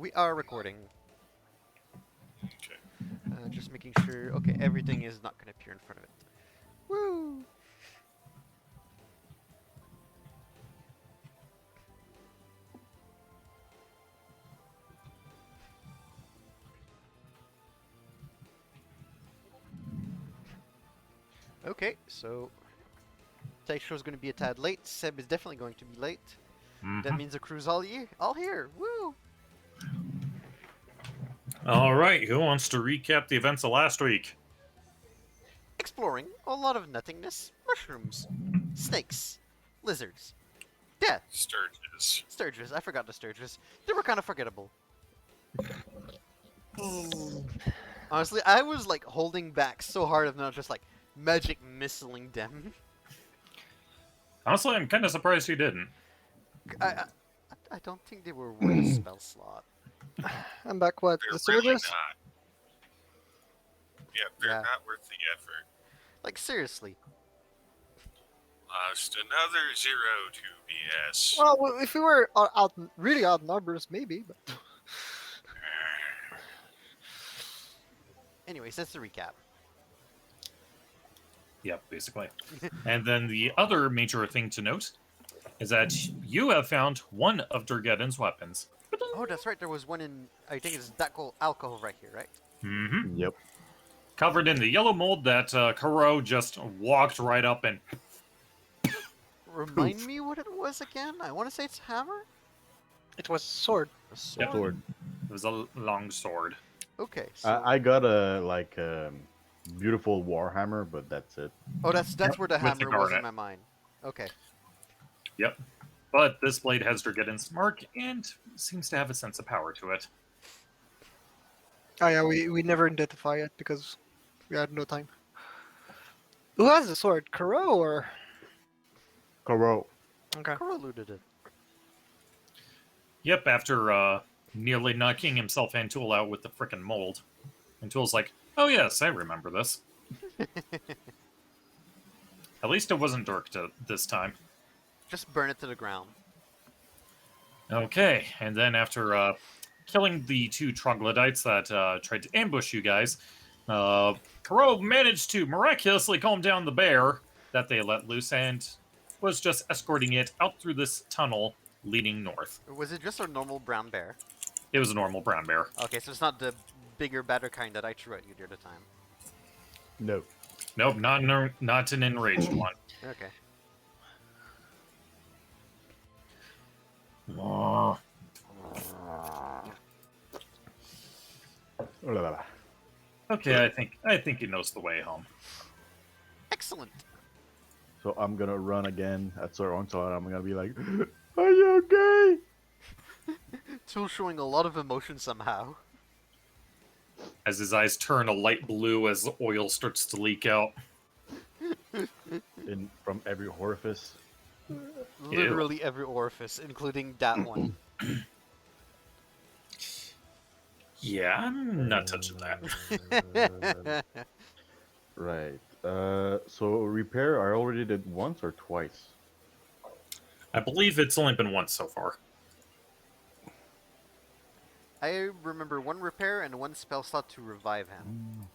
We are recording. Okay. Just making sure. Okay, everything is not going to appear in front of it. Woo! Okay, so today's show is going to be a tad late. Seb is definitely going to be late. That means the crew's all here. Woo! All right. Who wants to recap the events of last week? Exploring a lot of nothingness, mushrooms, snakes, lizards, death, Sturgis. sturges. I forgot the sturges. They were kind of forgettable. Honestly, I was like holding back so hard of not just like magic missiling them. Honestly, I'm kind of surprised you didn't. I, I I don't think they were worth a spell slot. I'm back. What? They're The really soldiers? not. Yeah, they're Yeah. not worth the effort. Like seriously. Lost another 0 to BS. Well, if we were really outnumbers, maybe. But Anyways, that's the recap. Yep, basically. And then the other major thing to note is that you have found one of Durgeddon's weapons. Oh, that's right. There was one in. I think it's that alcohol right here, right? Mm-hmm. Yep. Covered in the yellow mold that Kuro just walked right up and... Remind me what it was again. I want to say it's hammer. it was sword. A sword. Sword. It was a long sword. Okay. So... I got a beautiful warhammer, but that's it. Oh, that's where the With the hammer was in garnet. my mind. Okay. Yep. But this blade has Durgeddon's mark and seems to have a sense of power to it. Oh yeah, we never identify it because we had no time. Who has the sword? Kuro or? Kuro. Okay. Kuro looted it. Yep, after nearly knocking himself and Tool out with the frickin' mold. And Tool's like, oh yes, I remember this. At least it wasn't Dirk this time. Just burn it to the ground. Okay, and then after killing the two troglodytes that tried to ambush you guys, Kuro managed to miraculously calm down the bear that they let loose and was just escorting it out through this tunnel leading north. Was it just a normal brown bear? It was a normal brown bear. Okay, so it's not the bigger, better kind that I threw at you the other time. No. Nope, not an enraged one. Okay. Oh, Oh, la, la, la. okay, I think he knows the way home. Excellent. So I'm gonna run again at Sir Onslaught. I'm gonna be like, "Are you okay?" Still showing a lot of emotion somehow. As his eyes turn a light blue as oil starts to leak out. From every orifice. Literally every orifice, including that one. Yeah, I'm not touching that. Right. So repair. I already did once or twice. I believe it's only been once so far. I remember one repair and one spell slot to revive him.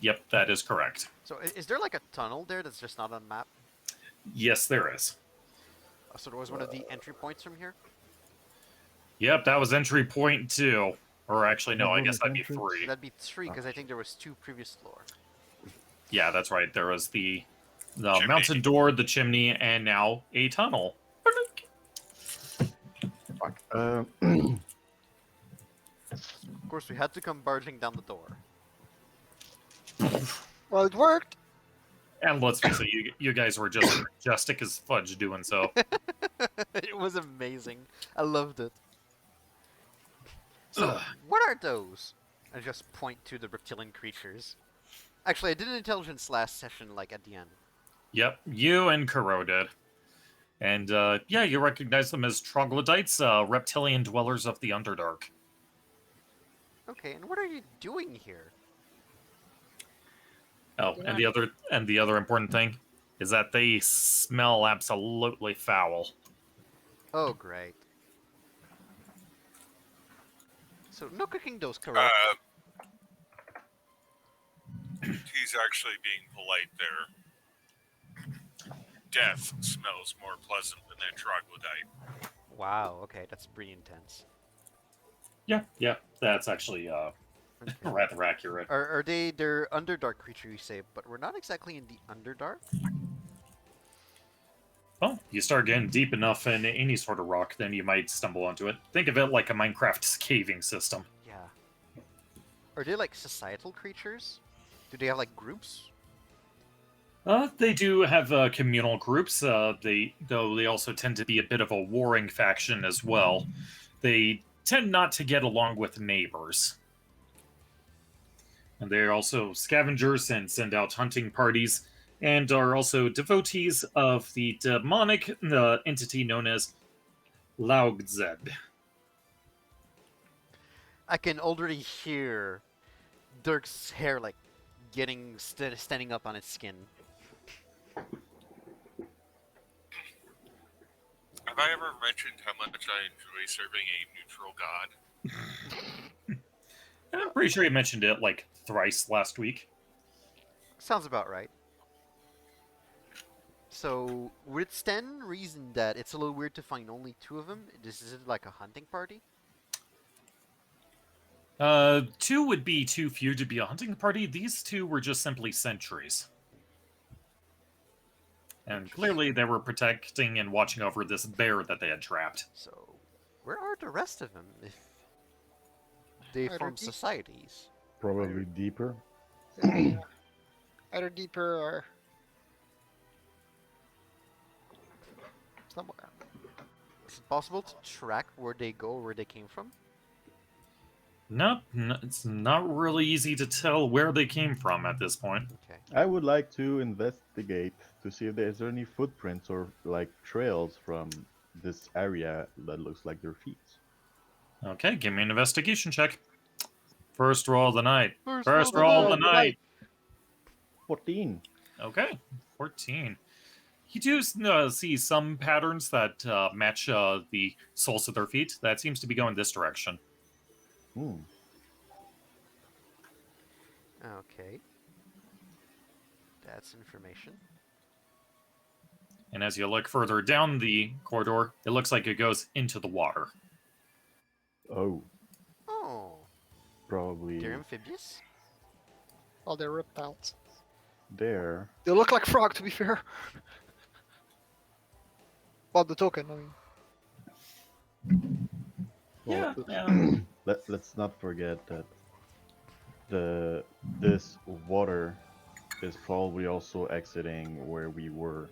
Yep, that is correct. So is there like a tunnel there that's just not on the map? Yes, there is. So it was one of the entry points from here? Yep, that was entry point 2. Or actually, no, I guess that'd be 3. That'd be 3, because I think there was 2 previous floor. Yeah, that's right. There was the Chimney. mountain door, the chimney, and now a tunnel. Fuck. Of course, we had to come barging down the door. Well, it worked. And let's face it, you guys were just majestic as fudge doing so. It was amazing. I loved it. So, what are those? I just point to the reptilian creatures. Actually, I did an intelligence last session, like, at the end. Yep, you and Kuro did. And, yeah, you recognize them as troglodytes, reptilian dwellers of the Underdark. Okay, and what are you doing here? Oh, and the other important thing is that they smell absolutely foul. Oh, great. So no cooking those, Kuro. He's actually being polite there. Death smells more pleasant than that troglodyte. Wow. Okay, that's pretty intense. Yeah, that's actually Okay. rather accurate. Are they? They're Underdark creature, you say, but we're not exactly in the Underdark. Well, you start getting deep enough in any sort of rock, then you might stumble onto it. Think of it like a Minecraft caving system. Yeah. Are they like societal creatures? Do they have like groups? They do have communal groups. Though they also tend to be a bit of a warring faction as well. They tend not to get along with neighbors. And they're also scavengers and send out hunting parties, and are also devotees of the demonic entity known as Laugzed. I can already hear Dirk's hair like getting standing up on its skin. Have I ever mentioned how much I enjoy serving a neutral god? I'm pretty sure you mentioned it like thrice last week. Sounds about right. So, would Sten reason that it's a little weird to find only 2 of them? This is it like a hunting party? 2 would be too few to be a hunting party. These 2 were just simply sentries. And clearly they were protecting and watching over this bear that they had trapped. So, where are the rest of them if they Either form deep- societies? Probably deeper. Yeah. Either deeper or somewhere. Is it possible to track where they go, where they came from? Nope, it's not really easy to tell where they came from at this point. Okay. I would like to investigate to see if there's any footprints or like trails from this area that looks like their feet. Okay, give me an investigation check. First roll of the night. First roll roll of of the night. 14. Okay, 14. You do see some patterns that match the soles of their feet. That seems to be going this direction. Hmm. Okay. That's information. And as you look further down the corridor, it looks like it goes into the water. Oh, Oh, probably they're amphibious? Oh, they're reptiles. there. They look like frog, to be fair. Well, the token, I mean. Well, Yeah. let's not forget that this water is probably also exiting where we were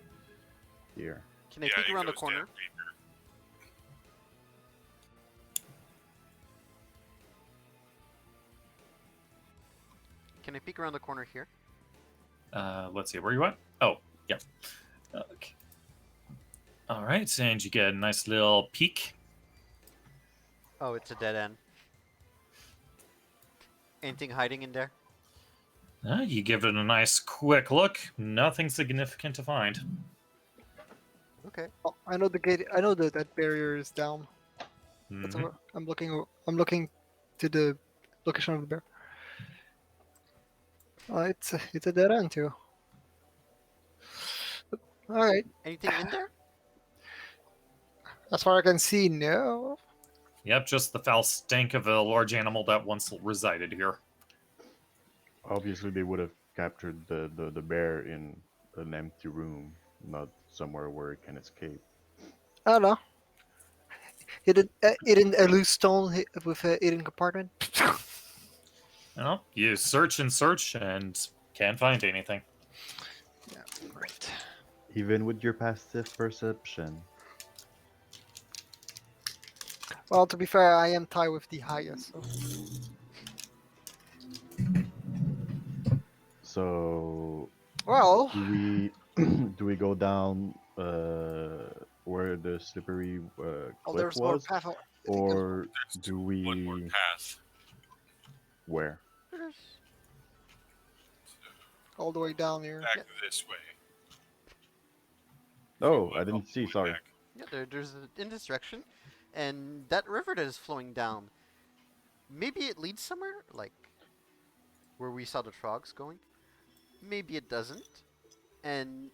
here. Can I peek it around the goes corner? down deeper. Can I peek around the corner here? Let's see, where you at? Oh, yeah. Okay. All right, and you get a nice little peek. Oh, it's a dead end. Anything hiding in there? You give it a nice quick look. Nothing significant to find. Okay. Oh, I know the gate. I know that barrier is down. That's Mhm. where I'm looking. I'm looking to the location of the bear. Oh, it's a dead end too. All right. Anything in there? As far as I can see, no. Yep, just the foul stank of a large animal that once resided here. Obviously, they would have captured the bear in an empty room, not somewhere where it can escape. I don't know. Hidden a loose stone with a hidden compartment. Well, you search and can't find anything. Yeah, right. Even with your passive perception. Well, to be fair, I am tied with the highest. So. So Well, do we go down where the slippery well, cliff there's more was, path. or There's do one more we path. where? All the way down here. Back this way. Oh, Look I all didn't the see. way Sorry. back. Yeah, in this direction. And that river that is flowing down. maybe it leads somewhere, like where we saw the trogs going. Maybe it doesn't. And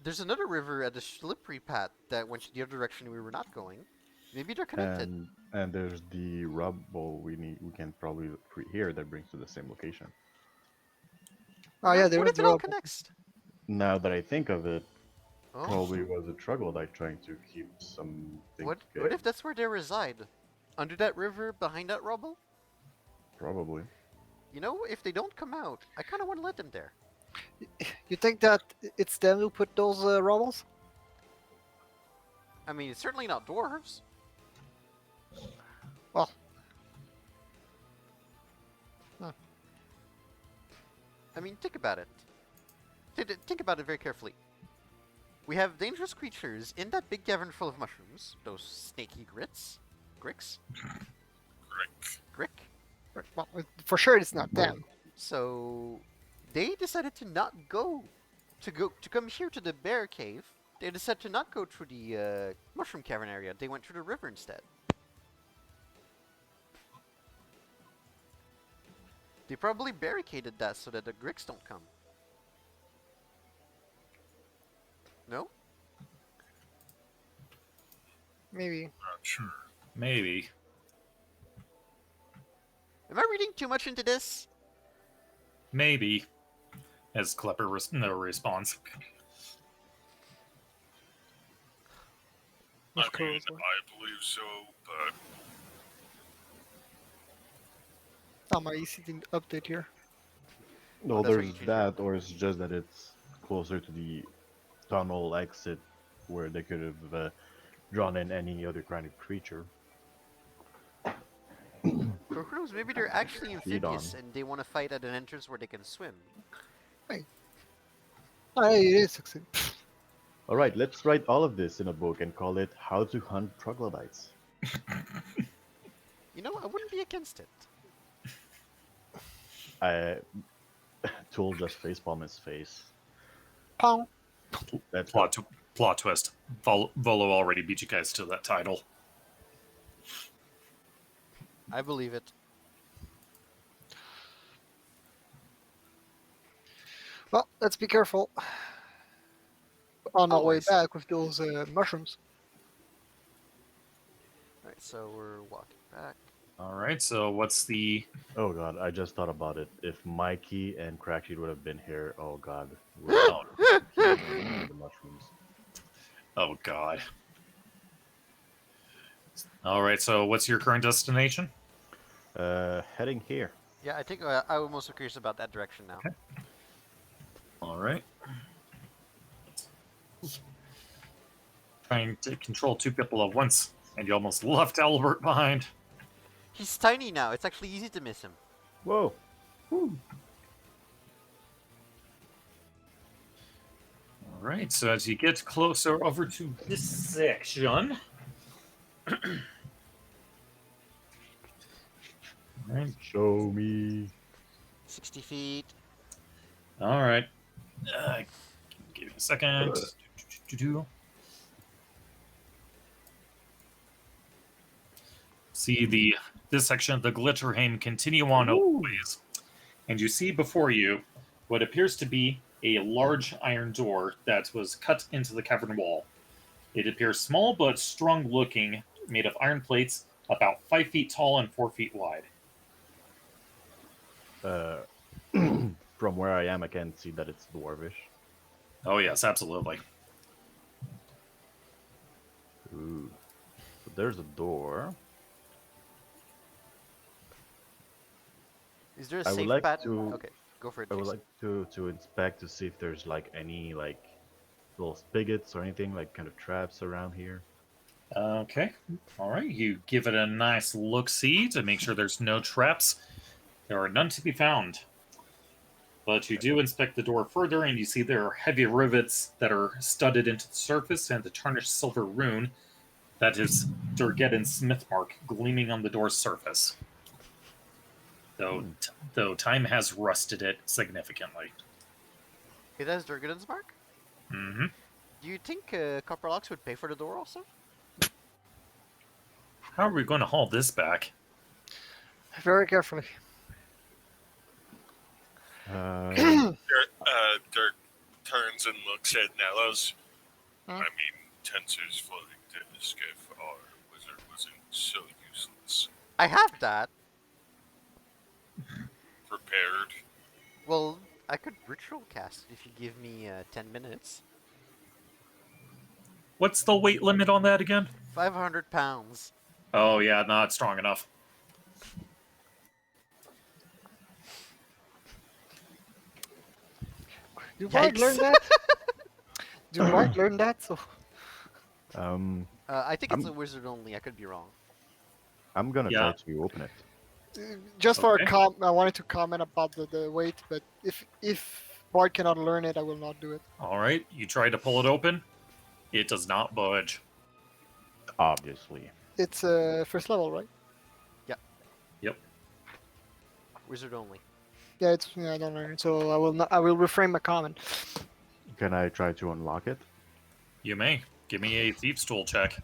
there's another river at the slippery path that went the other direction we were not going. Maybe they're connected. And there's the rubble we can probably look here that brings to the same location. Oh yeah, there What was if the it all rubble. connects? Now that I think of it, Oh, probably was a troglodyte trying to keep something what together. if that's where they reside? Under that river, behind that rubble? Probably. You know, if they don't come out, I kind of want to let them there. You think that it's them who put those rubbles? I mean, it's certainly not dwarves. Well, I mean, think about it. Think about it very carefully. We have dangerous creatures in that big cavern full of mushrooms. Those snaky gricks. Correct. Grick. well, for sure it's not them. So they decided to not to come here to the bear cave. They decided to not go through the mushroom cavern area. They went through the river instead. They probably barricaded that so that the gricks don't come. No? Maybe. Not sure. Maybe. Am I reading too much into this? Maybe. As Klepper responds. I Of mean, course. I believe so, but Oh, my EC didn't update here. No, that's why there's you changed that, or it's just that it's closer to the tunnel exit where they could have drawn in any other kind of creature. For who knows, maybe they're actually Feed on. amphibious and they want to fight at an entrance where they can swim. Oh, yeah, it is succeed. All right, let's write all of this in a book and call it "How to Hunt Troglodytes." You know, I wouldn't be against it. Tool just facepalm his face. Pong. That's Plot twist. Volo already beat you guys to that title. I believe it. Well, let's be careful. On our way Always. back with those mushrooms. Alright, so we're walking back. Alright, so what's the... Oh god, I just thought about it. If Mikey and Cracksheet would have been here, oh god. Oh, The mushrooms. oh god. Alright, so what's your current destination? Heading here. Yeah, I think I'm also curious about that direction now. Okay. Alright. Trying to control two people at once, and you almost left Albert behind. He's tiny now. It's actually easy to miss him. Whoa. Alright, so as you get closer over to this section... Alright. Show me. 60 feet. Alright. Give me a second. See this section of the Glitterheim continue on always. And you see before you what appears to be a large iron door that was cut into the cavern wall. It appears small but strong looking, made of iron plates, about 5 feet tall and 4 feet wide. From where I am, I can see that it's dwarvish. Oh yes, absolutely. Ooh. So there's a door. Is there a I would safe like path? to- Okay, go for it. I would Jason. like to inspect to see if there's like any like little spigots or anything like kind of traps around here. Okay. Alright, you give it a nice look-see to make sure there's no traps. There are none to be found. But you do inspect the door further, and you see there are heavy rivets that are studded into the surface, and the tarnished silver rune that is Durgeddon's smith mark gleaming on the door's surface. Though time has rusted it significantly. It has Durgeddon's mark? Mm-hmm. Do you think Copperlocks would pay for the door also? How are we going to haul this back? Very carefully. Dirk turns and looks at Nellos. Huh? I mean, Tensor's floating disk if our wizard wasn't so useless. I have that. Prepared. Well, I could ritual cast it if you give me 10 minutes. What's the weight limit on that again? 500 pounds. Oh yeah, not strong enough. Do Mark Yikes. learn that? Do Mark learn that? So I think it's I'm- a wizard only. I could be wrong. I'm gonna Yeah. try to open it. just for Okay. a I wanted to comment about the weight, but if Bard cannot learn it, I will not do it. All right, you try to pull it open. It does not budge. Obviously. It's first level, right? Yep. Wizard only. Yeah, I don't learn it, so I will not. I will reframe my comment. Can I try to unlock it? You may. Give me a Thieves' Tool check.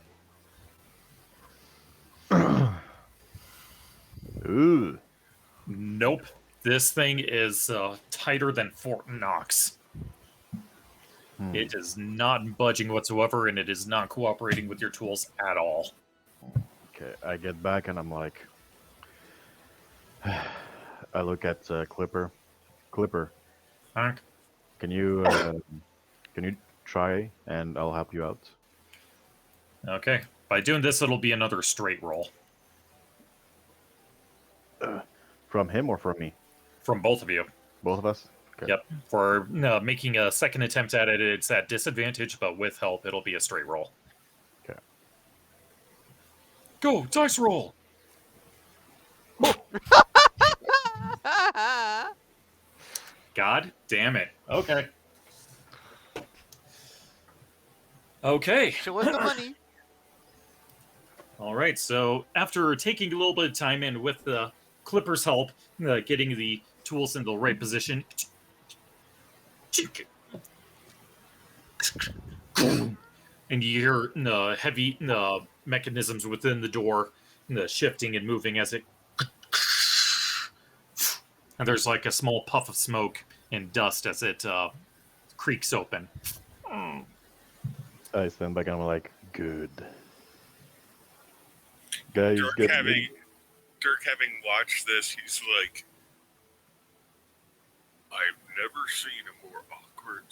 Ooh. Nope. This thing is tighter than Fort Knox. Hmm. It is not budging whatsoever, and it is not cooperating with your tools at all. Okay, I get back and I'm like, I look at Clipper. Clipper, Huh? can you try and I'll help you out? Okay. By doing this, it'll be another straight roll. From him or from me? From both of you. Both of us? Okay. Yep. For making a second attempt at it, it's at disadvantage, but with help, it'll be a straight roll. Okay. Go! Dice roll! God damn it. Okay. Okay. Show us the money. All right. So after taking a little bit of time and with the Clipper's help, getting the tools in the right position, and you hear heavy mechanisms within the door shifting and moving as it. And there's like a small puff of smoke and dust as it creaks open. I stand back and I'm like, good. Guys, Dirk get having watched this, he's like, I've never seen a more awkward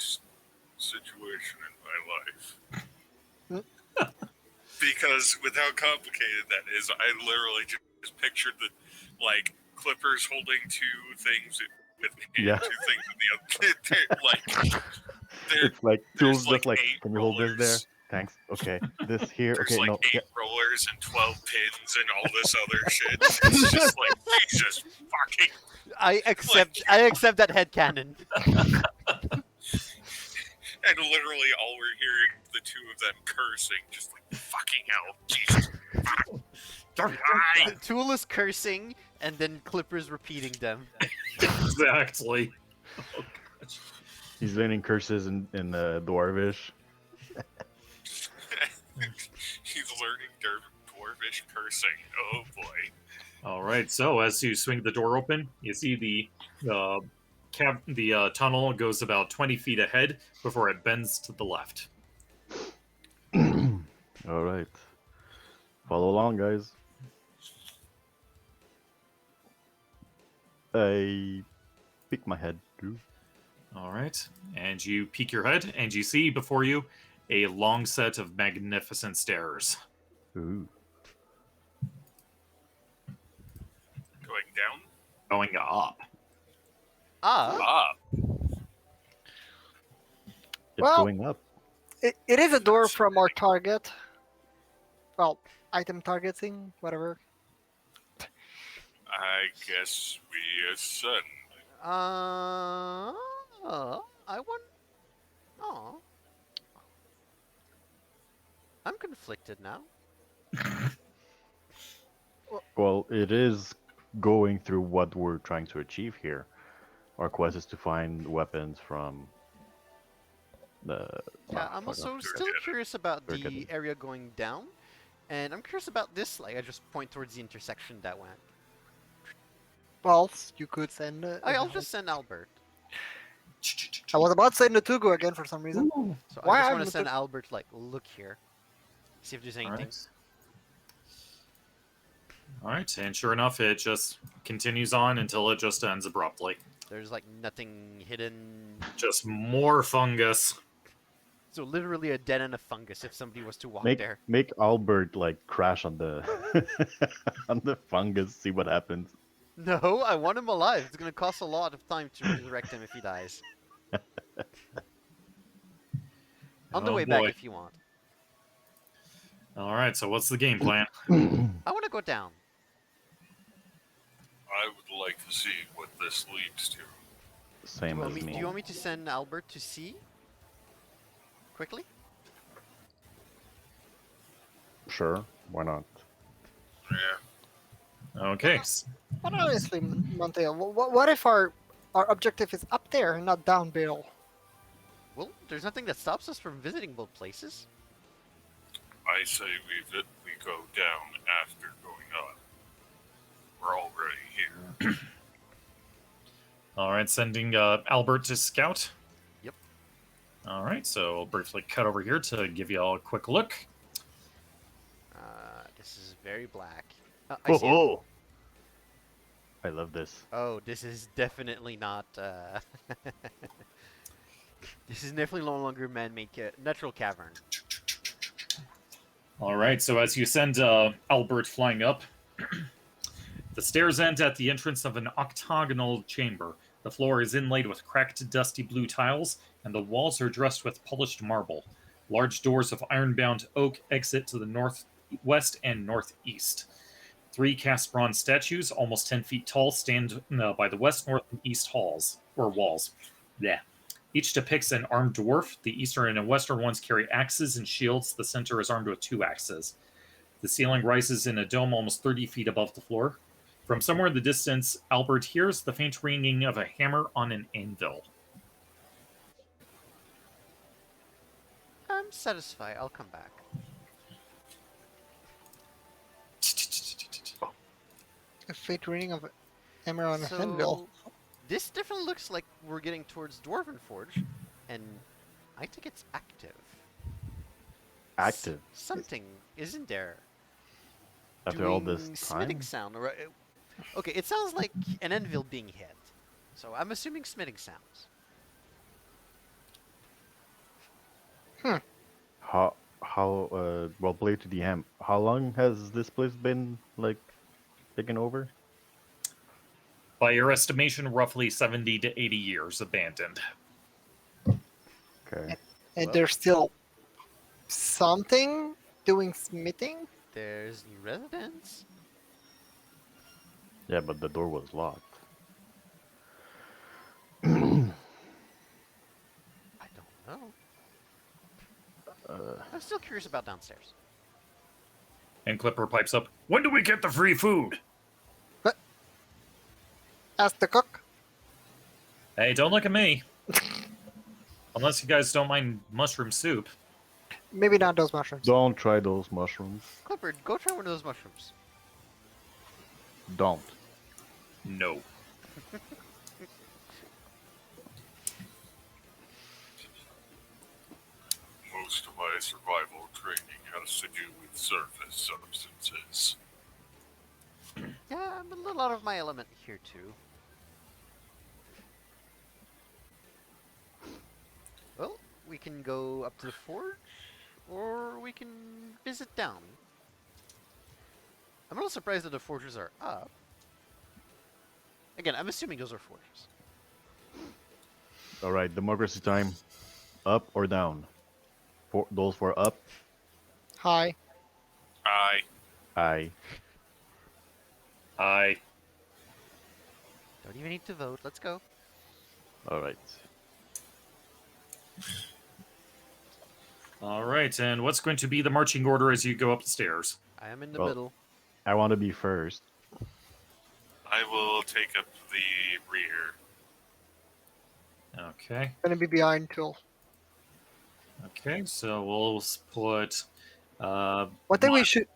situation in my life. Because with how complicated that is, I literally just pictured the Clippers holding two things with Yeah. two things with the other. It's like tools there's just like, eight can you hold this there? rollers. Thanks. Okay. This here. There's Okay, no. 8 rollers and 12 pins and all this other shit. It's just like, Jesus fucking. I accept that headcanon. And literally all we're hearing is the two of them cursing, just like, fucking hell, Jesus. The Tool is cursing, and then Clippers repeating them. Exactly. He's learning curses in Dwarvish. He's learning dwarvish cursing. Oh boy. All right. So as you swing the door open, you see the tunnel goes about 20 feet ahead before it bends to the left. All right. Follow along, guys. I peek my head through. All right. And you peek your head, and you see before you a long set of magnificent stairs. Ooh. Going down? Going up. Up. It's Well- going up. It is a door from our target. Well, item targeting, whatever. I guess we ascend. I want. Oh. I'm conflicted now. Well, it is going through what we're trying to achieve here. Our quest is to find weapons from the. Yeah, I'm fuck also off. still curious about Very the good. area going down, and I'm curious about this. Like, I just point towards the intersection that went. Well, you could send. I'll just send Albert. I was about to say Natugu again for some reason. Ooh. So Why I just I'm want to send Natugu? Albert, like, look here. See if there's anything. Alright. Alright, and sure enough, it just continues on until it just ends abruptly. There's, like, nothing hidden. Just more fungus. So literally a dead end of fungus if somebody was to walk Make there. make Albert like crash on the on the fungus, see what happens. No, I want him alive. It's gonna cost a lot of time to resurrect him if he dies. On the Oh, way boy. back if you want. Alright, so what's the game plan? I want to go down. I would like to see what this leads to. Same as Do me. you want me to send Albert to sea? Quickly? Sure, why not? Yeah. Okay. But honestly, Montea, what if our objective is up there and not down below? Well, there's nothing that stops us from visiting both places. I say we go down after going up. We're already here. Alright, sending Albert to scout. Yep. Alright, so I'll briefly cut over here to give you all a quick look. This is very black. I see it. Oh, I love this. Oh, this is definitely not. This is definitely no longer man-made natural cavern. Alright, so as you send Albert flying up, the stairs end at the entrance of an octagonal chamber. The floor is inlaid with cracked, dusty blue tiles, and the walls are dressed with polished marble. Large doors of iron-bound oak exit to the northwest and northeast. 3 cast bronze statues, almost 10 feet tall, stand by the west, north, and east walls. Yeah. Each depicts an armed dwarf. The eastern and western ones carry axes and shields. The center is armed with 2 axes. The ceiling rises in a dome almost 30 feet above the floor. From somewhere in the distance, Albert hears the faint ringing of a hammer on an anvil. I'm satisfied. I'll come back. A fate reading of hammer on a handle. This definitely looks like we're getting towards Dwarven Forge, and I think it's active. Active. Something isn't there? After all Doing this smithing time? sound. Okay, it sounds like an anvil being hit. So I'm assuming smithing sounds. How well played to DM. How long has this place been like taken over? By your estimation, roughly 70 to 80 years abandoned. Okay. And Well. there's still something doing smithing? There's new residents. Yeah, but the door was locked. I don't know. I'm still curious about downstairs. And Clipper pipes up, "When do we get the free food?" Ask the cook. Hey, don't look at me. Unless you guys don't mind mushroom soup. Maybe not those mushrooms. Don't try those mushrooms. Clifford, go try one of those mushrooms. Don't. No. Most of my survival training has to do with surface substances. Yeah, I'm a little out of my element here too. Well, we can go up to the forge, or we can visit down. I'm a little surprised that the forges are up. Again, I'm assuming those are forges. Alright, democracy time. Up or down? Those for up? Hi. I Aye. I. Don't even need to vote. Let's go. Alright. Alright, and what's going to be the marching order as you go up the stairs? I am in the Well- middle. I want to be first. I will take up the rear. Okay. Gonna be behind till. Okay, so we'll put. One thing we should.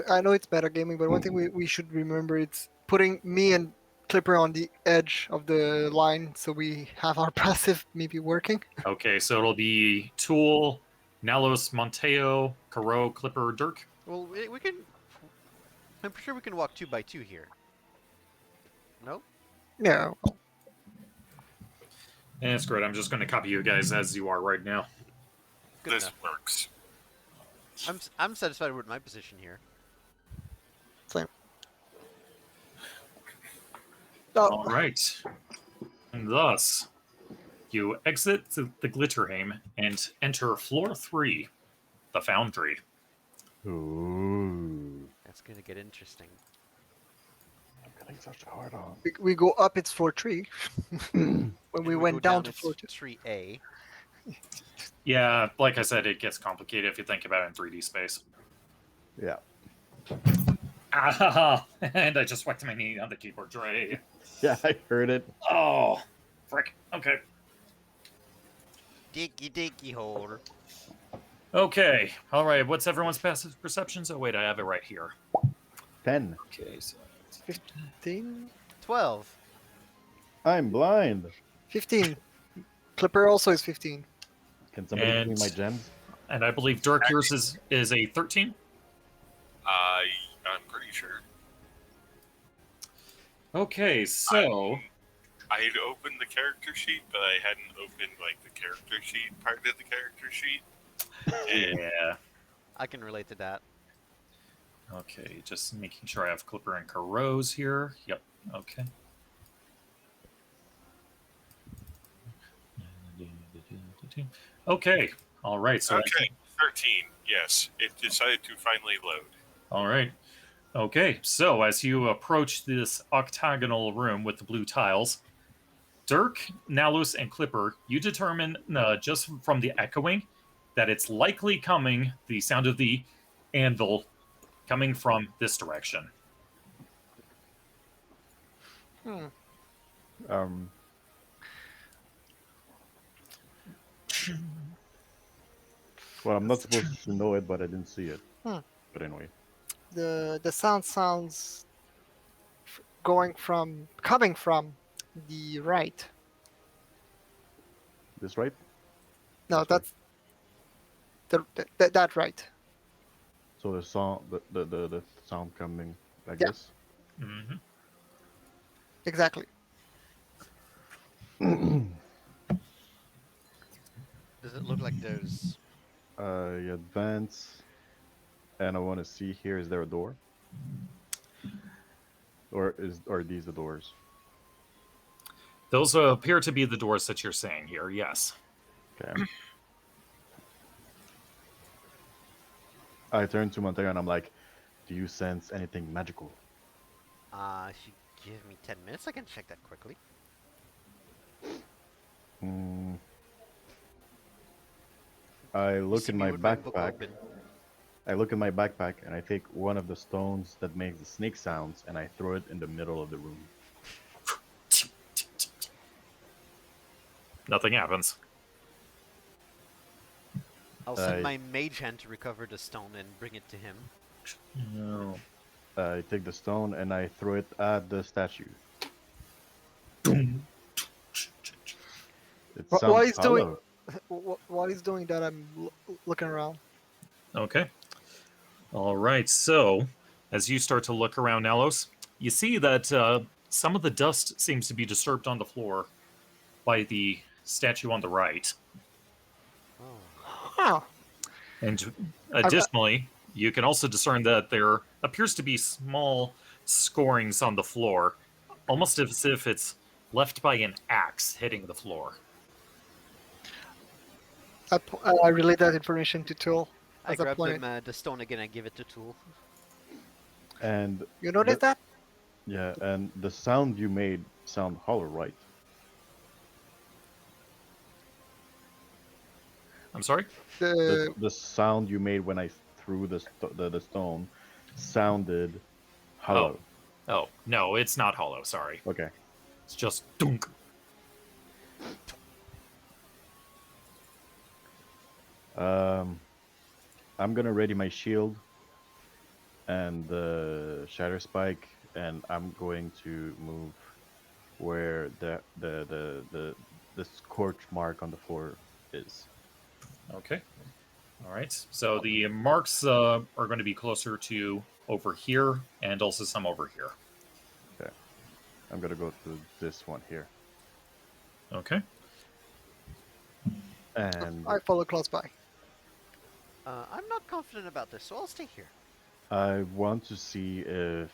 I know it's metagaming, but one thing we should remember it's putting me and Clipper on the edge of the line so we have our passive maybe working. Okay, so it'll be Tool, Nalos, Monteo, Caro, Clipper, Dirk. Well, we can. I'm sure we can walk 2 by 2 here. No? Yeah. And that's great. I'm just going to copy you guys as you are right now. Good This enough. works. I'm satisfied with my position here. Same. Oh, All right. And thus, you exit the Glitterheim and enter floor 3, the Foundry. Ooh. That's gonna get interesting. I'm getting such a hard on. we go up its floor 3 when we And went go down to its floor 2. Tree A. Yeah, like I said, it gets complicated if you think about it in 3D space. Yeah. Ah, and I just whacked my knee on the keyboard tray. Yeah, I heard it. Oh, frick. Okay. Dicky hole. Okay. All right. What's everyone's passive perceptions? Oh, wait, I have it right here. 10. Okay, so 15. 12. I'm blind. 15. Clipper also is 15. Can somebody give me And- my gems? and I believe Dirk yours is a 13. I'm pretty sure. Okay, so I had opened the character sheet, but I hadn't opened like the character sheet part of the character sheet. And yeah. I can relate to that. Okay, just making sure I have Clipper and Caro's here. Yep. Okay. Okay. All right. So okay, 13. Yes, it decided to finally load. all right. Okay. So as you approach this octagonal room with the blue tiles, Dirk, Nalus, and Clipper, you determine just from the echoing that it's likely coming, the sound of the anvil coming from this direction. Um. Well, I'm not supposed to know it, but I didn't see it. Hmm. But anyway. The sound sounds coming from the right. This right? No, That's that right. So the sound, the sound coming like Yeah. this. Mm-hmm. Exactly. Does it look like there's? You advance, and I want to see here. Is there a door? Or are these the doors? Those appear to be the doors that you're saying here. Yes. Okay. I turn to Montego and I'm like, "Do you sense anything magical?" If you give me 10 minutes, I can check that quickly. Hmm. I You look see in me my with book backpack. open. I look in my backpack and I take one of the stones that makes the snake sounds and I throw it in the middle of the room. Nothing happens. I'll send my mage hand to recover the stone and bring it to him. No. I take the stone and I throw it at the statue. It Wh- sounds while he's doing- hollow. While he's doing that, I'm looking around. Okay. All right. So, as you start to look around Nalos, you see that some of the dust seems to be disturbed on the floor by the statue on the right. Oh. Huh. And additionally, you can also discern that there appears to be small scorings on the floor, almost as if it's left by an axe hitting the floor. I relay that information to Tool. I As a grab point. the stone again and give it to Tool. And You notice that? yeah, and the sound you made sound hollow, right? I'm sorry? The sound you made when I threw the stone sounded hollow. Oh, no, it's not hollow. Sorry. Okay. It's just dunk. I'm gonna ready my shield and the shatter spike, and I'm going to move where the scorch mark on the floor is. Okay. All right. So the marks are going to be closer to over here and also some over here. Okay. I'm gonna go to this one here. Okay. And I follow close by. I'm not confident about this, so I'll stay here. I want to see I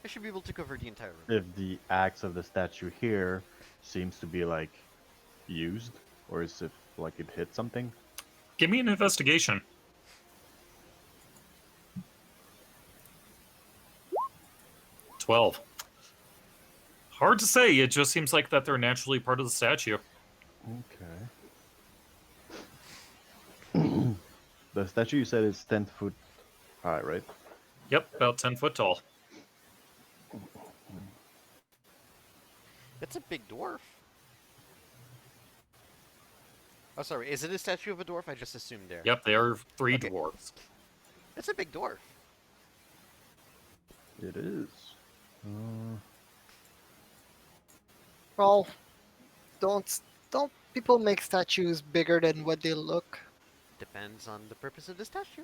should be able to cover the entire room. if the axe of the statue here seems to be like used, or is it like it hit something? Give me an investigation. 12. Hard to say. It just seems like that they're naturally part of the statue. Okay. The statue you said is 10 foot high, right? Yep, about 10 foot tall. It's a big dwarf. Oh, sorry. Is it a statue of a dwarf? I just assumed there. Yep, they are 3 Okay. dwarves. It's a big dwarf. It is. Well, don't people make statues bigger than what they look? Depends on the purpose of the statue.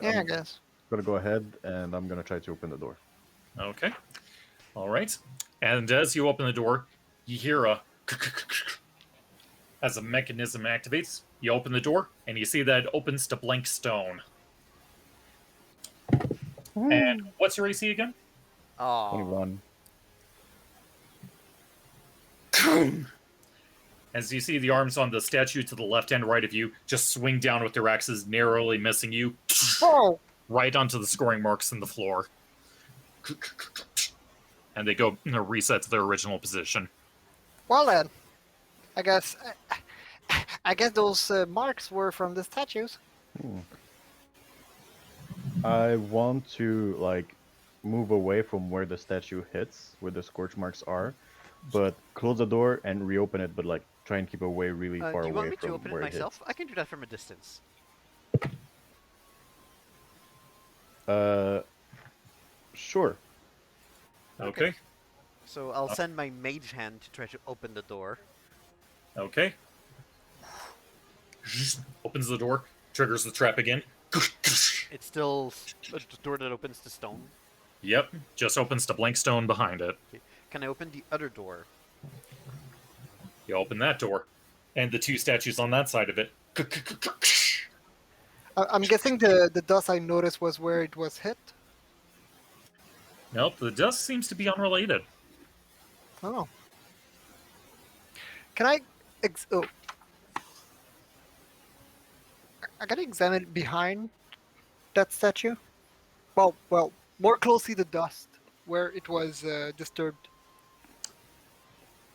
Yeah, I I'm guess. gonna go ahead and I'm gonna try to open the door. Okay. All right. And as you open the door, you hear a as the mechanism activates. You open the door, and you see that it opens to blank stone. And what's your AC again? Oh. 21. As you see the arms on the statue to the left and right of you just swing down with their axes, narrowly missing you, Oh, right onto the scoring marks in the floor. And they go reset to their original position. well then. I guess those marks were from the statues. I want to like move away from where the statue hits, where the scorch marks are, but close the door and reopen it, but like try and keep away really far Do you away want me from to open it where myself? hits. I can do that from a distance. Sure. Okay. So I'll send my mage hand to try to open the door. Okay. Opens the door, triggers the trap again. It's still a door that opens to stone. Yep, just opens to blank stone behind it. Can I open the other door? You open that door, and the 2 statues on that side of it. I'm guessing the dust I noticed was where it was hit. Nope, the dust seems to be unrelated. Oh. Can I? Oh. I gotta examine behind that statue. Well, more closely the dust where it was disturbed.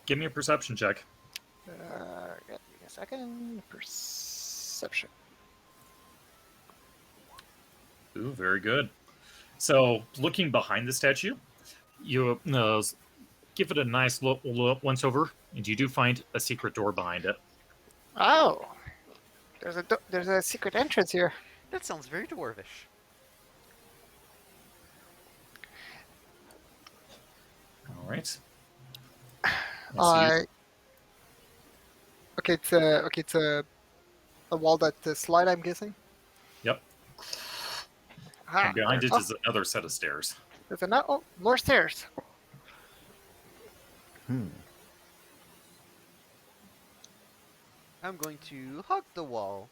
Give me a perception check. Give me a second. Perception. Ooh, very good. So, looking behind the statue, you give it a nice look once over, and you do find a secret door behind it. Oh, there's a secret entrance here. That sounds very dwarvish. All right. Okay, it's a wall that slide. I'm guessing. Yep. Ah, And behind it is another set of stairs. there's another. Oh, more stairs. I'm going to hug the wall.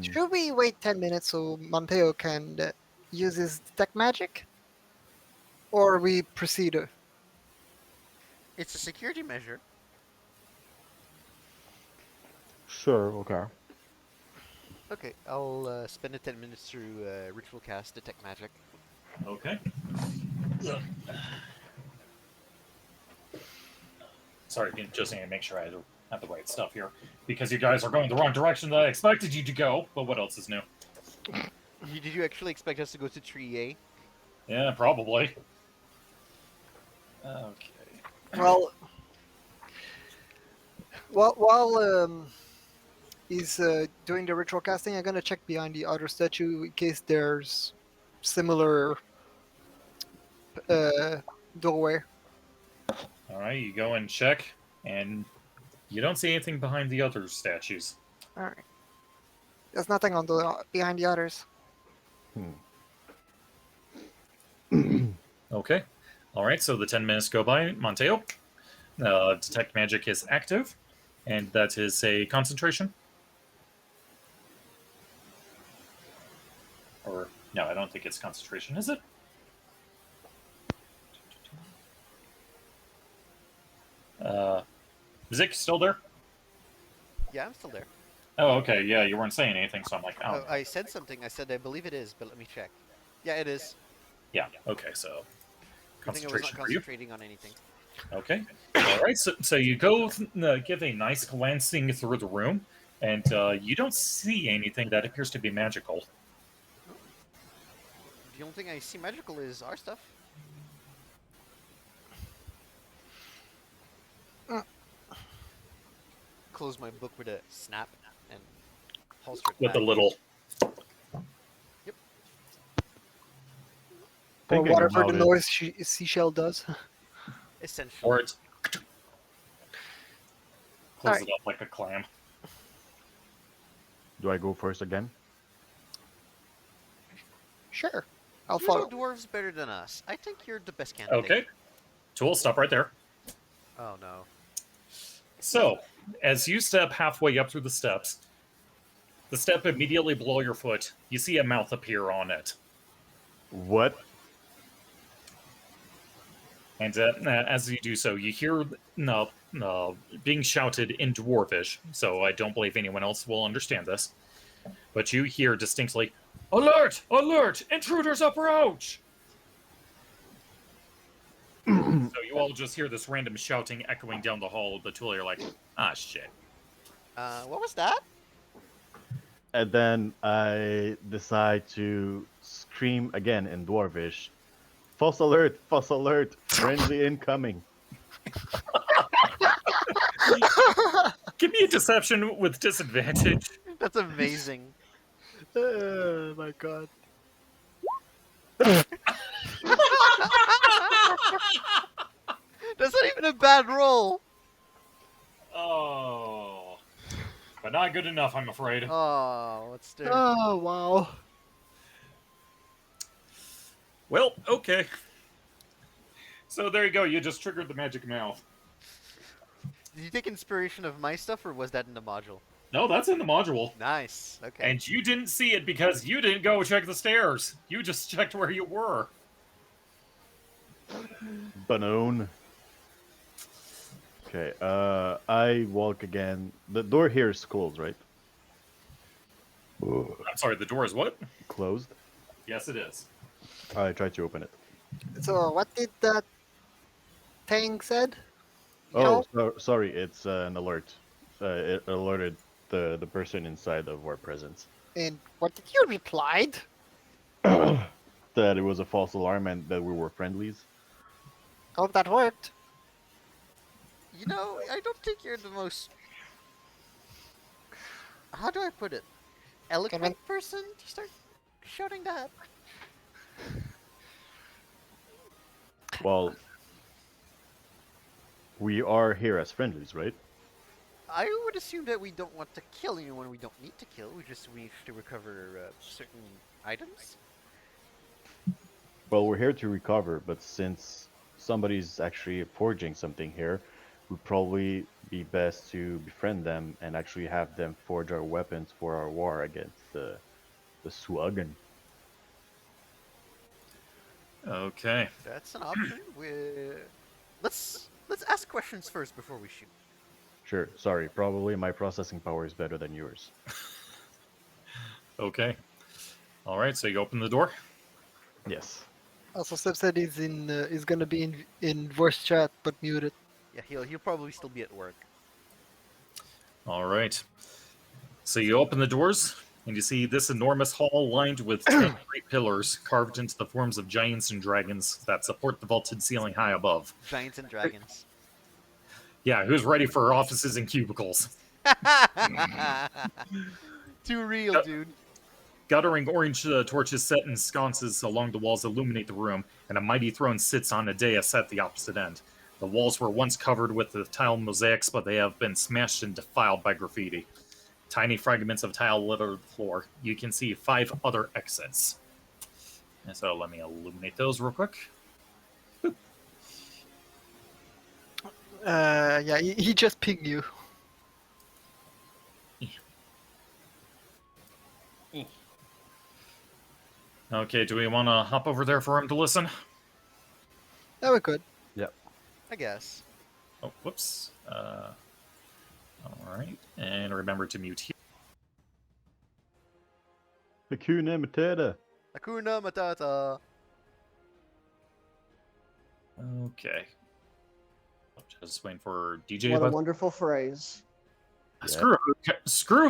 Should we wait 10 minutes so Monteo can use his detect magic, or we proceed? It's a security measure. Sure. Okay. Okay, I'll spend the 10 minutes through ritual cast detect magic. Okay. Sorry, just need to make sure I have the right stuff here. Because you guys are going the wrong direction that I expected you to go, but what else is new? Did you actually expect us to go to 3A? Yeah, probably. Okay. Well, while he's doing the ritual casting, I'm gonna check behind the other statue in case there's similar uh, doorway. All right, you go and check, and you don't see anything behind the other statues. All right. There's nothing on the behind the others. Okay. All right, so the 10 minutes go by. Monteo, detect magic is active, and that is a concentration. Or, no, I don't think it's concentration, is it? Zik, still there? Yeah, I'm still there. Oh, okay, yeah, you weren't saying anything, so I'm like, oh. I said something. I said I believe it is, but let me check. Yeah, it is. Yeah, okay, so I think I was not concentration for you. concentrating on anything. Okay. All right. So you go give a nice glancing through the room, and you don't see anything that appears to be magical. The only thing I see magical is our stuff. Close my book with a snap and holster it With back. a little. Yep. Or Thinking whatever the about it, noise seashell does. Essentially. Or it's. Close Alright. it up like a clam. do I go first again? Sure. I'll You follow. know dwarves better than us. I think you're the best candidate. Okay. Tool, stop right there. Oh no. So, as you step halfway up through the steps, the step immediately below your foot, you see a mouth appear on it. What? And as you do so, you hear being shouted in Dwarvish, so I don't believe anyone else will understand this. But you hear distinctly, "Alert! Alert! Intruders approach!" So you all just hear this random shouting echoing down the hall, but Tool, you're like, ah, shit. What was that? And then I decide to scream again in Dwarvish. False alert! False alert! Friendly incoming! Give me a deception with disadvantage. That's amazing. Oh my god. That's not even a bad roll. Oh. But not good enough, I'm afraid. Oh, what's there? Oh wow. Well, okay. So there you go, you just triggered the magic mouth. Did you take inspiration of my stuff, or was that in the module? No, that's in the module. Nice. Okay. And you didn't see it because you didn't go check the stairs. You just checked where you were. Banone. Okay, I walk again. The door here is closed, right? I'm sorry, the door is what? Closed. Yes, it is. I try to open it. So what did that thing said? Oh, sorry, it's an alert. It alerted the person inside of our presence And what did you replied? that it was a false alarm and that we were friendlies. Hope that worked. You know, I don't think you're the most. How do I put it? Eloquent person to start shouting that. Well, we are here as friendlies, right? I would assume that we don't want to kill anyone we don't need to kill. We just wish to recover certain items. Well, we're here to recover, but since somebody's actually forging something here, would probably be best to befriend them and actually have them forge our weapons for our war against the Swuggen. Okay. That's an option. Let's ask questions first before we shoot. Sure, sorry, probably my processing power is better than yours. Okay. All right, so you open the door. Yes. Also, Step said he's gonna be in voice chat but muted. Yeah, he'll probably still be at work. All right. So you open the doors, and you see this enormous hall lined with 10 great pillars carved into the forms of giants and dragons that support the vaulted ceiling high above. Giants and dragons. Yeah, who's ready for offices and cubicles? Too real, Yep. dude. Guttering orange torches set in sconces along the walls illuminate the room, and a mighty throne sits on a dais at the opposite end. The walls were once covered with the tile mosaics, but they have been smashed and defiled by graffiti. Tiny fragments of tile litter the floor. You can see 5 other exits. And so let me illuminate those real quick. Yeah, he just pinged you. Okay, do we want to hop over there for him to listen? Yeah, we could. I guess. Oh, whoops. All right, and remember to mute here. Hakuna Matata. Hakuna Matata. Okay. Just waiting for DJ. What a wonderful phrase. Screw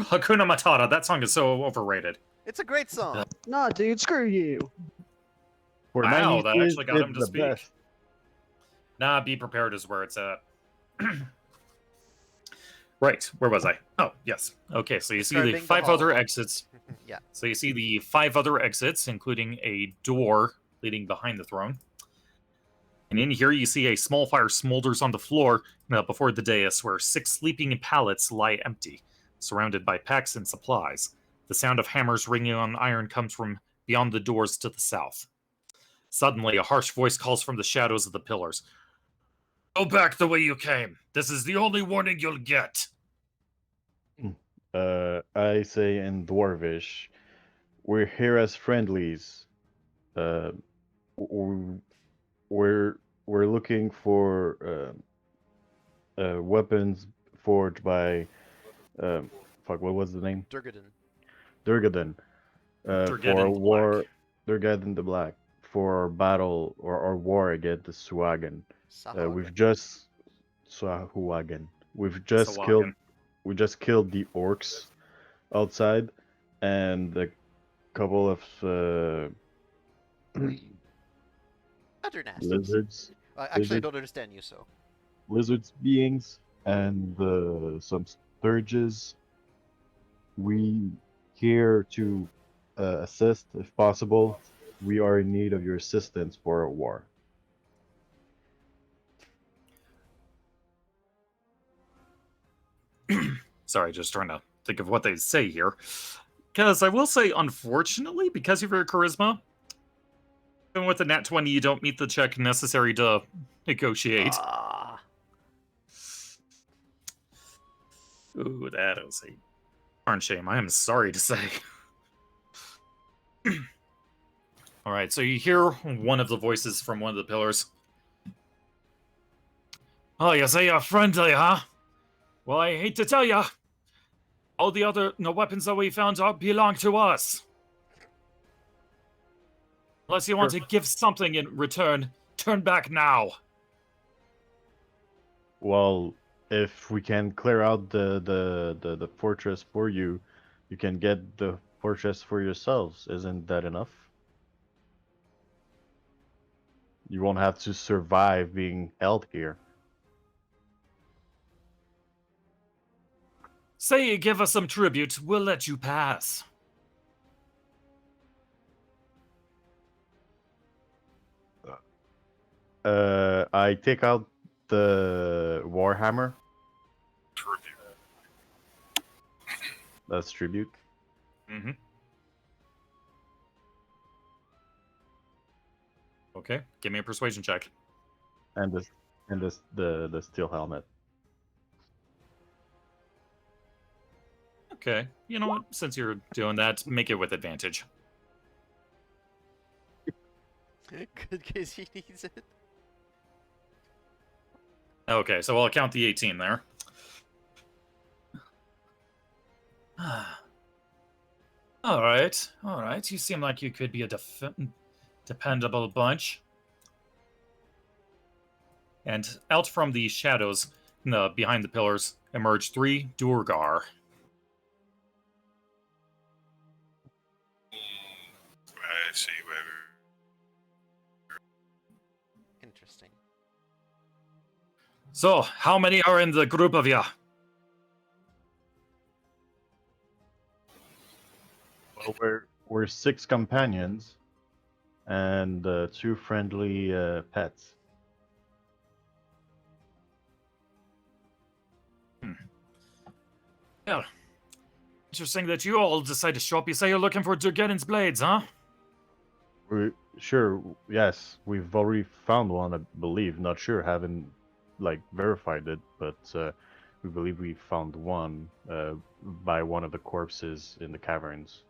Hakuna Matata. That song is so overrated. It's a great song. Nah, dude, screw you. For Wow, 90s that kids, actually got him it's to the speak. best. Nah, be prepared is where it's at. Right, where was I? Oh, yes. Okay, so you see the Describing the 5 hall. other exits. Yeah. So you see the 5 other exits, including a door leading behind the throne. And in here, you see a small fire smolders on the floor before the dais, where 6 sleeping pallets lie empty, surrounded by packs and supplies. The sound of hammers ringing on iron comes from beyond the doors to the south. Suddenly, a harsh voice calls from the shadows of the pillars. Go back the way you came. This is the only warning you'll get. I say in Dwarvish, we're here as friendlies. W- we're looking for weapons forged by fuck. What was the name? Durgaden. Durgaden. For Durgaden our the war, Durgaden the Black, for our battle or our war against the Suagan. We've just Suahuagan. We've just killed. Sawagan. We just killed the orcs outside, and a couple of Utter nasty. lizards, Actually, I lizard- don't understand you, so. lizards beings, and some sturges. We here to assist if possible. We are in need of your assistance for a war. Sorry, just trying to think of what they say here. Because I will say, unfortunately, because of your charisma, even with the nat 20, you don't meet the check necessary to negotiate. Ah. Ooh, that is a darn shame. I am sorry to say. All right, so you hear one of the voices from one of the pillars. Oh, you say you're friendly, huh? Well, I hate to tell you, all the other weapons that we found belong to us. Unless you want to give something in return, turn back now. Well, if we can clear out the fortress for you, you can get the fortress for yourselves. Isn't that enough? You won't have to survive being held here. Say you give us some tribute, we'll let you pass. I take out the warhammer. Tribute. That's tribute. Mm-hmm. Okay, give me a persuasion check. And the steel helmet. Okay, you know what? Since you're doing that, make it with advantage. Good case he needs it. Okay, so I'll count the 18 there. All right. You seem like you could be a dependable bunch. And out from the shadows behind the pillars emerge 3 Durgar. I see. Interesting. So, how many are in the group of ya? So we're 6 companions and 2 friendly pets. Well, interesting that you all decide to show up. You say you're looking for Durgeddon's blades, huh? We're sure, yes, we've already found one, I believe. Not sure, haven't verified it, but we believe we found one by one of the corpses in the caverns.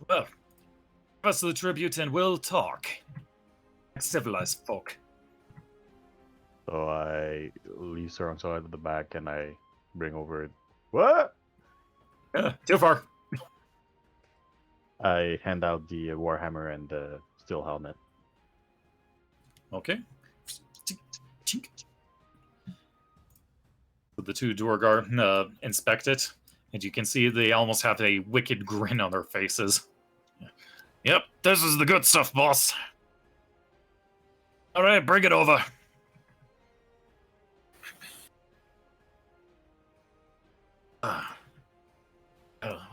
Well, give us the tribute and we'll talk. Civilized folk. So I leave her on side of the back and I bring over it. What? Too far. I hand out the warhammer and the steel helmet. Okay. So the two Duergar inspect it, and you can see they almost have a wicked grin on their faces. Yep, this is the good stuff, boss. All right, bring it over.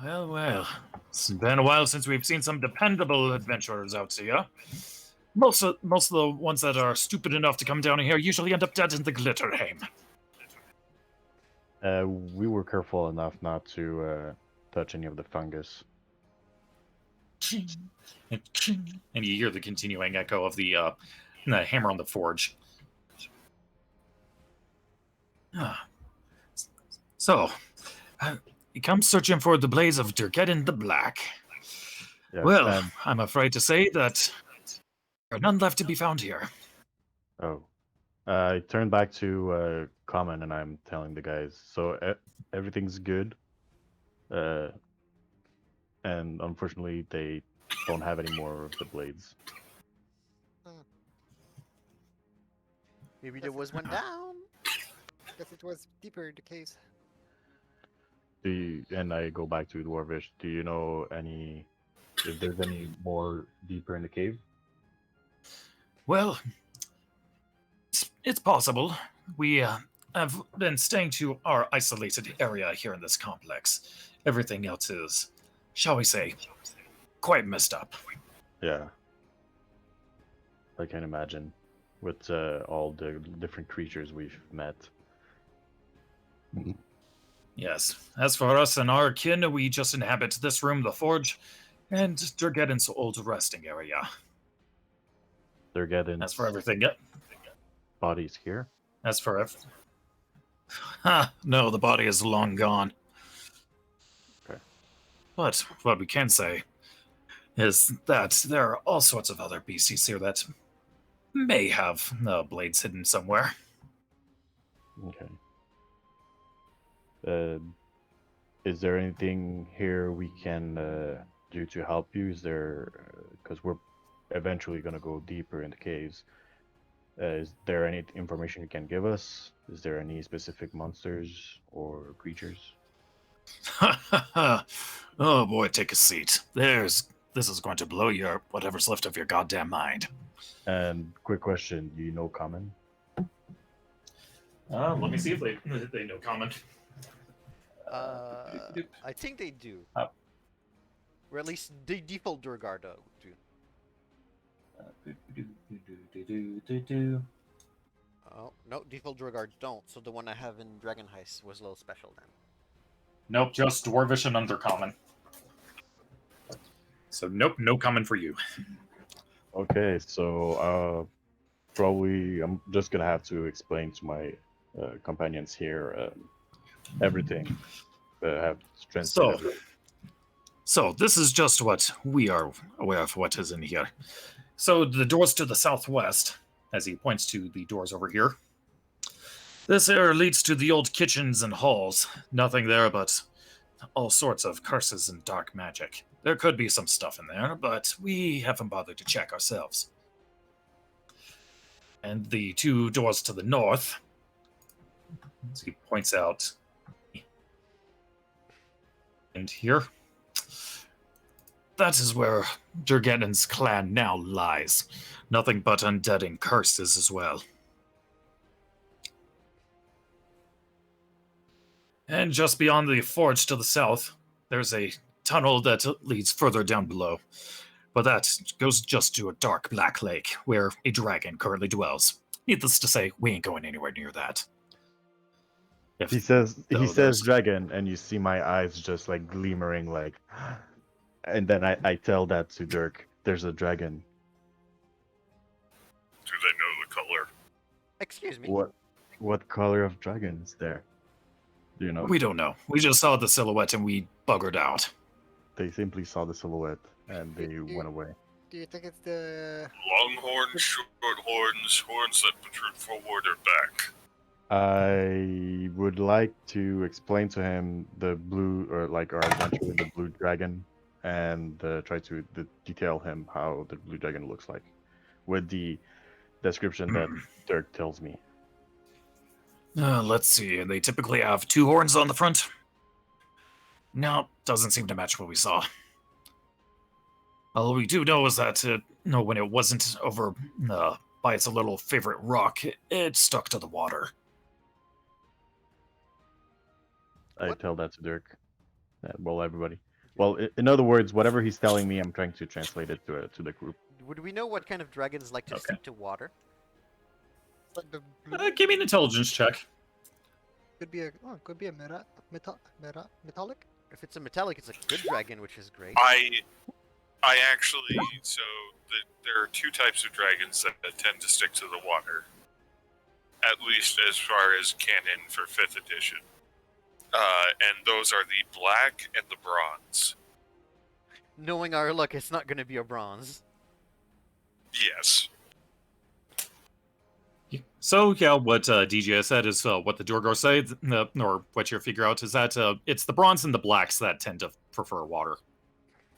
Well. It's been a while since we've seen some dependable adventurers out here. Most of the ones that are stupid enough to come down here usually end up dead in the Glitterheim. We were careful enough not to touch any of the fungus. And you hear the continuing echo of the hammer on the forge. So, you come searching for the blades of Durgeddon the Black. Yes, Well, and- I'm afraid to say that there are none left to be found here. Oh. I turn back to Common and I'm telling the guys, so everything's good. And unfortunately, they don't have any more of the blades. Maybe there was one down. Guess it was deeper in the case. And I go back to Dwarvish. Do you know if there's any more deeper in the cave? Well, it's possible. We have been staying to our isolated area here in this complex. Everything else is, shall we say, quite messed up. Yeah. I can imagine. With all the different creatures we've met. Yes. As for us and our kin, we just inhabit this room, the forge, and Durgeddon's old resting area. They're getting As for everything, bodies here. as for everything. Ha! No, the body is long gone. Okay. But what we can say is that there are all sorts of other beasties here that may have blades hidden somewhere. Okay. Is there anything here we can do to help you? Is there, because we're eventually going to go deeper in the caves. Is there any information you can give us? Is there any specific monsters or creatures? Oh boy, take a seat. This is going to blow your whatever's left of your goddamn mind. And quick question, do you know Common? Let me see if they know common. I think they do. Oh. Or at least the default Durgardo do. Oh, no, default Durgard don't, so the one I have in Dragon Heist was a little special then. Nope, just Dwarvish and Undercommon. So nope, no common for you. Okay, so probably I'm just gonna have to explain to my companions here everything. Have strength. So this is just what we are aware of what is in here. So the doors to the southwest, as he points to the doors over here. This area leads to the old kitchens and halls. Nothing there but all sorts of curses and dark magic. There could be some stuff in there, but we haven't bothered to check ourselves. And the two doors to the north, as he points out, and here, that is where Durgeddon's clan now lies. Nothing but undead and curses as well. And just beyond the forge to the south, there's a tunnel that leads further down below. But that goes just to a dark black lake where a dragon currently dwells. Needless to say, we ain't going anywhere near that. If He says though there's dragon, and you see my eyes just like glimmering, like, and then I tell that to Dirk. There's a dragon. Do they know the color? Excuse me. What color of dragon is there? Do you know? we don't know. We just saw the silhouette and we buggered out. They simply saw the silhouette and they You- went away. Do you think it's the? Long horns, short horns, horns that protrude forward or back. I would like to explain to him the blue, or like our adventure with the blue dragon, and try to detail him how the blue dragon looks like, with the description that Dirk tells me. Let's see. They typically have 2 horns on the front. No, doesn't seem to match what we saw. All we do know is that when it wasn't over by its little favorite rock, it stuck to the water. I What? tell that to Dirk. Well, everybody. Well, in other words, whatever he's telling me, I'm trying to translate it to the group. Would we know what kind of dragons like to Okay. stick to water? Like the blue, Give me an intelligence check. could be a metallic. If it's a metallic, it's a good dragon, which is great. I actually, so there are 2 types of dragons that tend to stick to the water. At least as far as canon for 5th edition. And those are the black and the bronze. Knowing our luck, it's not going to be a bronze. Yes. So yeah, what DJ said is what the Durgor say, or what you figure out is that it's the bronze and the blacks that tend to prefer water.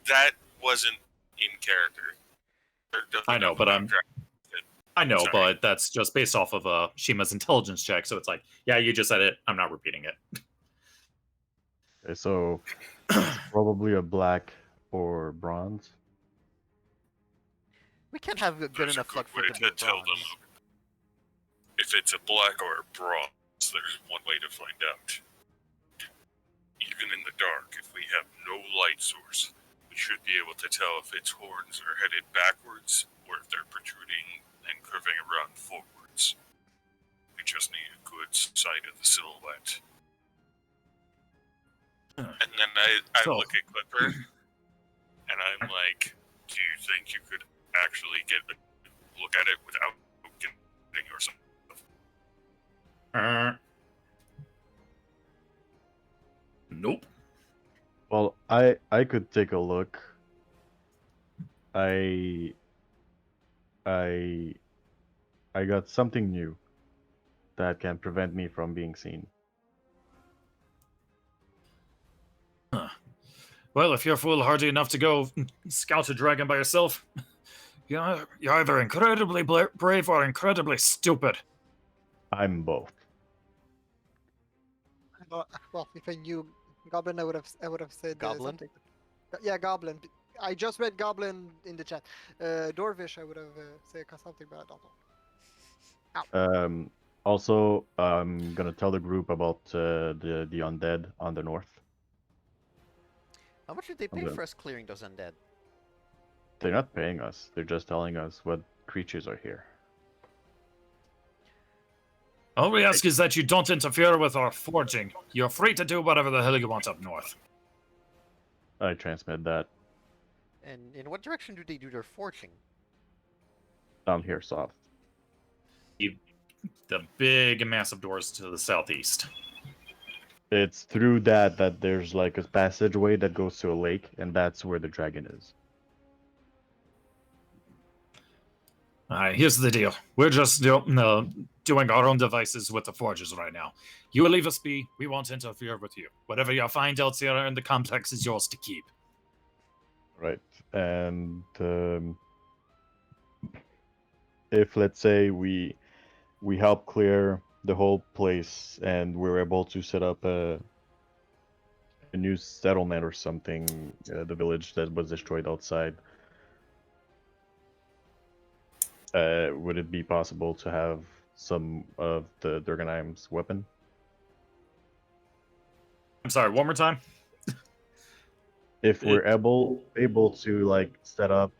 That wasn't in character. I know, but I know, Sorry. but that's just based off of Shima's intelligence check. So it's like, yeah, you just said it. I'm not repeating it. Okay, so it's probably a black or bronze. We can't have a good There's a enough luck good for way it to be a to tell bronze. them if it's a black or a bronze. There's one way to find out. Even in the dark, if we have no light source, we should be able to tell if its horns are headed backwards or if they're protruding and curving around forwards. We just need a good sight of the silhouette. And then I So- look at Clipper, and I'm like, do you think you could actually get a look at it without getting yourself? Nope. Well, I could take a look. I got something new that can prevent me from being seen. Well, if you're foolhardy enough to go scout a dragon by yourself, you're either incredibly brave or incredibly stupid. I'm both. Well, if I knew Goblin, I would have said Goblin? something. Yeah, Goblin. I just read Goblin in the chat. Dorvish, I would have said something, but I don't know. Also, I'm gonna tell the group about the undead on the north. How much did they pay Okay. for us clearing those undead? They're not paying us. They're just telling us what creatures are here. All we ask is that you don't interfere with our forging. You're free to do whatever the hell you want up north. I transmit that And in what direction do they do their forging? down here soft. The big and massive doors to the southeast. It's through that there's like a passageway that goes to a lake, and that's where the dragon is. Here's the deal. We're just doing our own devices with the forges right now. You leave us be. We won't interfere with you. Whatever you find else here in the complex is yours to keep. Right. And if, let's say, we help clear the whole place and we're able to set up a new settlement or something, the village that was destroyed outside, would it be possible to have some of the Durganheim's weapon? I'm sorry, one more time? If we're able to like set up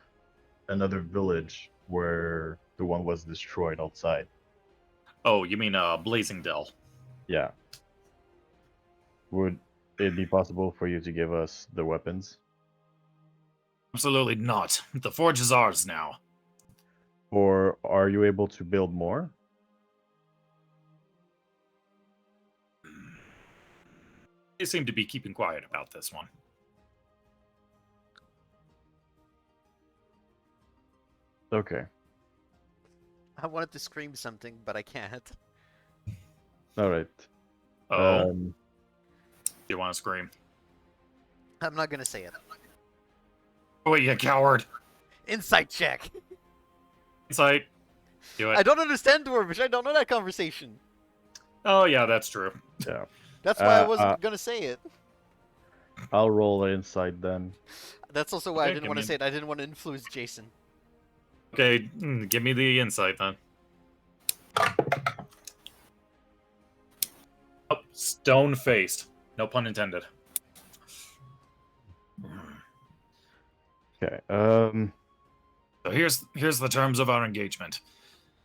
another village where the one was destroyed outside. Oh, you mean Blazing Dell. Yeah. Would it be possible for you to give us the weapons? Absolutely not. The forge is ours now. Or are you able to build more? They seem to be keeping quiet about this one. Okay. I wanted to scream something, but I can't. All right. Oh, Um, you want to scream? I'm not gonna say it. Oh, you coward! Insight check. Insight. Do I it. don't understand Dwarvish. I don't know that conversation. Oh, yeah, that's true. yeah. That's why I Uh, wasn't gonna say it. I'll roll inside then. That's also why I Okay, didn't give want me to say it. I didn't want to influence Jason. Okay, give me the insight then. Oh, stone faced. No pun intended. Okay. So here's the terms of our engagement.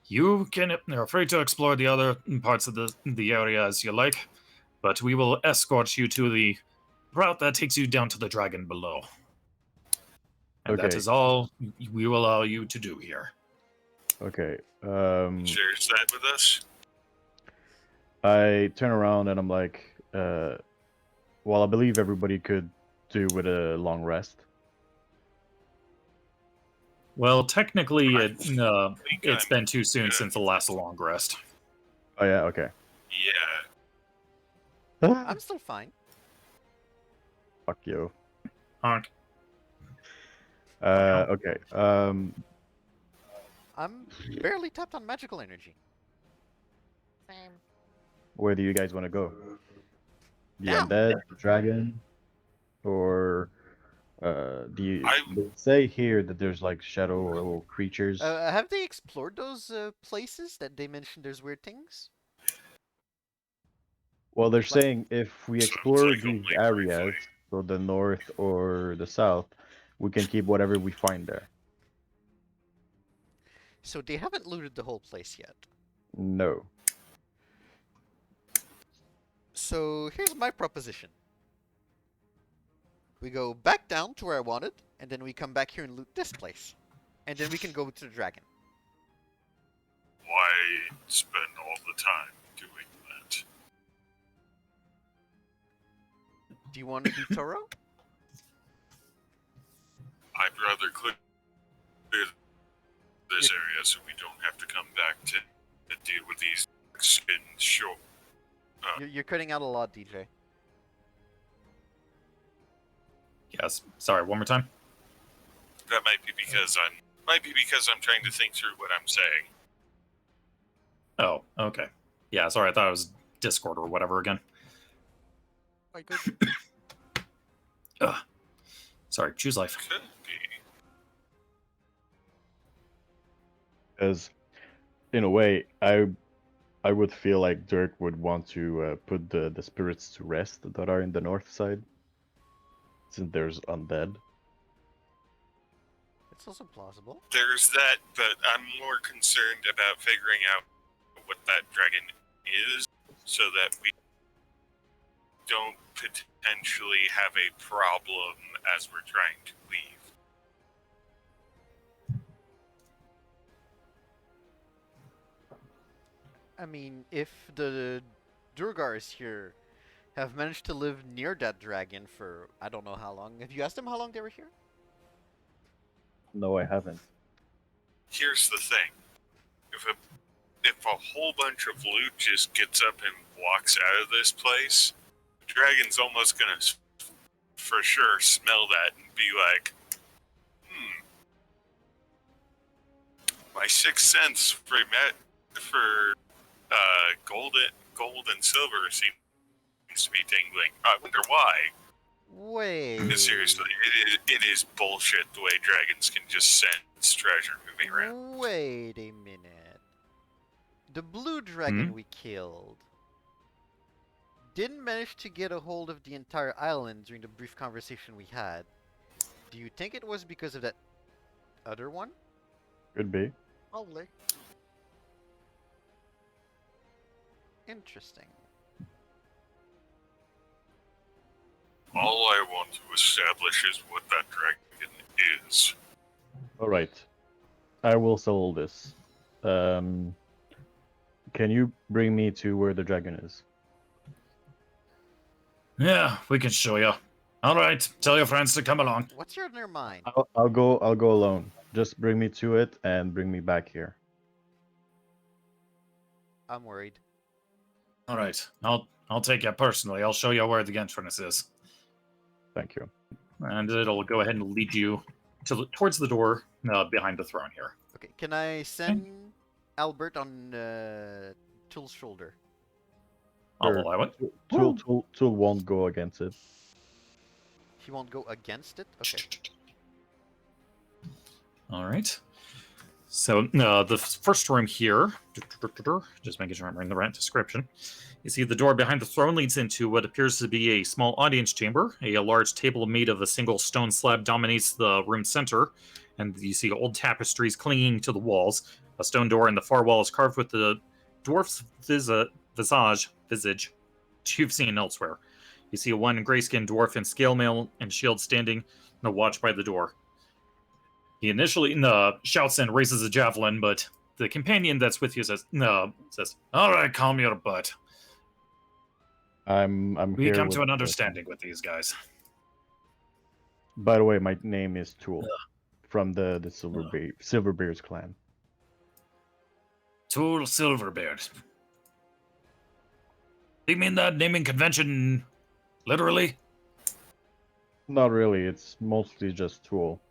You are free to explore the other parts of the area as you like, but we will escort you to the route that takes you down to the dragon below. And that Okay. is all we will allow you to do here. Okay. Shares that with us. I turn around and I'm like, well, I believe everybody could do with a long rest. Well, technically, think it's I'm been too soon good. since the last long rest. Oh yeah. Okay. Yeah. I'm still fine. Fuck you. Honk. Okay. I'm barely tapped on magical energy. Same. Where do you guys want to go? The Down. undead, the dragon, or do you I- they say here that there's like shadow or creatures? Have they explored those places that they mentioned there's weird things? Well, they're like- saying if we Sounds explore like these only areas, briefly. so the north or the south, we can keep whatever we find there. So they haven't looted the whole place yet. No. So here's my proposition. We go back down to where I wanted, and then we come back here and loot this place. And then we can go to the dragon. Why spend all the time doing that? Do you want to be thorough? I'd rather clear this area so we don't have to come back to deal with these in short. You're cutting out a lot, DJ. Yes. Sorry, one more time. That might be because I'm trying to think through what I'm saying. Oh, okay. Yeah, sorry, I thought it was Discord or whatever again. My good. Ugh. Sorry, choose life. Could be. Because in a way, I would feel like Dirk would want to put the spirits to rest that are in the north side, since there's undead. It's also plausible. There's that, but I'm more concerned about figuring out what that dragon is so that we don't potentially have a problem as we're trying to leave. I mean, if the Durgars here have managed to live near that dragon for I don't know how long. Have you asked them how long they were here? No, I haven't. Here's the thing. If a whole bunch of loot just gets up and walks out of this place, the dragon's almost gonna for sure smell that and be like, my sixth sense for gold and silver seems to be tingling. I wonder why. Wait. Seriously, it is bullshit the way dragons can just sense treasure moving around. Wait a minute. The blue dragon we killed. didn't manage to get a hold of the entire island during the brief conversation we had. Do you think it was because of that other one? Could be. Probably. Interesting. All I want to establish is what that dragon is. All right. I will settle this. Can you bring me to where the dragon is? Yeah, we can show you. All right, tell your friends to come along. What's on your mind? I'll go alone. Just bring me to it and bring me back here. I'm worried. All right, I'll take you personally. I'll show you where the entrance is, Thank you. and it'll go ahead and lead you towards the door behind the throne here. Okay, can I send Albert on Tool's shoulder? I'll Sure. allow it. Tool won't go against it. He won't go against it? Okay. All right. So the first room here, just making sure I'm reading the right description. You see the door behind the throne leads into what appears to be a small audience chamber. A large table made of a single stone slab dominates the room's center, and you see old tapestries clinging to the walls. A stone door in the far wall is carved with the dwarf's visage you've seen elsewhere. You see one gray-skinned dwarf in scale mail and shield standing on a watch by the door. He initially shouts and raises a javelin, but the companion that's with you says, "All right, calm your butt. I'm We here come with to an the- understanding with these guys." By the way, my name is Tool, from the Silverbeard's clan. Tool Silverbeard. Do you mean that naming convention literally? Not really. It's mostly just Tool,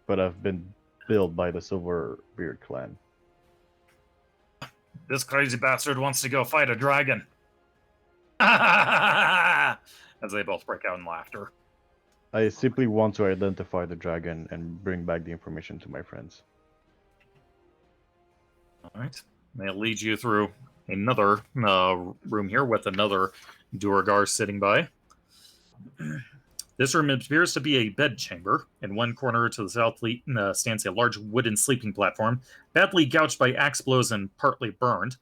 but I've been billed by the Silverbeard clan. This crazy bastard wants to go fight a dragon. As they both break out in laughter. I simply want to identify the dragon and bring back the information to my friends. All right. They'll lead you through another room here with another Duergar sitting by. This room appears to be a bed chamber. In one corner to the south stands a large wooden sleeping platform, badly gouged by axe blows and partly burned.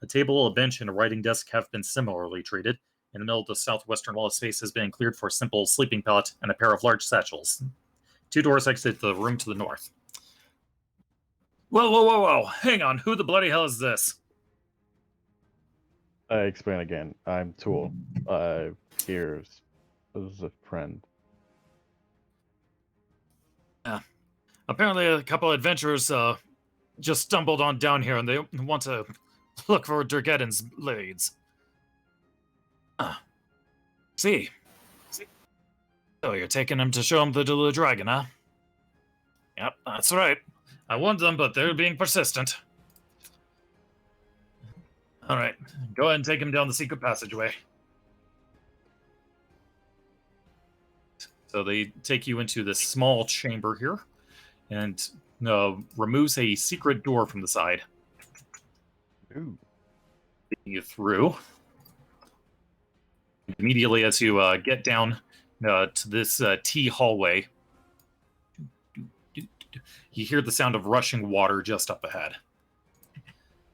A table, a bench, and a writing desk have been similarly treated. In the middle of the southwestern wall of space has been cleared for a simple sleeping pallet and a pair of large satchels. Two doors exit the room to the north. Whoa. Hang on. Who the bloody hell is this? I explain again. I'm Tool. Here as a friend. Apparently a couple of adventurers just stumbled on down here and they want to look for Durgeddon's blades. See. So you're taking them to show them the dragon, huh? Yep, that's right. I warned them, but they're being persistent. All right, go ahead and take him down the secret passageway. So they take you into this small chamber here, and removes a secret door from the side. Ooh. Taking you through. Immediately as you get down to this T hallway, you hear the sound of rushing water just up ahead.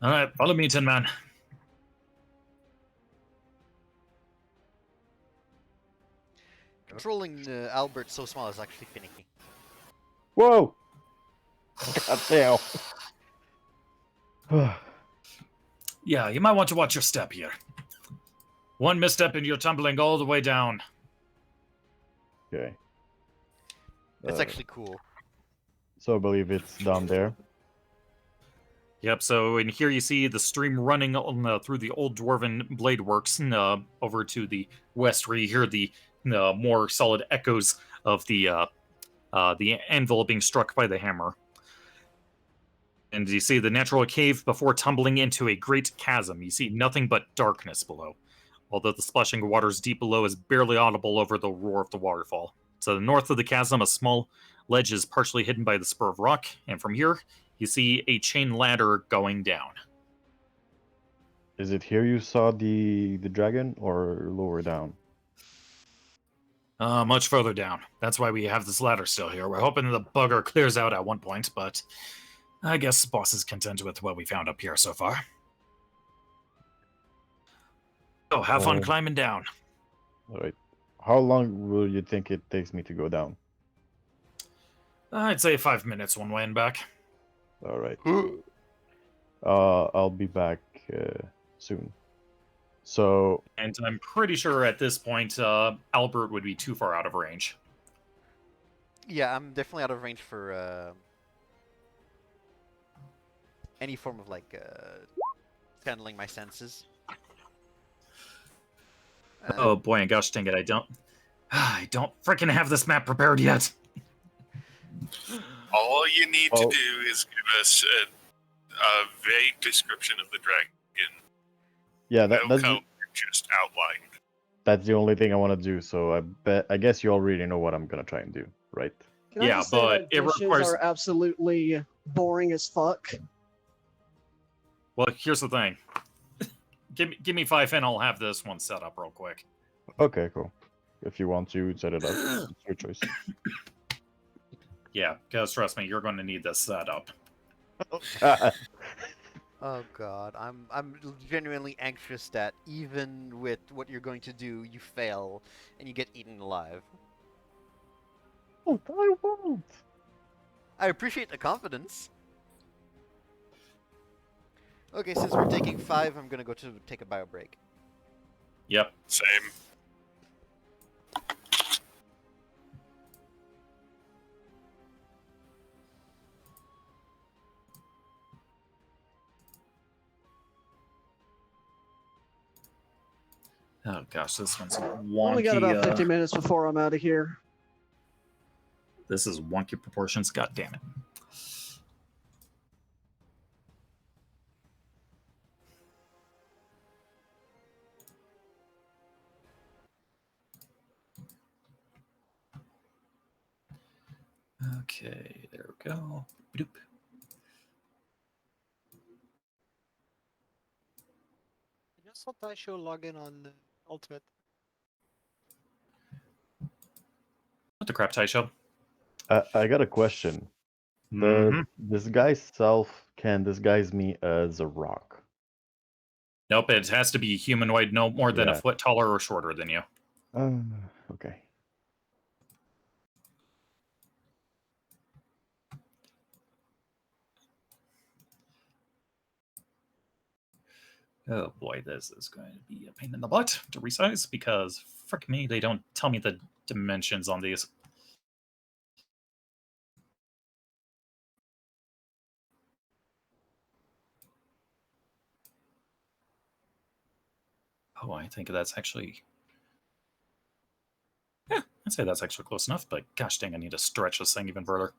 All right, follow me, Tin Man. Controlling Albert so small is actually finicky. Whoa! God damn. Yeah, you might want to watch your step here. One misstep and you're tumbling all the way down. Okay. It's actually cool. So I believe it's down there. Yep, so in here you see the stream running on, through the old dwarven blade works over to the west, where you hear the more solid echoes of the anvil being struck by the hammer. And you see the natural cave before tumbling into a great chasm. You see nothing but darkness below, although the splashing waters deep below is barely audible over the roar of the waterfall. To the north of the chasm, a small ledge is partially hidden by the spur of rock, and from here, you see a chain ladder going down. Is it here you saw the dragon, or lower down? Much further down. That's why we have this ladder still here. We're hoping the bugger clears out at one point, but I guess boss is content with what we found up here so far. So have fun climbing down. All right. How long will you think it takes me to go down? I'd say 5 minutes one way and back. All right. I'll be back soon. So And I'm pretty sure at this point, Albert would be too far out of range. Yeah, I'm definitely out of range for any form of like channeling my senses. Oh boy, and gosh dang it, I don't freaking have this map prepared yet. All you need Oh. to do is give us a vague description of the dragon. yeah, No that's color, just outlined. that's the only thing I want to do. So I guess you already know what I'm gonna try and do, right? Can I Yeah, just say but that it dishes requires- are absolutely boring as fuck? Well, here's the thing. Give me 5 and I'll have this one set up real quick. Okay, cool. If you want to set it up, it's your choice. Yeah, because trust me, you're going to need this set up. Oh god, I'm genuinely anxious that even with what you're going to do, you fail and you get eaten alive. Oh, I won't. I appreciate the confidence. Okay, since we're taking 5, I'm gonna go to take a bio break. Yep. Same. Oh gosh, this one's wonky. Only got about 50 minutes before I'm out of here. This is wonky proportions. God damn it. Okay, there we go. Boop. I just saw Taisho log in on Ultimate. What the crap, Taisho? I got a question. Mhm. Disguise self can disguise me as a rock. Nope, it has to be humanoid, no more than a Yeah. foot taller or shorter than you. Okay. Oh boy, this is going to be a pain in the butt to resize because frick me, they don't tell me the dimensions on these. Oh, I think that's actually. Yeah, I'd say that's actually close enough, but gosh dang, I need to stretch this thing even further.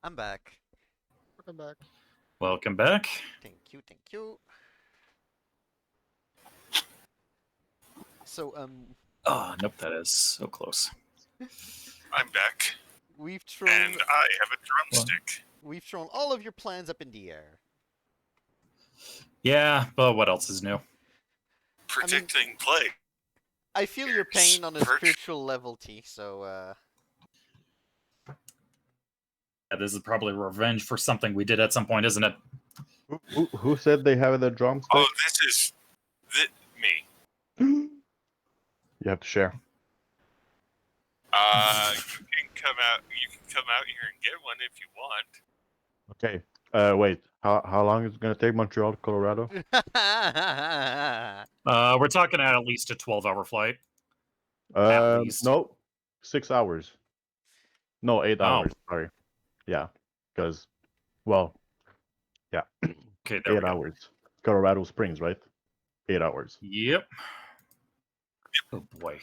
I'm back. Welcome back. Welcome back. Thank you, thank you. So, Oh, nope, that is so close. I'm back, we've thrown and I have a drumstick. we've thrown all of your plans up in the air. Yeah, but what else is new? Predicting plague. I feel your pain on a Perch. spiritual level, T. So, Yeah, this is probably revenge for something we did at some point, isn't it? Who said they have the drumstick? Oh, this is me. You have to share. You can come out. You can come out here and get one if you want. Okay. Wait. How long is it gonna take Montreal to Colorado? We're talking at least a 12-hour flight. At least. No, 6 hours. No, 8 Oh. hours. Sorry. Yeah, because, well, yeah, Okay, there we 8 go. hours. Colorado Springs, right? 8 hours. Yep. Oh boy.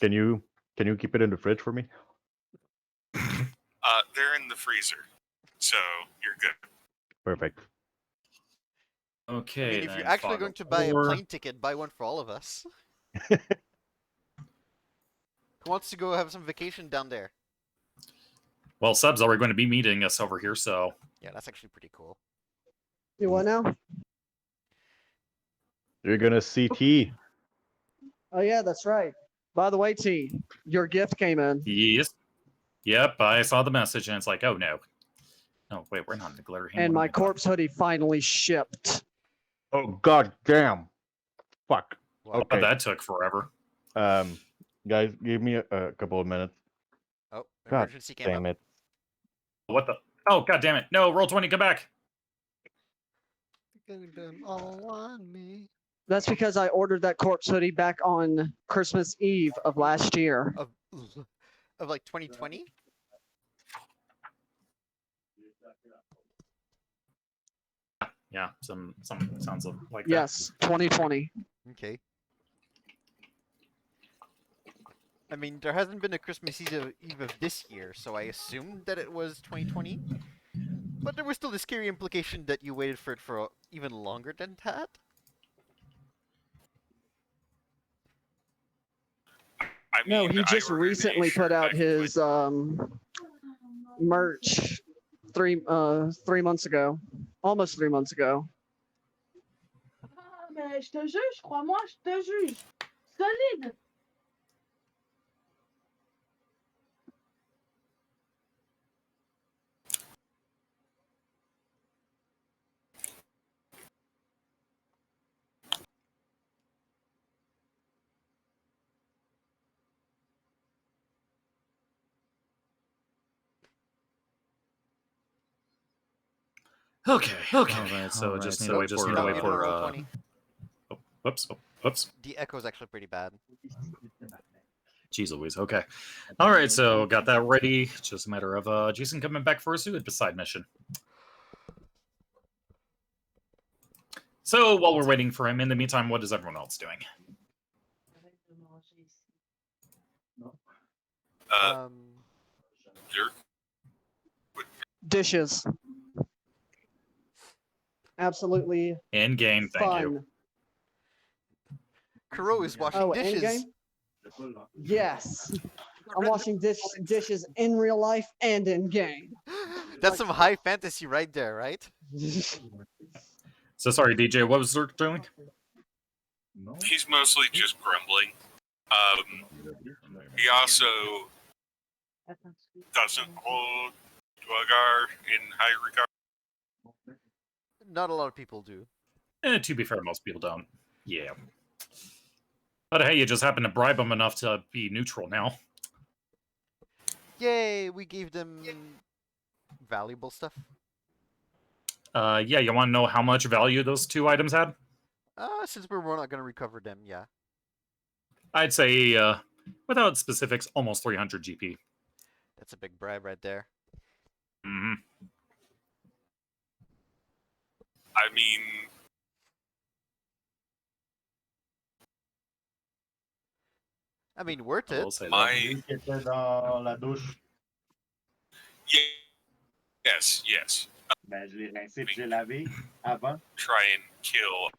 Can you keep it in the fridge for me? They're in the freezer, so you're good. Perfect. Okay. I mean, if you're then actually Fog going of to buy a War. plane ticket, buy one for all of us. Who wants to go have some vacation down there? Well, Sub's already going to be meeting us over here, so Yeah, that's actually pretty cool. You what now? You're gonna see T. Oh yeah, that's right. By the way, T, your gift came in. yes. Yep, I saw the message and it's like, oh no. Oh wait, we're not in the glitter. And my corpse hoodie finally shipped. Oh god damn. Fuck. Wow. But Okay. that took forever. Guys, give me a couple of minutes. Oh, God emergency came damn up. it. What the? Oh god damn it! No, roll 20, come back. Getting them all on me. That's because I ordered that corpse hoodie back on Christmas Eve of last year. Of like 2020? Yeah, some sounds like that. Yes, 2020. Okay. I mean, there hasn't been a Christmas Eve of this year, so I assumed that it was 2020. But there was still the scary implication that you waited for it for even longer than that. I No, mean, he I just ordered a recently shirt put out back in his merch 3 months ago, almost 3 months ago. Ah, mais je te juge, crois-moi, je te juge. Solide. Okay. Alright, so just need to wait for You don't roll 20. whoops. Whoops. The echo's actually pretty bad. Jeez Louise. Okay. Alright, so got that ready. Just a matter of Jason coming back for a suicide mission. So while we're waiting for him, in the meantime, what is everyone else doing? Dirk. Dishes. Absolutely In game, thank fun. you. Kuro is washing Oh, dishes. Endgame? Yes. I'm washing dishes in real life and in game. That's some high fantasy right there, right? So sorry, DJ, what was Dirk doing? He's mostly just grumbling. He also doesn't hold Dwagar in high regard. Not a lot of people do. To be fair, most people don't. Yeah. But hey, you just happen to bribe them enough to be neutral now. Yay, we gave them valuable stuff. Yeah, you want to know how much value those two items had? Since we're not going to recover them, yeah. I'd say, without specifics, almost 300 GP. That's a big bribe right there. Mm-hmm. I mean, worth I it. will say my that. yes. Try and kill.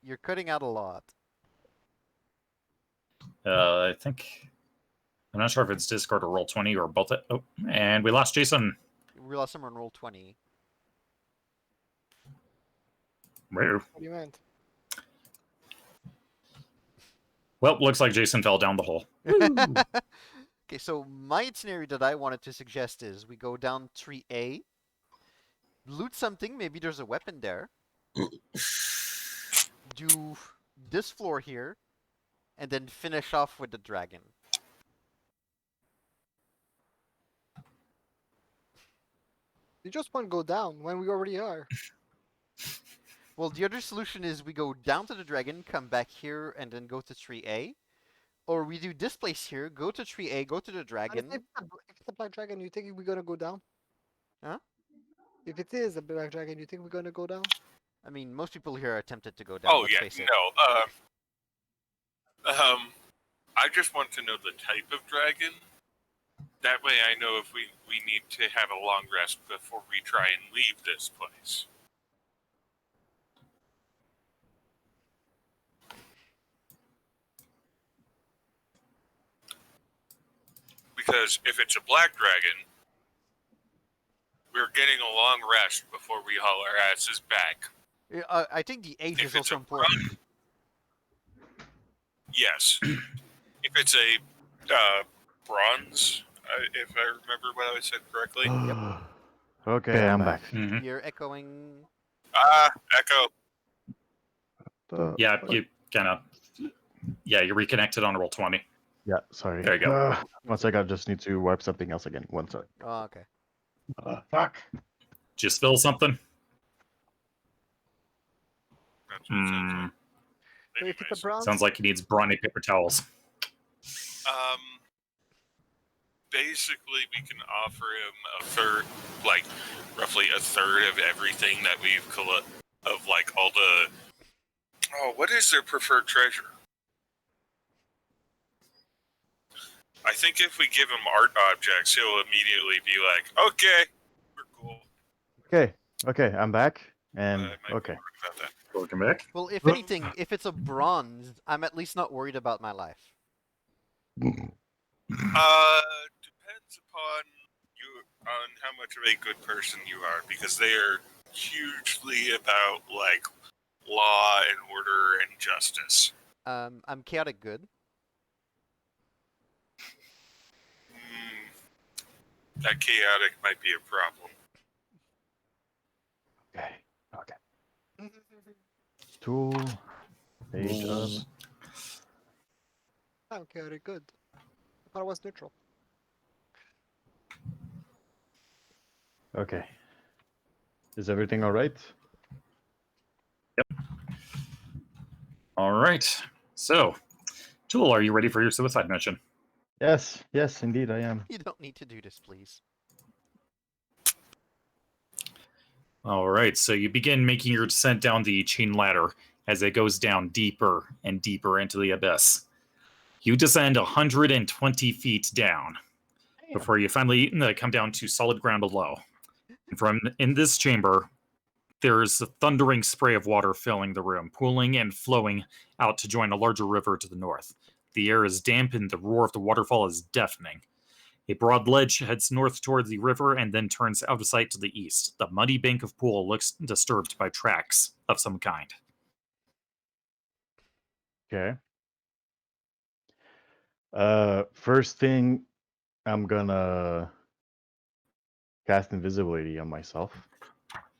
You're cutting out a lot. I think... I'm not sure if it's Discord or Roll20 or both. Oh, and we lost Jason. We lost him on roll 20. Where? What do you meant? Well, looks like Jason fell down the hole. Okay, so my scenario that I wanted to suggest is we go down tree A, loot something, maybe there's a weapon there, do this floor here, and then finish off with the dragon. You just want to go down when we already are. Well, the other solution is we go down to the dragon, come back here, and then go to tree A. Or we do this place here, go to tree A, go to the dragon. If it's a black dragon, you think we're gonna go down? Huh? If it is a black dragon, you think we're gonna go down? I mean, most people here are tempted to go down. Oh let's yeah, face it. no. I just want to know the type of dragon. That way I know if we need to have a long rest before we try and leave this place. Because if it's a black dragon, we're getting a long rest before we haul our asses back. I think the age If is it's also a important. Yes. If it's a bronze, if I remember what I said correctly. Okay, I'm back. Mhm. You're echoing. Echo. Yeah, you kind of. Yeah, you reconnected on roll 20. Yeah, sorry. There you go. One sec, I just need to wipe something else again. One sec. Oh, okay. Fuck. Just spill something. That's what it sounds like. So if it's a Anyways, bronze, Sounds like he needs brawny paper towels. basically we can offer him a third, like roughly a third of everything that we've of like all the. Oh, what is their preferred treasure? I think if we give him art objects, he'll immediately be like, "Okay, we're cool." Okay, I'm back. And I might be okay. wrong about that. Welcome back. well, if anything, if it's a bronze, I'm at least not worried about my life. Depends upon you on how much of a good person you are, because they are hugely about like law and order and justice. I'm chaotic good. That chaotic might be a problem. Okay. Tool. Page up. I'm chaotic good. I thought it was neutral. Okay. Is everything all right? All right. So, Tool, are you ready for your suicide mission? Yes, indeed, I am. You don't need to do this, please. All right. So you begin making your descent down the chain ladder as it goes down deeper and deeper into the abyss. You descend 120 feet down before you finally come down to solid ground below. And from in this chamber, there's a thundering spray of water filling the room, pooling and flowing out to join a larger river to the north. The air is damp and the roar of the waterfall is deafening. A broad ledge heads north towards the river and then turns out of sight to the east. The muddy bank of pool looks disturbed by tracks of some kind. Okay. First thing, I'm gonna cast invisibility on myself.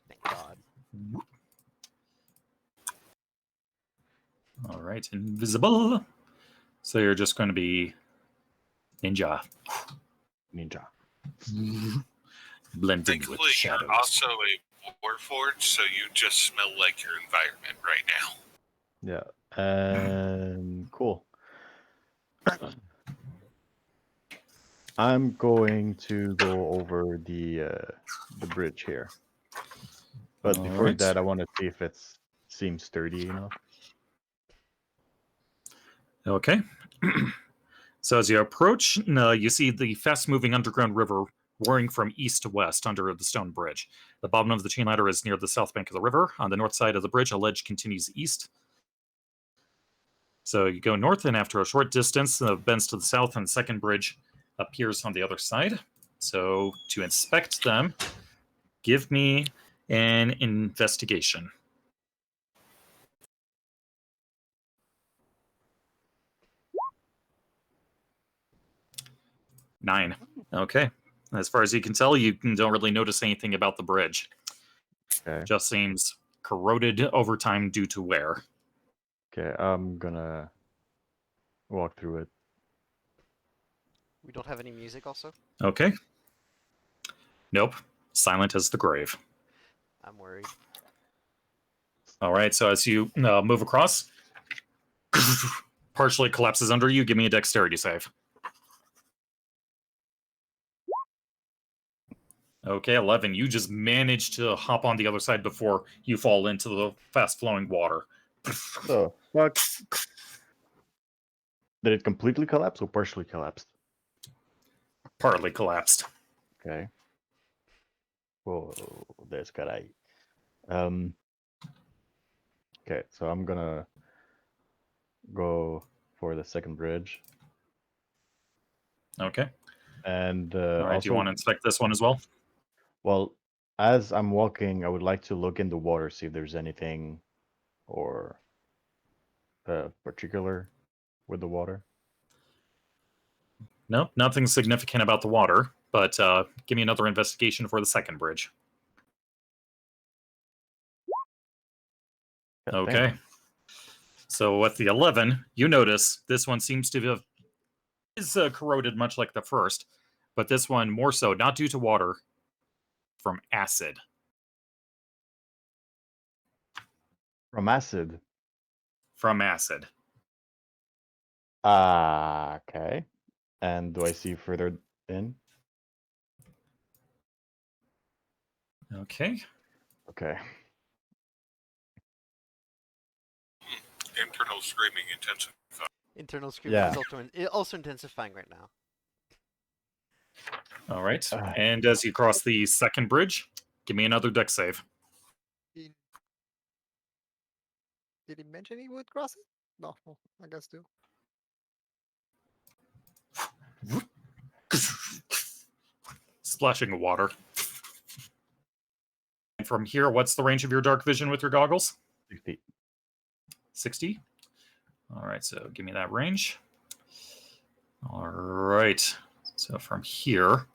Thank God. All right, invisible. So you're just going to be ninja, Ninja. blending with the Thankfully, shadows. you're also a warforged, so you just smell like your environment right now. Yeah. And cool. I'm going to go over the bridge here. But before Alright. that, I want to see if it seems sturdy enough. Okay. So as you approach, you see the fast-moving underground river roaring from east to west under the stone bridge. The bottom of the chain ladder is near the south bank of the river. On the north side of the bridge, a ledge continues east. So you go north, and after a short distance, bends to the south, and the second bridge appears on the other side. So to inspect them, give me an investigation. Nine. Okay. As far as you can tell, you don't really notice anything about the bridge. Okay. Just seems corroded over time due to wear. Okay, I'm gonna walk through it. We don't have any music also? Okay. Nope. Silent as the grave. I'm worried. All right. So as you move across, partially collapses under you. Give me a dexterity save. Okay, 11. You just managed to hop on the other side before you fall into the fast-flowing water. So, fuck. Did it completely collapse or partially collapsed? partly collapsed. Okay. Whoa, there's caray. Um. Okay, so I'm gonna go for the second bridge, Okay. and All right. Do you want to inspect this one as well? well, as I'm walking, I would like to look in the water, see if there's anything or particular with the water. Nope, nothing significant about the water, but give me another investigation for the second bridge. God damn. Okay. So with the 11, you notice this one seems to have is corroded much like the first, but this one more so, not due to water, from acid. From acid. From acid. Ah, okay. And do I see further in? Okay. Okay. Internal screaming intensified. Internal screaming Yeah. is also intensifying right now. All right. Ah. And as you cross the second bridge, give me another deck save. Did he mention he would cross it? No, well, I guess do. Splashing of water. And from here, what's the range of your dark vision with your goggles? 60. 60. All right, so give me that range. All right. So from here,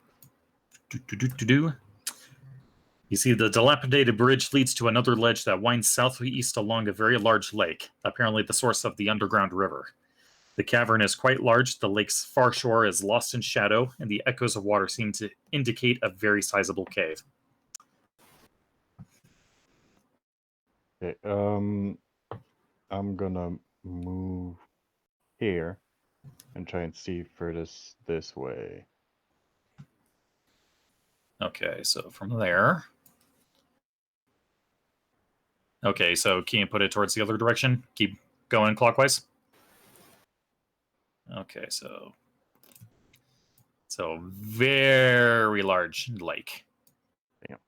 you see the dilapidated bridge leads to another ledge that winds southeast along a very large lake, apparently the source of the underground river. The cavern is quite large, the lake's far shore is lost in shadow, and the echoes of water seem to indicate a very sizable cave. Okay. I'm gonna move here and try and see furthest this way. Okay, so from there. Okay, so can you put it towards the other direction? Keep going clockwise. Okay, so very large lake. Damn.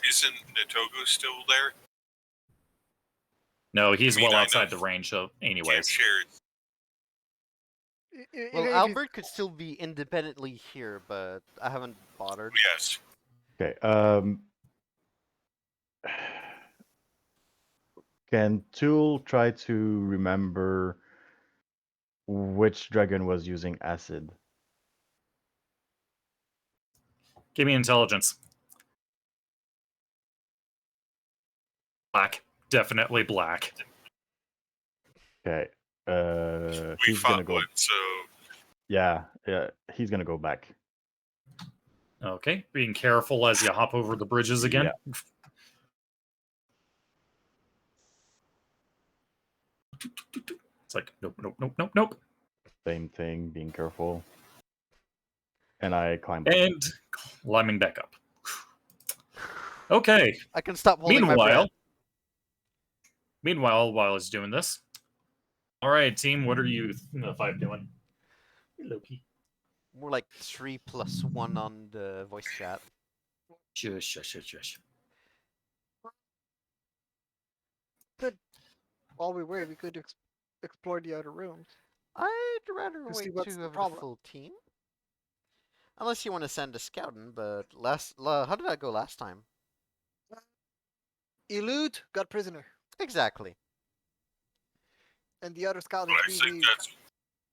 Isn't Natogo still there? No, he's I mean, well I outside know the range of Can't anyways. share. Well, If he's- Albert could still be independently here, but I haven't bothered. Yes. Okay. Can Tool try to remember which dragon was using acid? Give me intelligence. Black. Definitely black. Okay. We He's gonna fought go. one, so Yeah, he's gonna go back. Okay, being careful as you hop over the bridges again. Yeah. It's like, nope, nope, nope, nope, nope. Same thing, being careful. And I climb up. And climbing back up. Okay. I can stop holding my Meanwhile, breath. while he's doing this, all right, team, what are you five doing? Loki. More like 3+1 on the voice chat. Shush. while we wait, we could explore the other rooms. I'd rather To see wait what's to the have the problem. full team. Unless you want to send a scouting, but how did that go last time? Elude got prisoner, Exactly. and the other scout but I is think busy. that's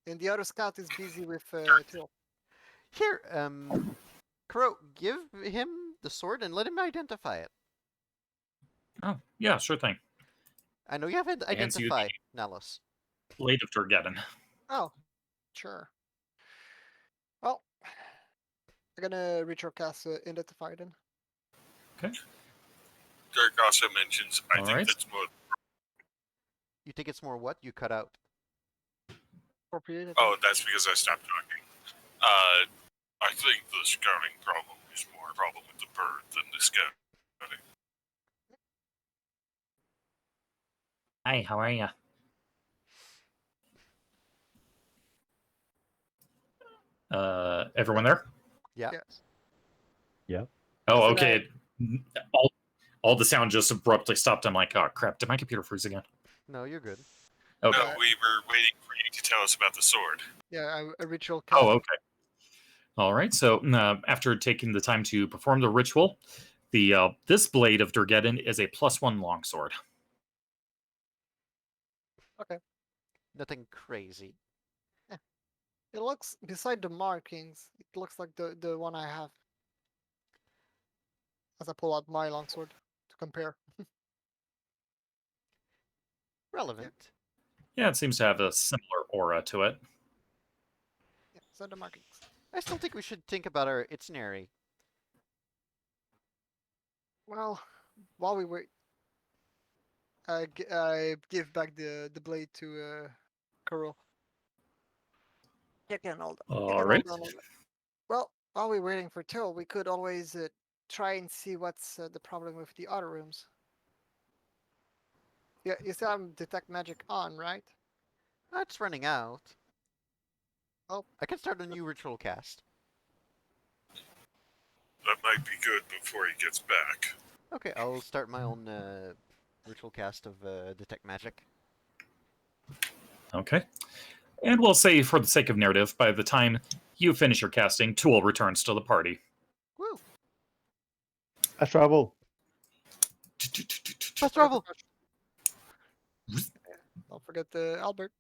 And the other scout is busy with Till. Here, Crow, give him the sword and let him identify it. Oh, yeah, sure thing. I know you haven't Hands you identified Nellis. Blade of Durgeddon. Oh, sure. Well, I'm gonna retrocast identify then. Dirk also mentions. I think Alright. that's more. You think it's more what? You cut out. Appropriate. Oh, that's because I stopped talking. I think the scouting problem is more a problem with the bird than the scouting. Hi, how are you? Everyone there? Yeah. Yes. Oh, Listen, okay. All the sound just abruptly stopped. I'm like, oh crap! Did my computer freeze again? No, you're good. Okay. No, we were waiting for you to tell us about the sword. Yeah, a ritual cast. Oh, okay. All right. So after taking the time to perform the ritual, this blade of Durgeddon is a +1 longsword. Nothing crazy. It looks, beside the markings, it looks like the one I have. As I pull out my longsword to compare. Relevant. Yeah, it seems to have a similar aura to it. Yeah, so the markings. I still think we should think about our itinerary. Well, while we wait, I give back the blade to Kuro. You can hold on. You All can hold right. on a little bit. Well, while we're waiting for Till, we could always try and see what's the problem with the other rooms. Yeah, you still have detect magic on, right? It's running out. Oh. I can start a new ritual cast. That might be good before he gets back. Okay, I'll start my own ritual cast of detect magic. Okay. And we'll say, for the sake of narrative, by the time you finish your casting, Tool returns to the party. Woo! I travel. Fast travel! Don't forget the Albert.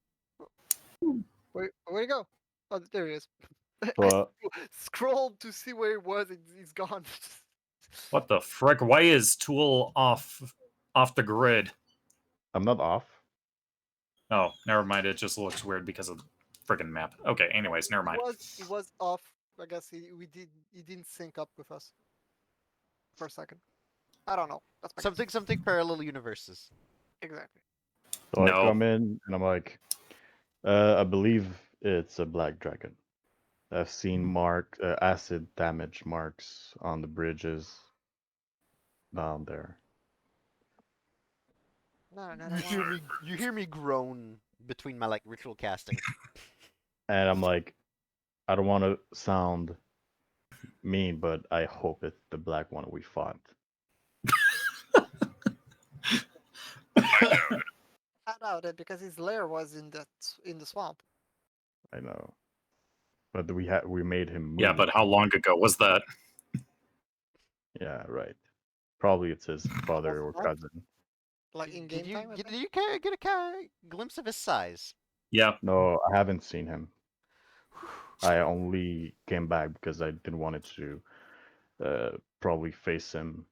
Where'd he go? Oh, there he is. But Scrolled to see where he was, and he's gone. What the frick? Why is Tool off the grid? I'm not off. Oh, never mind. It just looks weird because of the friggin' map. Okay, anyways, never mind. He was off. I guess he didn't sync up with us for a second. I don't know. That's my guess. Something parallel universes. Exactly. So I No. come in and I'm like, I believe it's a black dragon. I've seen acid damage marks on the bridges down there. No, no, You hear me groan between my ritual casting. And I'm like, I don't want to sound mean, but I hope it's the black one we fought. I doubt it because his lair was in the swamp. I know, but we made him move. Yeah, but how long ago was that? Yeah, right. Probably it's his father or What? cousin. Like in game time. I Did think? you get a glimpse of his size? Yeah. No, I haven't seen him. I only came back because I didn't want it to probably face him.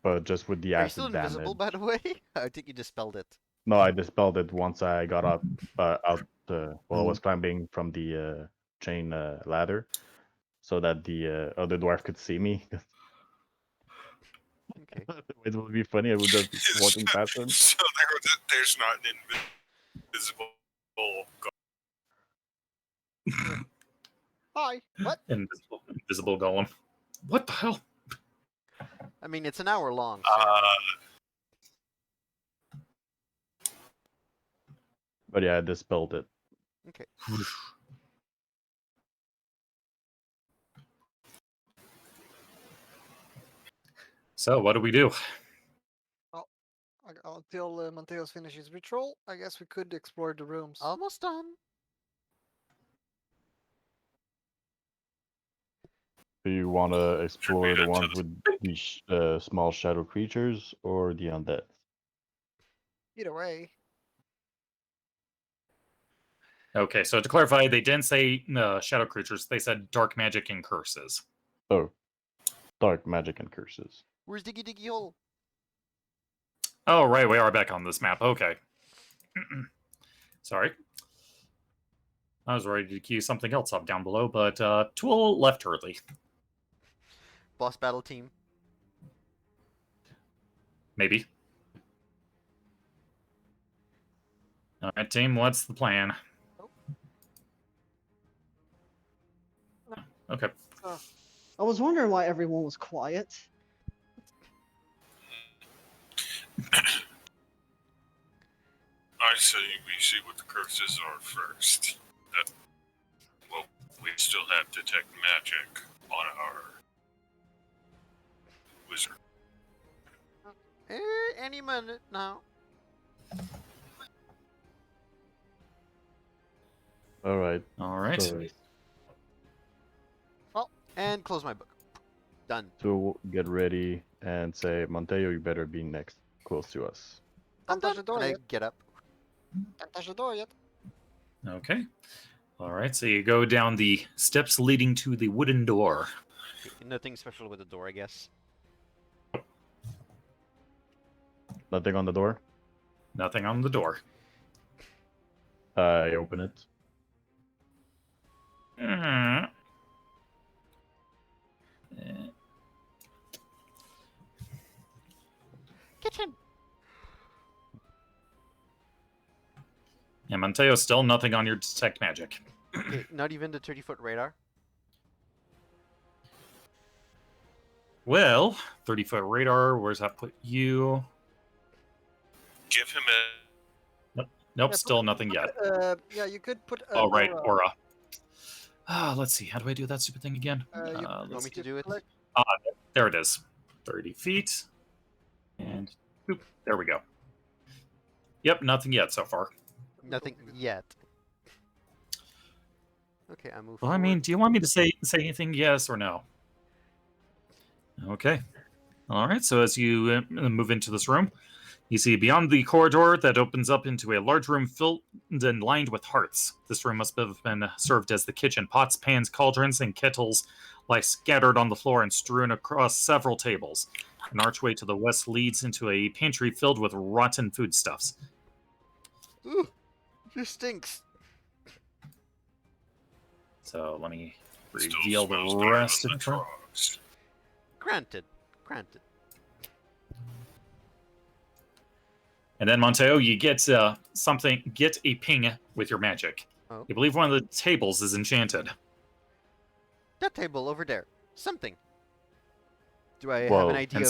But just with the Are you still acid invisible, damage. by the way? I think you dispelled it. No, I dispelled it once I got up out. Well, I was Mm-hmm. climbing from the chain ladder, so that the other dwarf could see me. Okay. It would be funny. I would just be walking past him. So there's not an invisible Hi. What? Invisible golem. What the hell? I mean, it's an hour long, so... But yeah, I dispelled it. Okay. So, what do we do? Until Mateos finishes ritual, I guess we could explore the rooms. Almost done. Do you want to explore the head to ones the- with the small shadow creatures or the undead? Either way. Okay, so to clarify, they didn't say shadow creatures. They said dark magic and curses. Oh, dark magic and curses. Where's Diggy Diggy Hole? Oh, right, we are back on this map. Okay. Sorry. I was ready to queue something else up down below, but Tool left early. Boss battle team. Maybe. All right, team, what's the plan? Okay. I was wondering why everyone was quiet. I say we see what the curses are first. we still have detect magic on our wizard. Any minute now. All right. All right. So, And close my book. Done. so get ready and say, Monteo, you better be next, close to us. I'm Don't touch done. the door And I yet. get up. Don't touch the door yet. Okay. All right. So you go down the steps leading to the wooden door. Nothing special with the door, I guess. Nothing on the door. Nothing on the door. I open it. Uh, Kitchen. Yeah, Monteo, still nothing on your detect magic. Okay, not even the 30-foot radar. Well, 30-foot radar, where's that put you? Give him a. Nope, Yeah, still nothing yet. Yeah, you could put. Oh, right, aura. aura. Let's see, how do I do that stupid thing again? You You want Let's me see. to do it? click- There it is. 30 feet. And boop, there we go. Yep, nothing yet so far. Nothing yet. Okay, I move. Well, I mean, do you want me to say anything, yes or no? Okay. All right, so as you move into this room, you see beyond the corridor that opens up into a large room filled and lined with hearths. This room must have been served as the kitchen. Pots, pans, cauldrons, and kettles lie scattered on the floor and strewn across several tables. An archway to the west leads into a pantry filled with rotten foodstuffs. Ooh, this stinks. So let me Still reveal smells the better rest than of the the room. frogs. Granted. Granted. And then Monteo, you get get a ping with your magic. Oh. You believe one of the tables is enchanted. That table over there. Something. Do I have Whoa. an idea And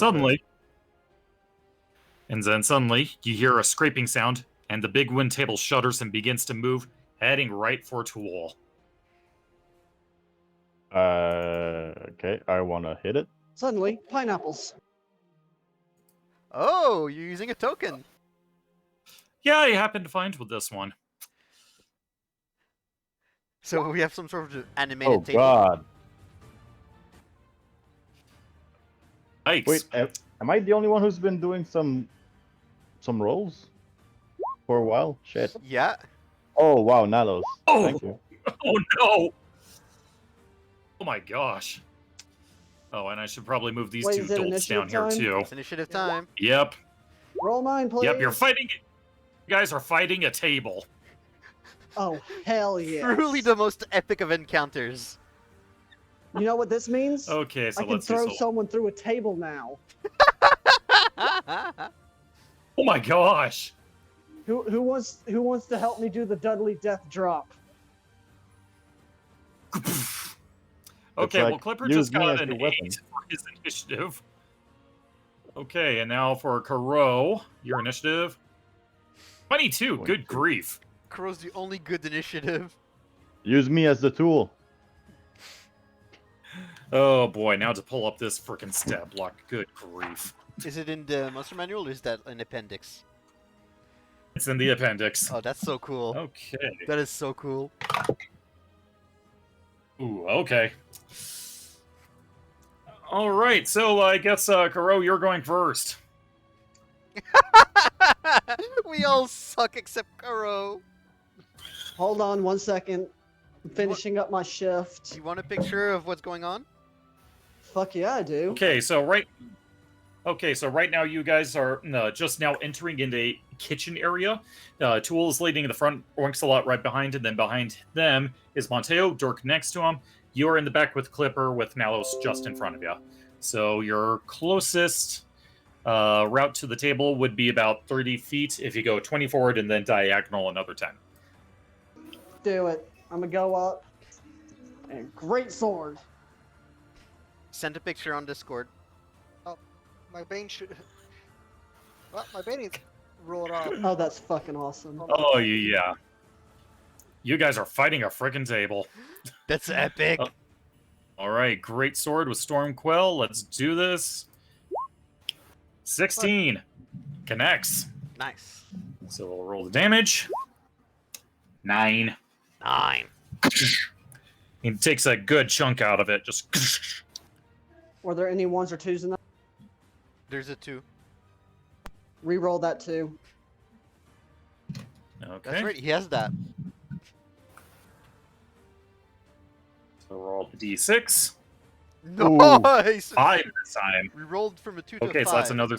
of then suddenly, you hear a scraping sound, and the big wind table shudders and begins to move, heading right for Tool. Okay, I want to hit it. Suddenly, pineapples. Oh, you're using a token. Yeah, I happened to find with this one. So we have some sort of animated Oh table. God! Yikes. Wait, am I the only one who's been doing some rolls for a while? Shit. Yeah. Oh wow, Nalos. Oh! Thank you. Oh no! Oh my gosh. Oh, and I should probably move these Wait, two is it dolts down initiative here time? too. It's initiative time. Yep. Roll 9, please. Yep, you're fighting. You guys are fighting a table. Oh, hell yeah. Truly the most epic of encounters. You know what this means? Okay, so I can let's see. throw So, someone through a table now. oh my gosh! Who wants to help me do the Dudley Death Drop? Okay, like, well, Clipper use just me got as an your weapon. 8 for his initiative. Okay, and now for Karo, your initiative. 22, good 22. grief. Crow's the only good initiative. Use me as the tool. Oh boy, now to pull up this frickin' stat block. Good grief. Is it in the monster manual or is that an appendix? It's in the appendix. Oh, that's so cool. Okay. That is so cool. Ooh, okay. Alright, so I guess, Karo, you're going first. We all suck except Kuro. Hold on 1 second. I'm finishing up my shift. Do you want a picture of what's going on? Fuck yeah, I do. Okay, so right now you guys are just now entering into a kitchen area. Tool is leading in the front, Oinks a lot right behind, and then behind them is Monteo, Dirk next to him. You're in the back with Clipper, with Nalos just in front of you. So your closest route to the table would be about 30 feet if you go 20 forward and then diagonal another 10. Do it. I'm gonna go up. And great sword. Send a picture on Discord. My Bane should. Well, my Bane is rolled off. Oh, that's fucking awesome. Oh, yeah. You guys are fighting a freaking table. That's epic. Oh. All right, great sword with Storm Quell. Let's do this. 16 connects. Nice. So we'll roll the damage. 9. 9. He takes a good chunk out of it. Just. Were there any 1s or 2s in that? There's a 2. Reroll that 2. Okay. That's right. He has that. So roll the d6. Nice. 5 this time. We rolled from a 2 to a 5. Okay, so that's another.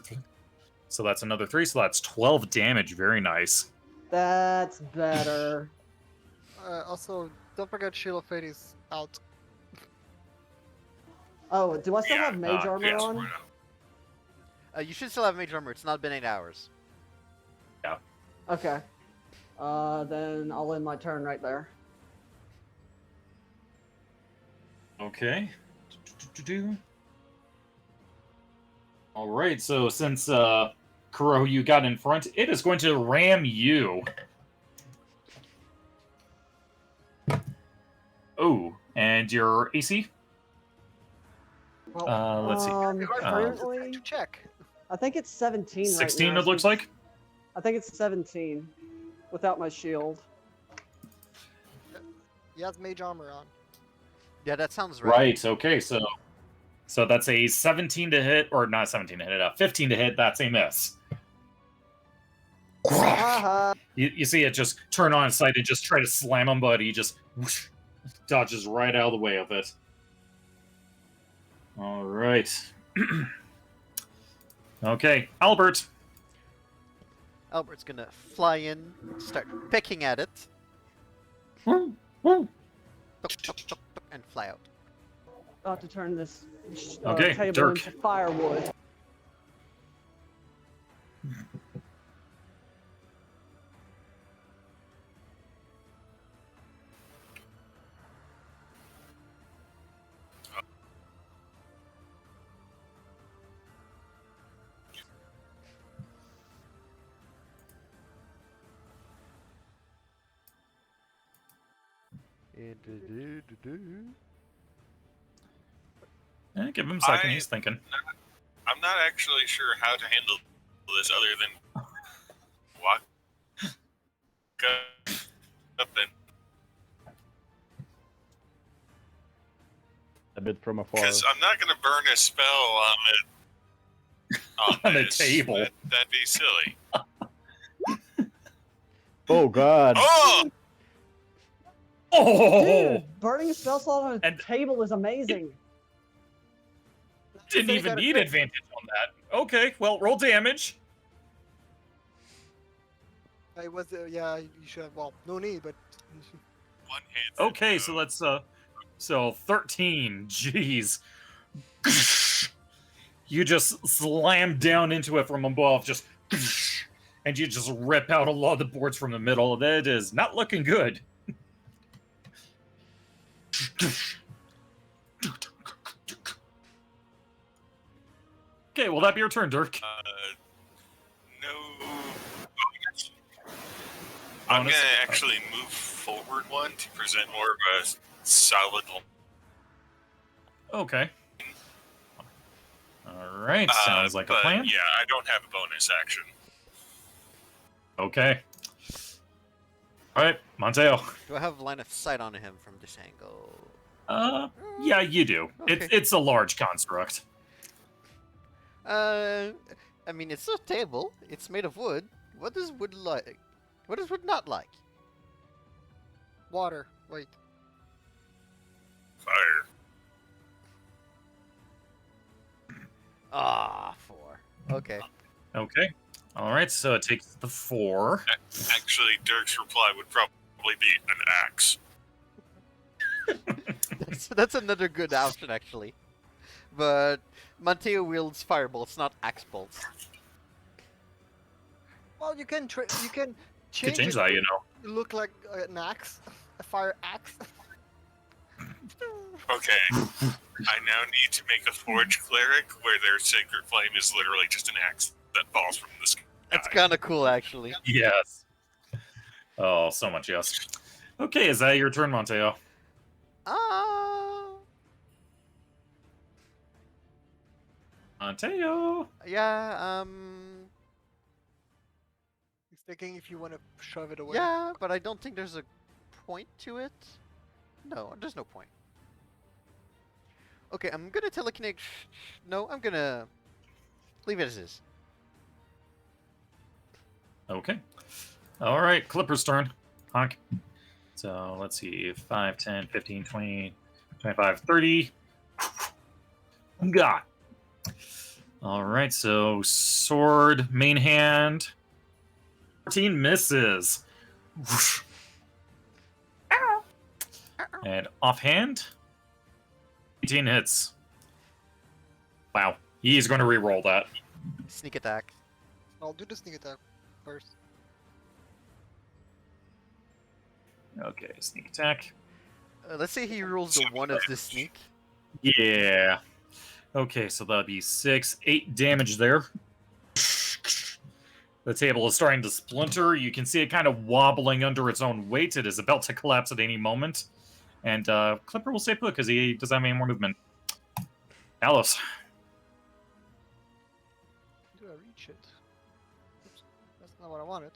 So that's another 3. So that's 12 damage. Very nice. That's better. Also, don't forget Shield of Fate is out. Oh, do I still Yeah, have mage armor yes, on? we're not. You should still have mage armor. It's not been 8 hours. Okay. Then I'll end my turn right there. Okay. All right. So since Kuro, you got in front, it is going to ram you. Oh, and your AC? Well, Let's see. Currently, to check. I think it's 17 right 16, now, it looks since- like. I think it's 17 without my shield. He has mage armor on. Yeah, that sounds right. Right. Okay. So that's a 17 to hit, or not 17 to hit, 15 to hit. That's a miss. Haha. You see it just turn on its side and just try to slam him, but he just whoosh, dodges right out of the way of it. All right. Okay, Albert. Albert's gonna fly in, start picking at it, Woo. tuk, tuk, tuk, tuk, and fly out. About to turn this Okay, table Dirk. into firewood. Give him a second. I- He's thinking. I'm not actually sure how to handle this other than walk up and A bit from afar. because I'm not going to burn a spell on it On the this. table. That'd be silly. Oh god. Oh, Oh! Dude, burning a spell slot on a And- table is amazing. Didn't So you even gotta need pick. advantage on that. Okay, well, roll damage. It was, yeah, you should have, well, no need, but one hit. Okay, so let's so 13. Jeez. You just slam down into it from above, just and you just rip out a lot of the boards from the middle. That is not looking good. Okay, will that be your turn, Dirk? No. I'm Bonus. gonna actually move forward one to present more of a solid. Okay. All right, sounds like a but plan. Yeah, I don't have a bonus action. Okay. All right, Monteo. Do I have line of sight on him from this angle? Yeah, you do. Okay. It's a large construct. I mean, it's a table. It's made of wood. What does wood like? What does wood not like? water. Wait. Fire. Ah, 4. Okay. Okay. All right, so it takes the 4. Actually, Dirk's reply would probably be an axe. that's another good option, actually. But Monteo wields firebolts, not axe bolts. Well, you can you can Could change change it that, to you know. look like an axe, a fire axe. Okay. I now need to make a forge cleric where their sacred flame is literally just an axe that falls from the sky. That's kind of cool, actually. Yes. Oh, so much yes. Okay, is that your turn, Monteo? Monteo. Yeah, He's thinking if you want to shove it away. yeah, but I don't think there's a point to it. No, there's no point. Okay, I'm gonna telekinetic. No, I'm gonna leave it as is. Okay. All right, Clipper's turn. Honk. So let's see. 5, 10, 15, 20, 25, 30. Got. All right, so sword, main hand. 14 misses. And offhand, 18 hits. Wow, he's going to re-roll that. Sneak attack. I'll do the sneak attack first. Okay, sneak attack. Let's say he rolls the one as the sneak. Yeah. Okay, so that'll be 6, 8 damage there. The table is starting to splinter. You can see it kind of wobbling under its own weight. It is about to collapse at any moment. And Clipper will stay put because he doesn't have any more movement. Alice. Do I reach it? Oops, that's not what I wanted.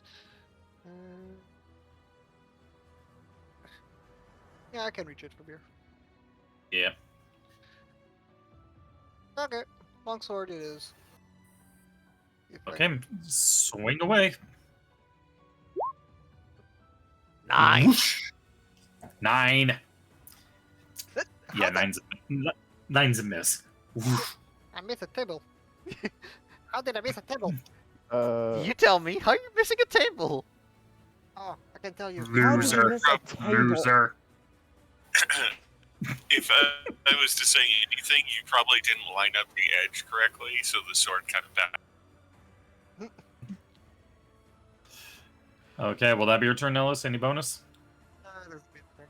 Yeah, I can reach it from here. Yeah. Okay, longsword it is. If I- Okay, swing away. 9. Whoosh. 9. Yeah, nine's a miss. Woof. I missed a table. How did I miss a table? You tell me. How are you missing a table? Oh, I can tell you. How did you Loser. miss a table? Loser. If I was to say anything, you probably didn't line up the edge correctly, so the sword kind of died. Okay, will that be your turn, Ellis? Any bonus? That's a bit fair.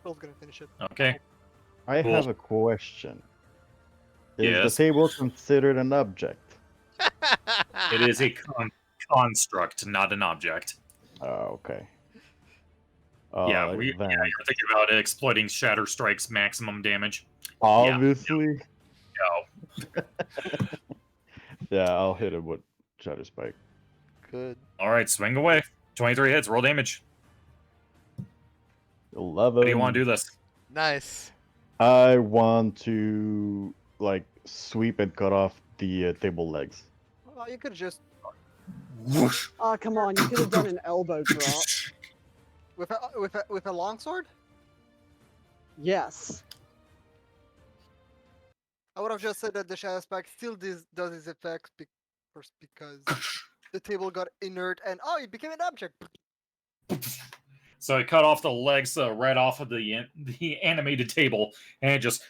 Phil's gonna finish it. Okay. I Cool. have a question. Is Yes. the table considered an object? It is a construct, not an object. Oh, okay. Yeah, Then, you're thinking about exploiting Shatter Strike's maximum damage. obviously. No. Yeah, I'll hit it with Shatter Spike. Good. All right, swing away. 23 hits, roll damage. 11. How do you want to do this? Nice. I want to sweep and cut off the table legs. Well, you could just Whoosh. Oh, come on, you could have done an elbow drop. with a longsword. Yes. I would have just said that the shadow spike still does its effects because the table got inert and it became an object. So I cut off the legs right off of the animated table, and it just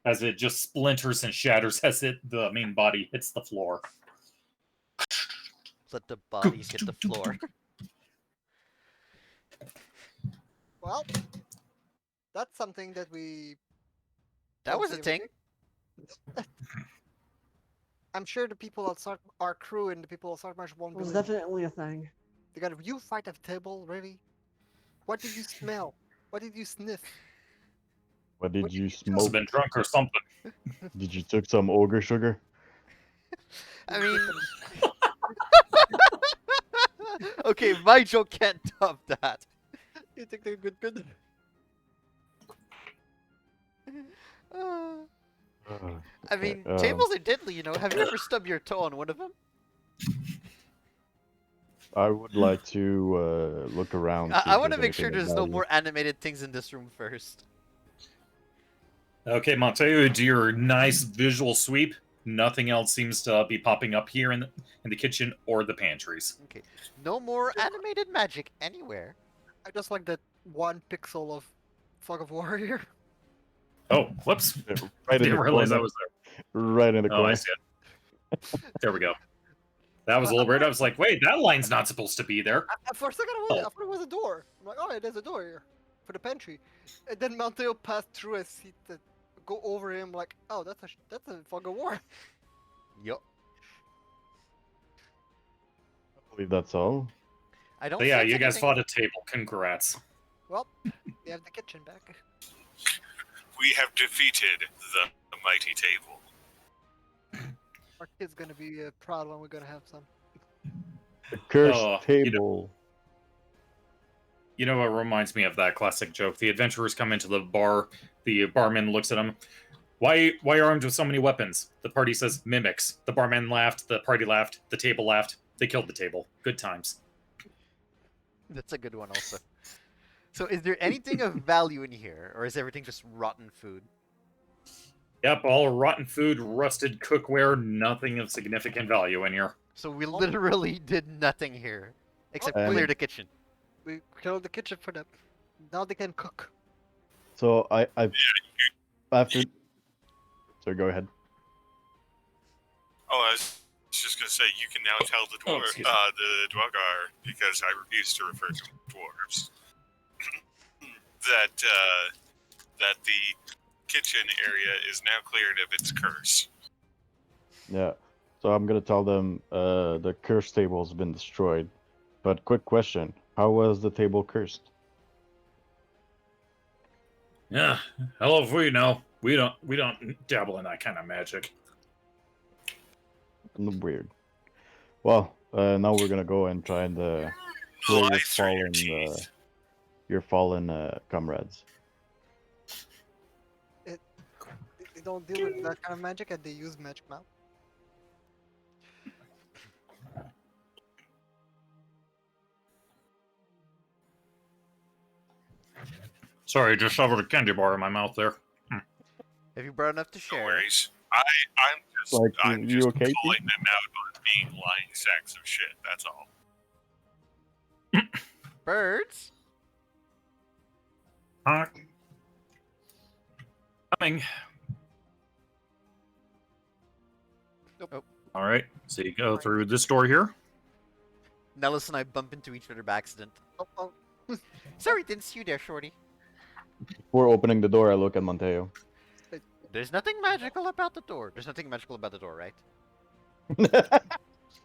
as it just splinters and shatters as the main body hits the floor. Let the bodies hit the floor. Well, that's something that we. That was a thing. I'm sure the people at our crew and the people at Saltmarsh won't It was believe. definitely a thing. They got you fight a table, really? What did you smell? What did you sniff? What did What you Must have smoke? been drunk or something. Did you took some ogre sugar? I mean, okay, my joke can't top that. You think they're good? I mean, Okay, tables are deadly, you know. Have you ever stubbed your toe on one of them? I would like to look around. I want to make sure there's no more animated things in this room first. Okay, Monteo, do your nice visual sweep. Nothing else seems to be popping up here in the kitchen or the pantries. Okay, no more animated magic anywhere. I just like that 1 pixel of Fog of War here. Oh, whoops. Right in Didn't the realize corner. that was there. Right in the Oh, corner. I see it. There we go. That was a little weird. I was like, wait, that line's not supposed to be there. For a second, I thought it was a door. I'm like, oh, there's a door here for the pantry. And then Monteo passed through a seat that go over him like, oh, that's a Fog of War. Yup. I believe that's all. I don't. So yeah, sense you guys anything. fought a table. Congrats. Well, we have the kitchen back. We have defeated the mighty table. Our kid's gonna be proud when we're gonna have some. The cursed Oh, table. You know what reminds me of that classic joke? The adventurers come into the bar. The barman looks at them. Why armed with so many weapons? The party says mimics. The barman laughed. The party laughed. The table laughed. They killed the table. Good times. That's a good one, also. So, is there anything of value in here, or is everything just rotten food? Yep, all rotten food, rusted cookware, nothing of significant value in here. So we literally did nothing here, except And- clear the kitchen. We killed the kitchen for them. Now they can cook. So I after. So go ahead. Oh, I was just gonna say you can now tell the Oh, dwarf, excuse me. the Dwargar, because I refuse to refer to dwarves, that that the kitchen area is now cleared of its curse. Yeah. So I'm gonna tell them the cursed table has been destroyed. But quick question: how was the table cursed? Yeah, hell if we know. We don't dabble in that kind of magic. Weird. Well, now we're gonna go and try and kill Lies through your teeth. your fallen comrades. They don't deal with that kind of magic, and they use magic mouth. Sorry, just shoved a candy bar in my mouth there. Have you brought enough to No share? worries. I'm Like, I'm you just okay, Pete? calling them out on being lying sacks of shit. That's all. Birds? Coming. Nope. All right, so you go through this door here. Nellis and I bump into each other by accident. Oh, Sorry, didn't see you there, Shorty. Before opening the door, I look at Monteo. There's nothing magical about the door. There's nothing magical about the door, right?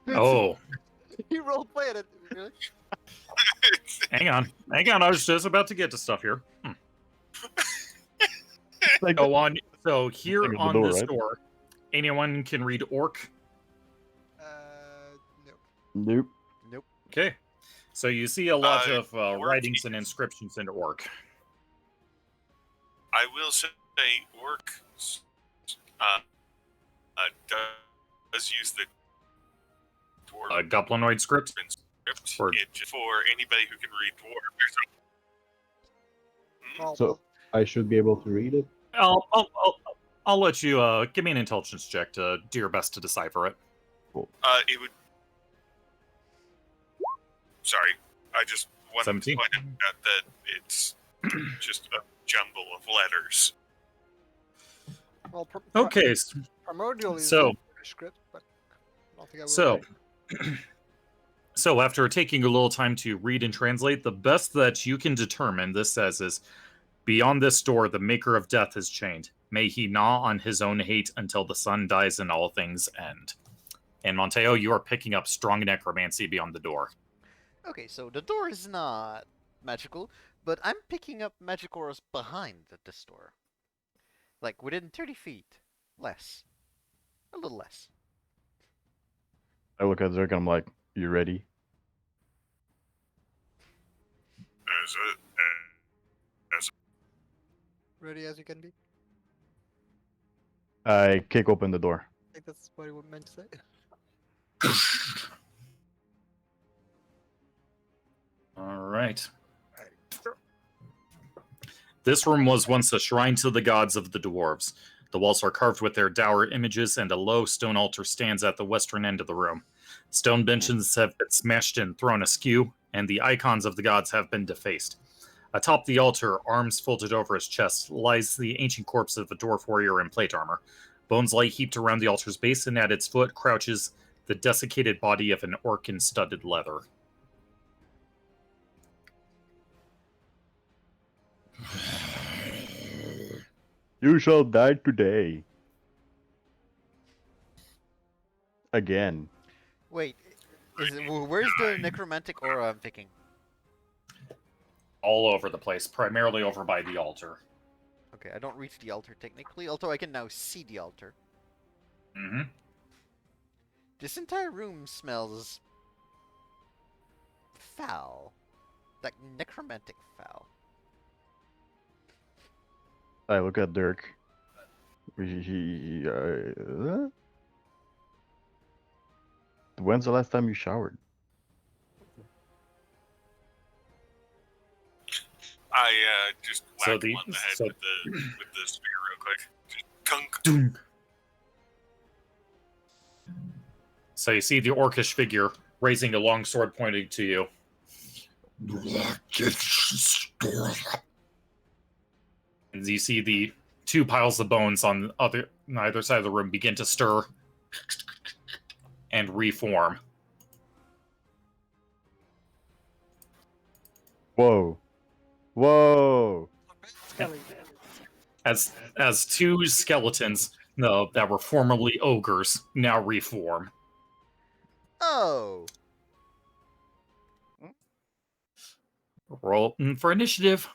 Oh, he roleplayed it. Really? hang on. I was just about to get to stuff here. Like, Go on. So here Thing is the on door, this right? door, anyone can read orc. No. nope. Nope. Okay. So you see a lot of orc writings and is- inscriptions in orc. I will say, orc does use the dwarf Goblinoid script. script. Or- For anybody who can read dwarf. Oh, So I should be able to read it. I'll let you give me an intelligence check to do your best to decipher it. It would. Sorry, I just wanted 17. to point out that it's just a jumble of letters. well, Okay, primordial is so- the script, but I don't think I will. so so after taking a little time to read and translate, the best that you can determine this says is, beyond this door, the maker of death is chained. May he gnaw on his own hate until the sun dies and all things end. And Monteo, you are picking up strong necromancy beyond the door. Okay, so the door is not magical, but I'm picking up magic auras behind this door. Like, within 30 feet. Less. A little less. I look at Zerk and I'm like, "You ready?" Ready as you can be. I kick open the door. I think that's what he meant to say. All right. This room was once a shrine to the gods of the dwarves. The walls are carved with their dour images, and a low stone altar stands at the western end of the room. Stone benches have been smashed and thrown askew, and the icons of the gods have been defaced. Atop the altar, arms folded over his chest, lies the ancient corpse of a dwarf warrior in plate armor. Bones lie heaped around the altar's base, and at its foot crouches the desiccated body of an orc in studded leather. You shall die today. Again. Wait, Where's the necromantic aura I'm thinking? All over the place, primarily over by the altar. Okay, I don't reach the altar technically, although I can now see the altar. Mm-hmm. This entire room smells foul. Like necromantic foul. I look at Dirk. When's the last time you showered? I just So whack the- him on the head so- with the spear real quick. Just kunk. Doom. So you see the orcish figure raising a long sword pointing to you. And you see the two piles of bones on either side of the room begin to stir and reform. Whoa. Whoa. As two skeletons that were formerly ogres now reform. Oh! Roll for initiative.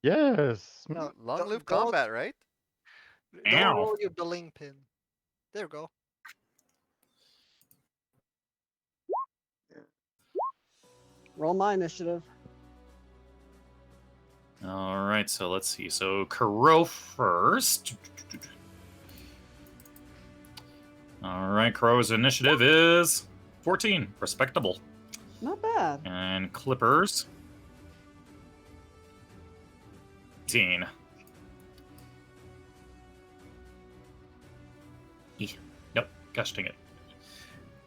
Yes. No, Long don't- live don't- combat, right? Don't Ow. roll your beling pin. There you go. Roll my initiative. All right, so let's see. So Kuro first. All right, Kuro's initiative is 14. Respectable. Not bad. And Clippers 18. Nope, gosh dang it.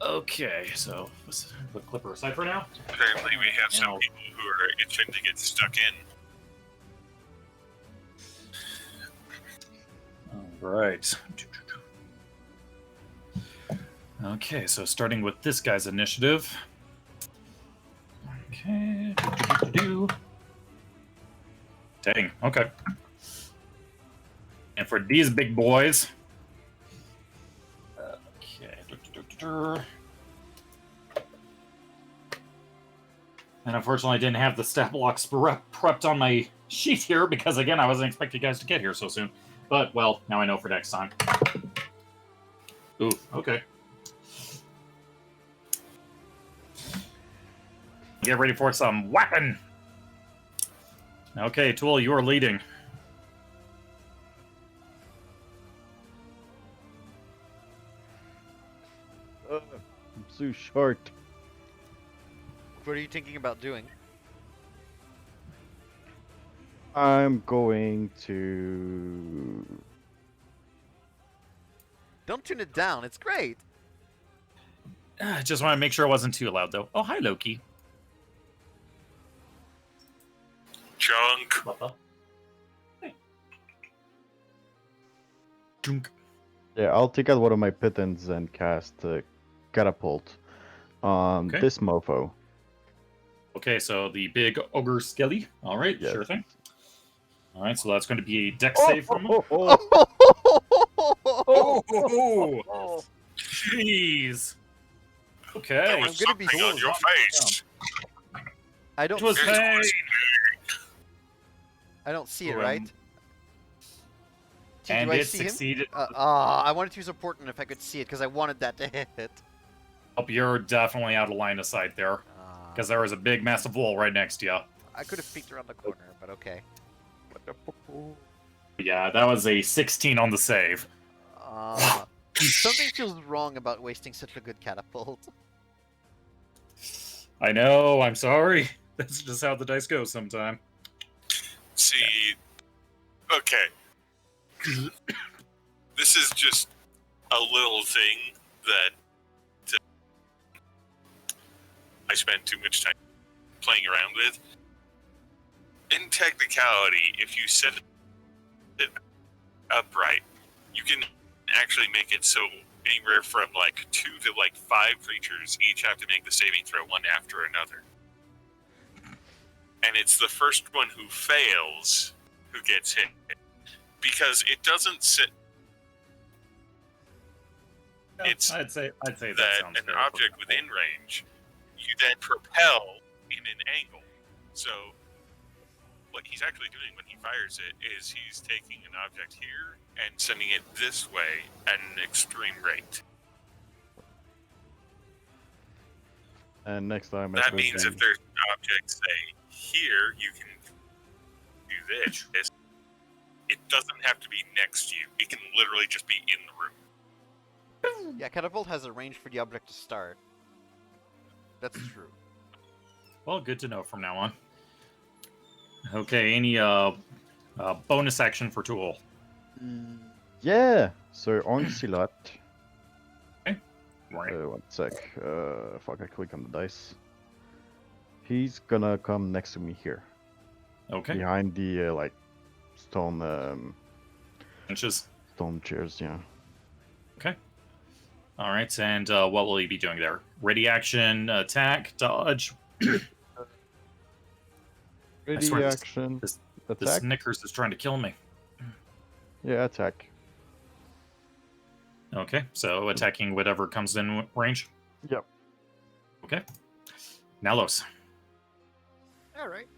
Okay, so let's put Clipper aside for now. Apparently, we have some Ow. people who are itching to get stuck in. All right. Okay, so starting with this guy's initiative. Okay. Dang, okay. And for these big boys. Okay. And unfortunately, I didn't have the stat blocks prepped on my sheet here because, again, I wasn't expecting you guys to get here so soon. But, well, now I know for next time. Ooh, okay. Get ready for some weapon! Okay, Tool, you are leading. I'm so short. What are you thinking about doing? I'm going to. Don't tune it down, it's great! Just want to make sure it wasn't too loud, though. Oh, hi, Loki. Junk. What the? Hey. Junk. Yeah, I'll take out one of my pittons and cast catapult on Okay. this mofo. Okay, so the big ogre skelly. All right, Yes. sure thing. All right, so that's going to be a dex save from him. Oh, jeez. Okay. There I'm was gonna be something on cool. your face. I don't It was see it. pain. I don't see it, Um, right? And Do I it see him? succeeded. I wanted to use a portent if I could see it, because I wanted that to hit. Oh, you're definitely out of line of sight there. Because there was a big, massive wall right next to you. I could have peeked around the corner, but okay. Yeah, that was a 16 on the save. Something feels wrong about wasting such a good catapult. I know, I'm sorry. That's just how the dice go sometime. See, okay. This is just a little thing that I spend too much time playing around with. In technicality, if you set it upright, you can actually make it so anywhere from like 2 to like 5 creatures each have to make the saving throw one after another. And it's the first one who fails who gets hit. Because it doesn't sit. It's I'd say that that sounds an fair object for within range, you then propel in an angle. So what he's actually doing when he fires it is he's taking an object here and sending it this way at an extreme rate. And next time, That means if there's an object, say, here, you can do this. It doesn't have to be next to you. It can literally just be in the room. Yeah, catapult has a range for the object to start. That's true. Well, good to know from now on. Okay, any bonus action for Tool? Yeah. So on Silat. Right. 1 sec. Fuck, I click on the dice. He's gonna come next to me here, Okay. behind the like stone Inches. stone chairs. Yeah. Okay. All right, and what will he be doing there? Ready action, attack, dodge. Ready swear this- action. this- The Attack. Snickers is trying to kill me. Yeah, attack. Okay, so attacking whatever comes in range. Yep. Okay. Nalos. Alright.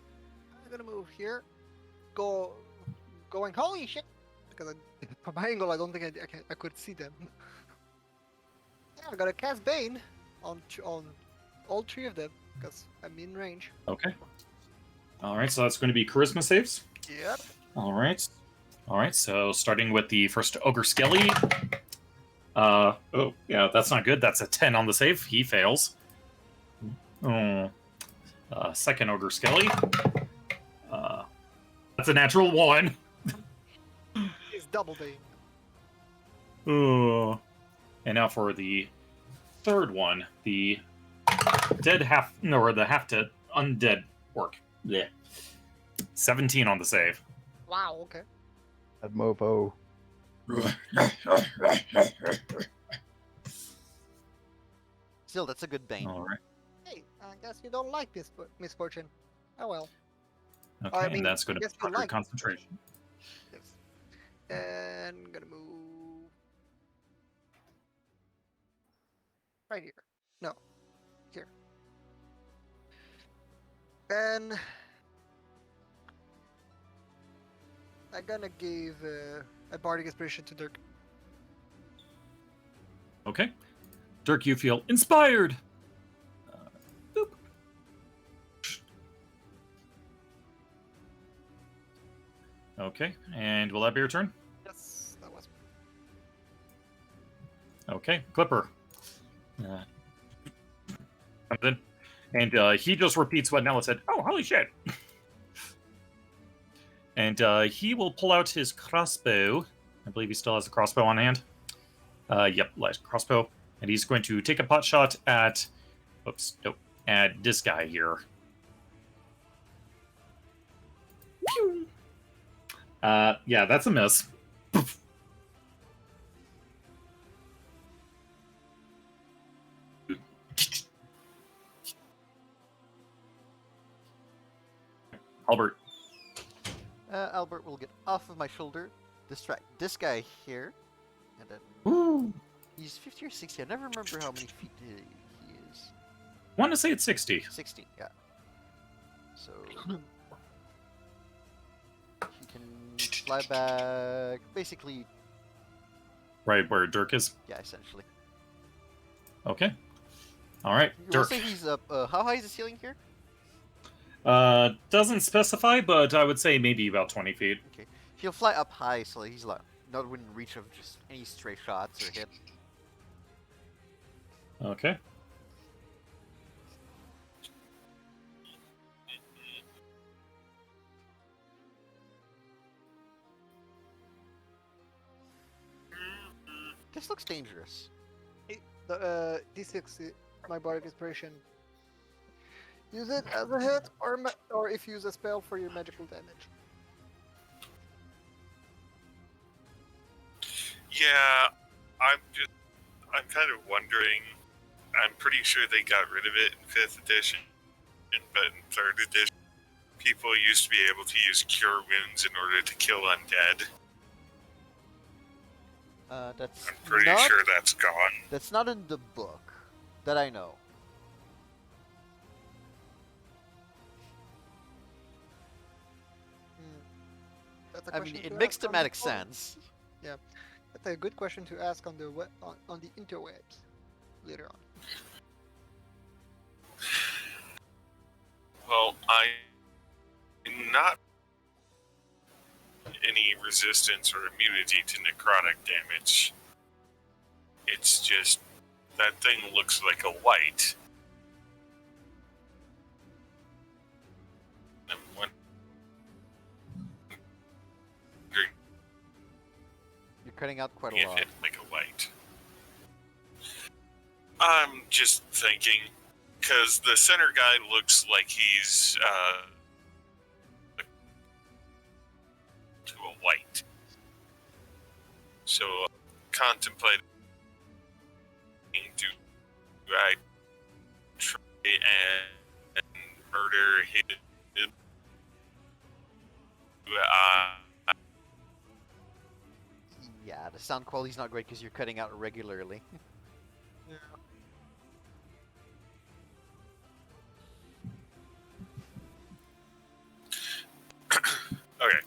I'm gonna move here. Going, holy shit! Because from my angle, I don't think I could see them. Yeah, I'm gonna cast Bane on all three of them, because I'm in range. Okay. All right, so that's going to be charisma saves. Yep. All right. All right, so starting with the first Ogre Skelly. Oh, yeah, that's not good. That's a 10 on the save. He fails. Second Ogre Skelly. That's a natural 1. It's double Bane. Oh. And now for the third one, the dead half, no, or the half dead undead orc. Yeah. 17 on the save. Wow, okay. That mofo. Still, that's a good bane. All right. Hey, I guess you don't like this misfortune. Oh well. Okay, I mean, and that's going to guess be you 100 like it. concentration. Yes. And gonna move right here. No, here. And I'm gonna give a bardic inspiration to Dirk. Okay. Dirk, you feel inspired. Boop. Okay, and will that be your turn? Yes, that was. Okay, Clipper. Comes in. And he just repeats what Nella said. Oh, holy shit. And he will pull out his crossbow. I believe he still has a crossbow on hand. Yep, light crossbow. And he's going to take a pot shot at... Oops, nope. At this guy here. Pew! Yeah, that's a miss. Albert. Albert will get off of my shoulder, distract this guy here, and then Ooh. he's 50 or 60. I never remember how many feet he is. Want to say it's 60. 60, yeah. So he can fly back, basically, Right where Dirk is. yeah, essentially. Okay. All right, We'll Dirk. say he's up. How high is the ceiling here? Doesn't specify, but I would say maybe about 20 feet. Okay, he'll fly up high, so he's like not within reach of just any stray shots or hit. Okay. This looks dangerous. The D6, my bardic inspiration. Use it as a hit, or if you use a spell for your magical damage. Yeah, I'm kind of wondering. I'm pretty sure they got rid of it in 5th edition, but in 3rd edition, people used to be able to use cure wounds in order to kill undead. That's I'm pretty not, sure that's gone. That's not in the book that I know. That's a I mean, question it to makes ask on the thematic forum. sense. That's a good question to ask on the on the interwebs later on. Well, I'm not any resistance or immunity to necrotic damage. It's just that thing looks like a white. I'm wondering You're cutting out quite a if lot. it like a white. I'm just thinking, because the center guy looks like he's to a white. So, contemplating, do I try and murder his? Yeah, the sound quality's not great because you're cutting out regularly. Yeah. Okay.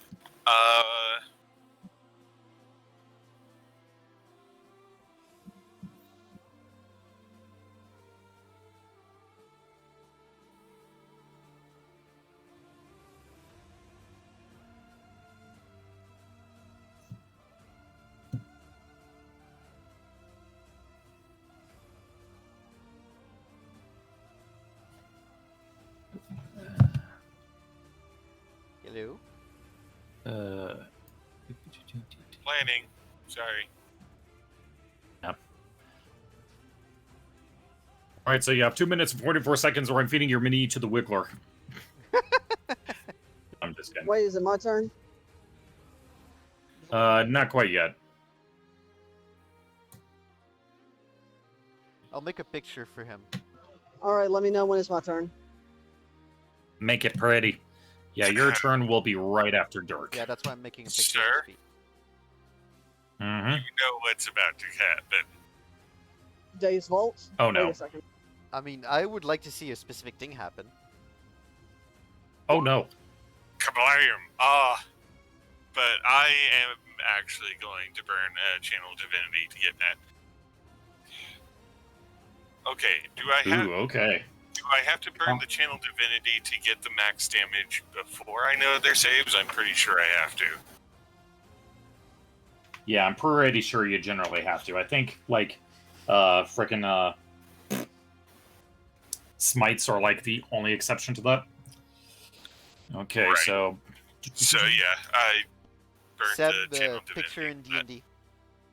Hello? Planning. Sorry. All right, so you have 2 minutes and 44 seconds, or I'm feeding your mini to the Wiggler. I'm just kidding. Wait, is it my turn? Not quite yet. I'll make a picture for him. All right, let me know when it's my turn. Make it pretty. Yeah, your turn will be right after Dirk. Yeah, that's why I'm making a picture Sir? of his feet. Mm-hmm. You know what's about to happen. Days Vault? Oh, Wait no. a second. I mean, I would like to see a specific thing happen. Oh, no. Kablam! But I am actually going to burn a channel divinity to get that. Okay, do I have to burn the channel divinity to get the max damage before I know their saves? I'm pretty sure I have to. Yeah, I'm pretty sure you generally have to. I think, like, frickin', smites are, like, the only exception to that. Okay, Right. so... So yeah, I burned Seb, the channel picture in divinity.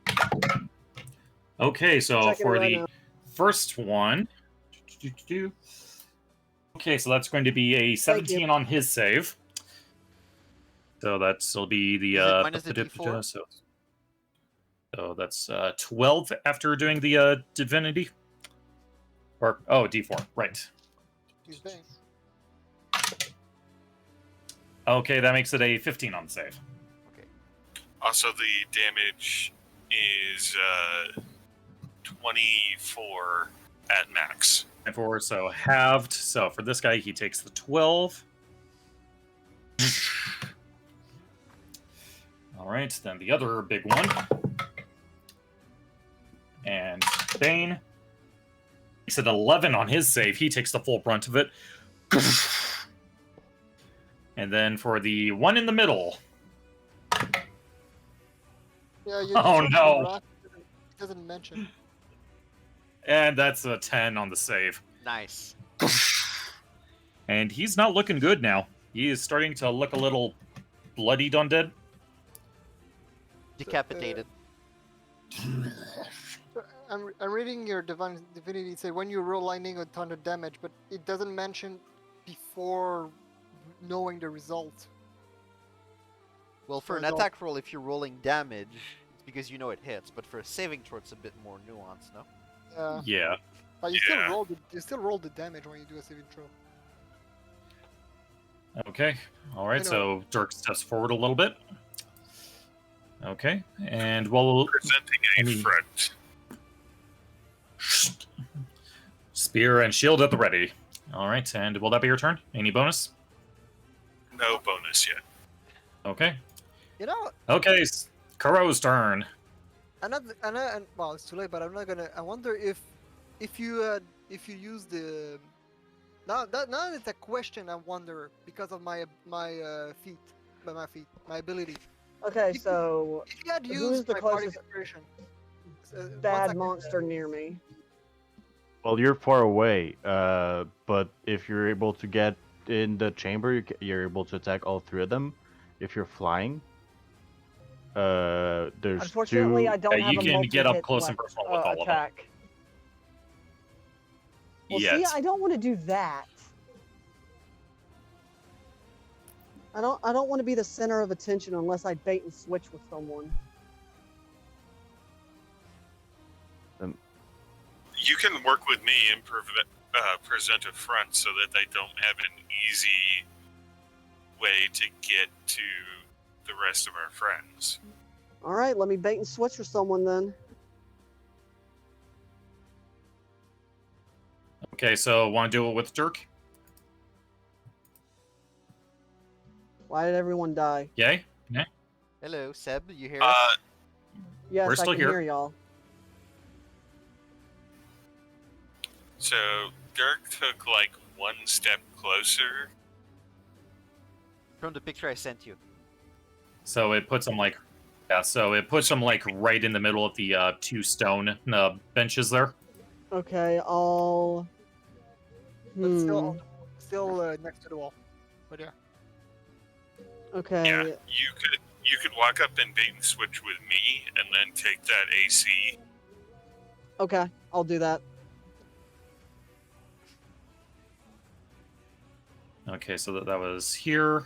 D&D. Okay, so Checking for it right the now. first one... Okay, so that's going to be a 17 on his save. So that'll be the... Is it minus the D4? So that's 12 after doing the divinity. Or, oh, D4, right. He's bang. Okay, that makes it a 15 on the save. Okay. Also, the damage is 24 at max. And for so halved. So for this guy, he takes the 12. All right, then the other big one. And Bane. He said 11 on his save. He takes the full brunt of it. And then for the one in the middle. Yeah, you Oh, just no. Rock, it doesn't mention. And that's a 10 on the save. Nice. And he's not looking good now. He is starting to look a little bloodied undead. Decapitated. I'm reading your divinity. Say when you roll lightning a ton of damage, but it doesn't mention before knowing the result. Well, for an Result. attack roll, if you're rolling damage, it's because you know it hits. But for a saving throw, it's a bit more nuanced, no? Yeah. But you Yeah. still roll the damage when you do a saving throw. Okay. All right. Anyway. So Dirk steps forward a little bit. Okay, and we'll Presenting a Any- front. spear and shield at the ready. All right, and will that be your turn? Any bonus? No bonus yet. Okay. You know, Okay, Kuro's turn. well, it's too late, but I'm not gonna. I wonder if you use the. Now it's a question. I wonder because of my feet, my ability. Okay, If- so If you had Who is used the my bardic closest inspiration, bad monster near me. Well, you're far away, but if you're able to get in the chamber, you're able to attack all three of them. If you're flying, there's Unfortunately, two. I don't have you a can get up multi-hit close and personal with all of them. attack. Well, see, Yes. I don't want to do that. I don't want to be the center of attention unless I bait and switch with someone. You can work with me and present a front so that they don't have an easy way to get to the rest of our friends. All right, let me bait and switch with someone then. Okay, so want to do it with Dirk? Why did everyone die? Yay? Hello, Seb. You hear us? Yes, We're I still can here. hear y'all. So Dirk took like one step closer. From the picture I sent you. So it puts them like, yeah. So it puts them like right in the middle of the two stone benches there. Okay, I'll. But Hmm. still next to the wall. But yeah. Okay. Yeah, you could walk up and bait and switch with me, and then take that AC. Okay, I'll do that. Okay, so that was here.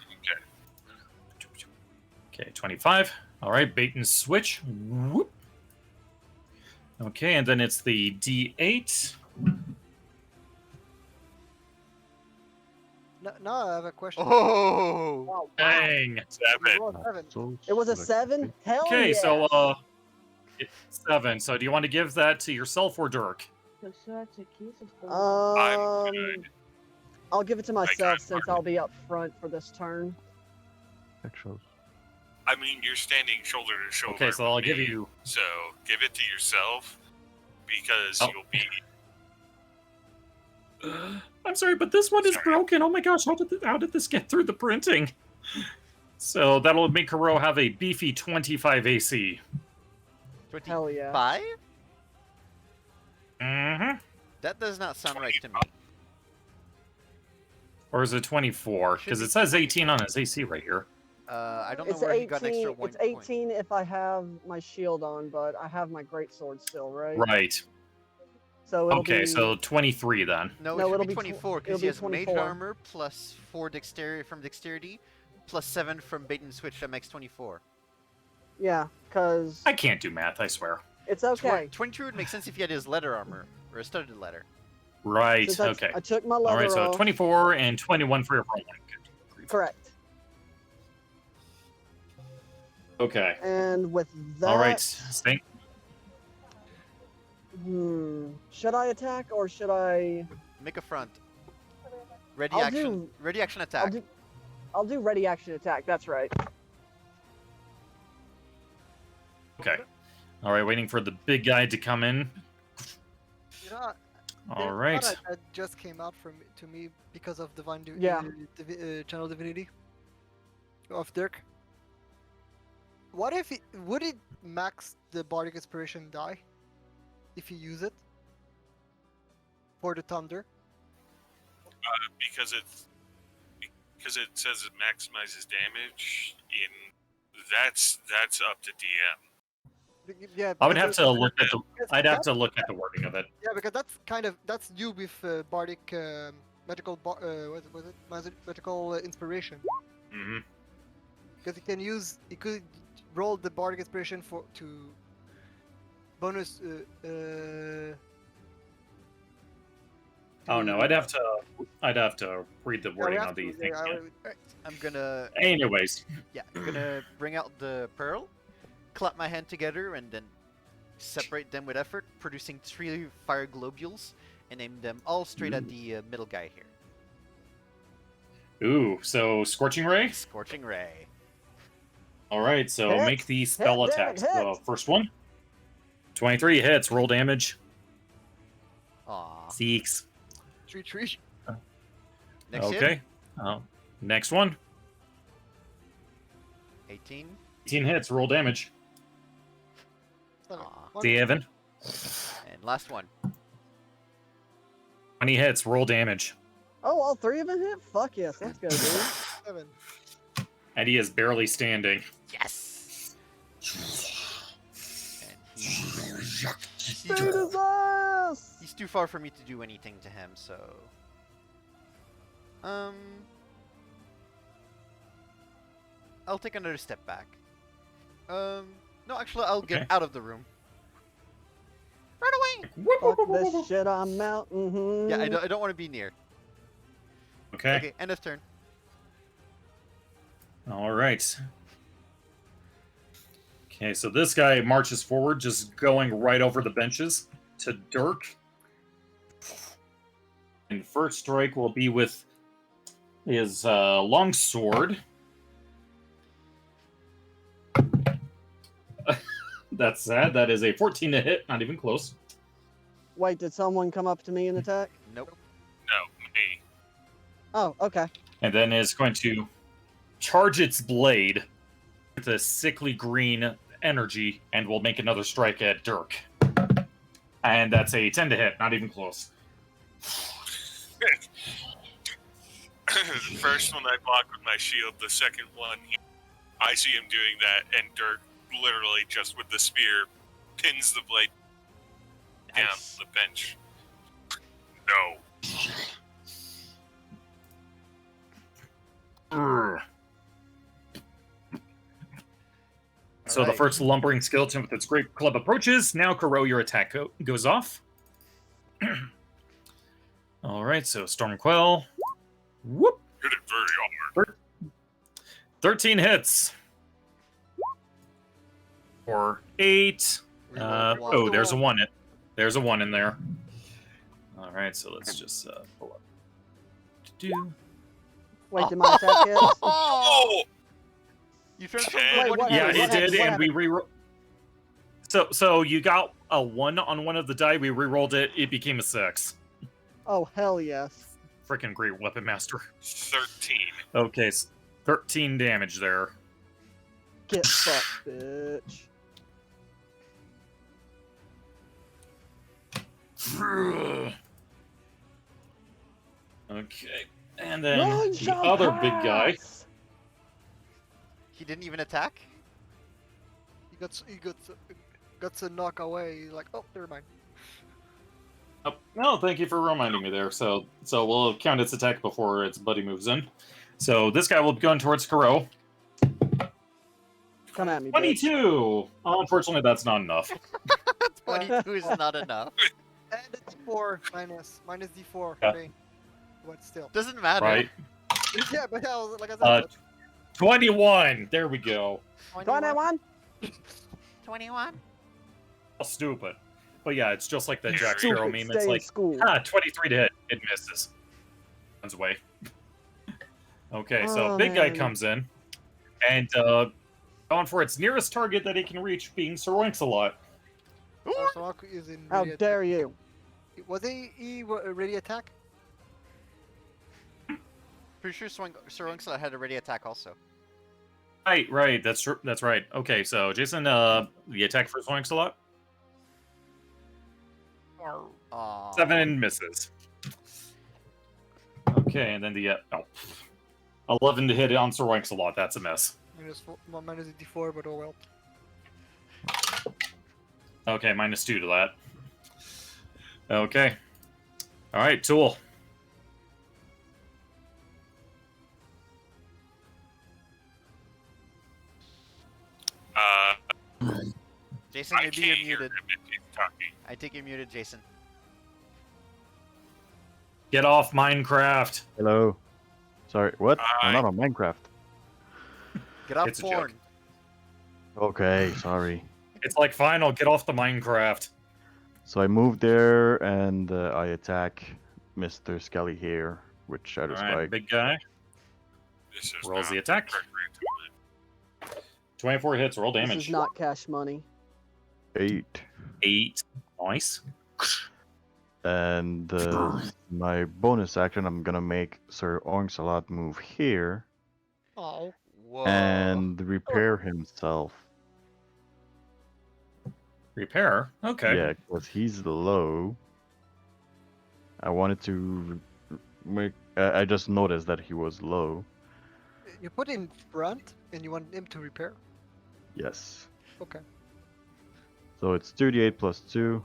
Okay. Okay, 25. All right, bait and switch. Whoop. Okay, and then it's the D8. Now I have a question. Oh! Wow, Dang. 7. roll a 7. So It was a select 7? it. Hell Okay, yeah! so it's 7. So do you want to give that to yourself or Dirk? T'as ça à checker, ça, c'est pas- Um, good. I'll give it to got myself it. since I'll be up front for this turn. That shows. I mean, you're standing shoulder to shoulder. Okay, so I'll with give me, you. So give it to yourself because Oh. you'll be. I'm sorry, but this one is Sorry. broken. Oh my gosh, how did this get through the printing? So that'll make Kuro have a beefy 25 AC. Hell yeah. 25? Mm-hmm. That does not sound right to me. Or is it 24? Should Because be it says 18 on his AC right here. I don't know It's where he got an 18. extra 1 It's point. 18 if I have my shield on, but I have my greatsword still, right? Right. So it'll Okay, be... so 23 then. No, No, it should it'll be be 24 it'll because be he has mage 24. armor plus 4 dexterity from dexterity plus 7 from bait and switch. That makes 24. Yeah, because I can't do math, I swear. it's okay. 22 would make sense if he had his leather armor or a studded leather. Right, Since okay. I took my leather All right, so off. 24 and 21 for your rolling. Correct. Okay. And with that... All right. Stay. Should I attack or should I... Make a front. Ready I'll action. do- Ready action attack. I'll do ready action attack, that's right. Okay. All right, waiting for the big guy to come in. You know, All there's right. one that just came out to me because of Yeah. channel divinity of Dirk. What if would it max the bardic inspiration die if you use it for the thunder? Because it says it maximizes damage. That's up to DM. Yeah, I would because have to look at the. because I'd have that- to look at the wording of it. Yeah, because that's you with bardic magical what was it magical inspiration. Hmm. Because you could roll the bardic inspiration to bonus. Oh no, I'd have to read the Yeah, we wording have of the to- thing. yeah, Yeah. I'm gonna Anyways, I'm gonna bring out the pearl clap my hand together and then separate them with effort, producing 3 fire globules, and aim them all straight at the middle guy here. Ooh, so Scorching Ray? Scorching Ray. Alright, so Hit. make the spell Hit, damn it, attacks. hit. The first one. 23 hits, roll damage. Aw. 6. Tree. Next hit. Okay. Next one. 18. 18 hits, roll damage. Aw. 7. And last one. 20 hits, roll damage. Oh, all 3 of them hit? Fuck yes, let's go, dude. 7. And he is barely standing. Yes! And Beat his ass! he's too far for me to do anything to him, so... I'll take another step back. No, actually, I'll get Okay. out of the room. Run away! Fuck this shit, I'm out. Mm-hmm. Yeah, I don't want to be near. Okay. Okay, end of turn. All right. Okay, so this guy marches forward, just going right over the benches to Dirk. And first strike will be with his longsword. That's sad. That is a 14 to hit, not even close. Wait, did someone come up to me and attack? Nope. No, me. Oh, okay. And then is going to charge its blade with a sickly green energy and will make another strike at Dirk. And that's a 10 to hit, not even close. The first one I block with my shield. The second one, I see him doing that, and Dirk literally just with the spear pins the blade down Nice. the bench. No. Urgh. So the Alright. first lumbering skeleton with its great club approaches. Now, Kuro, your attack goes off. All right, so Stormquell. Whoop! Hit it very hard. 13 hits. For 8. Reroll one. Oh, there's a 1. There's a 1 in there. All right, so let's just pull up. Do. Wait, did my attack hit? Oh! You turned from Wait, one what Yeah, happened? it What did, happened? What and we reroll. So you got a 1 on one of the die. We rerolled it. It became a 6. Oh, hell yes. Freaking great weapon master. 13. Okay, so 13 damage there. Get fucked, bitch. Okay, and then Run, the shall other big guy. pass! He didn't even attack? He got to knock away. He's like, oh, never mind. Oh, no, thank you for reminding me there. So we'll count its attack before its buddy moves in. So this guy will be going towards Kuro. Come at me, bitch. 22. Unfortunately, that's not enough. 22 is not enough. And it's 4 minus D4 Yeah. for me. But still. Doesn't matter. Right. Yeah, but yeah, like I Uh, said, 21. There we go. 21? 21? How stupid. But yeah, it's just like the Jack Stupid, Sparrow meme. Stay It's in like, school. 23 to hit. It misses. Runs away. Okay, so Oh, big guy man. comes in. And going for its nearest target that it can reach, being Sir Lancelot. Soroku is in How ready dare you? Was he ready attack? Pretty sure Sir Lancelot had a ready attack also. Right. That's true. That's right. Okay, so Jason, the attack for Sir Lancelot? Aw. 7 misses. Okay, and then the 11 to hit on Sir Lancelot. That's a miss. Minus D4, but oh well. Okay, -2 to that. Okay. All right, Tool. Jason, I maybe can't you're hear him muted. if he's talking. I think you're muted, Jason. Get off Minecraft. Hello. Sorry, what? I'm Hi. not on Minecraft. Get off It's a porn. joke. Okay, sorry. It's like, fine, I'll get off the Minecraft. So I move there and I attack Mr. Skelly here with Shadow All right, Spike. big guy. This is Rolls not the attack. appropriate time. 24 hits, roll This damage. is not cash money. 8. 8. Nice. And my bonus action, I'm gonna make Sir Ornsalot move here Oh. Whoa. and repair himself. Repair. Okay. Yeah, because he's low. I wanted to make. I just noticed that he was low. You put in front, and you want him to repair. Yes. Okay. So it's 38 plus 2.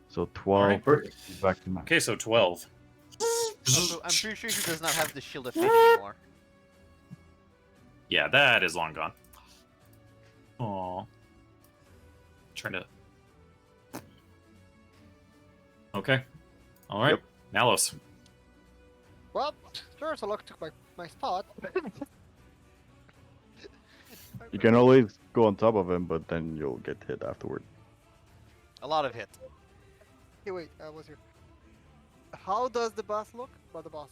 So 12. Alright. Back to my. Okay, so 12. Also, I'm pretty sure he does not have the shield effect anymore. Yeah, that is long gone. Aww. Trying to. Okay. Alright. Nalos. Well, sure, so luck took my spot. You can always go on top of him, but then you'll get hit afterward. A lot of hit. Hey, wait, I was here. How does the boss look? Well, the boss.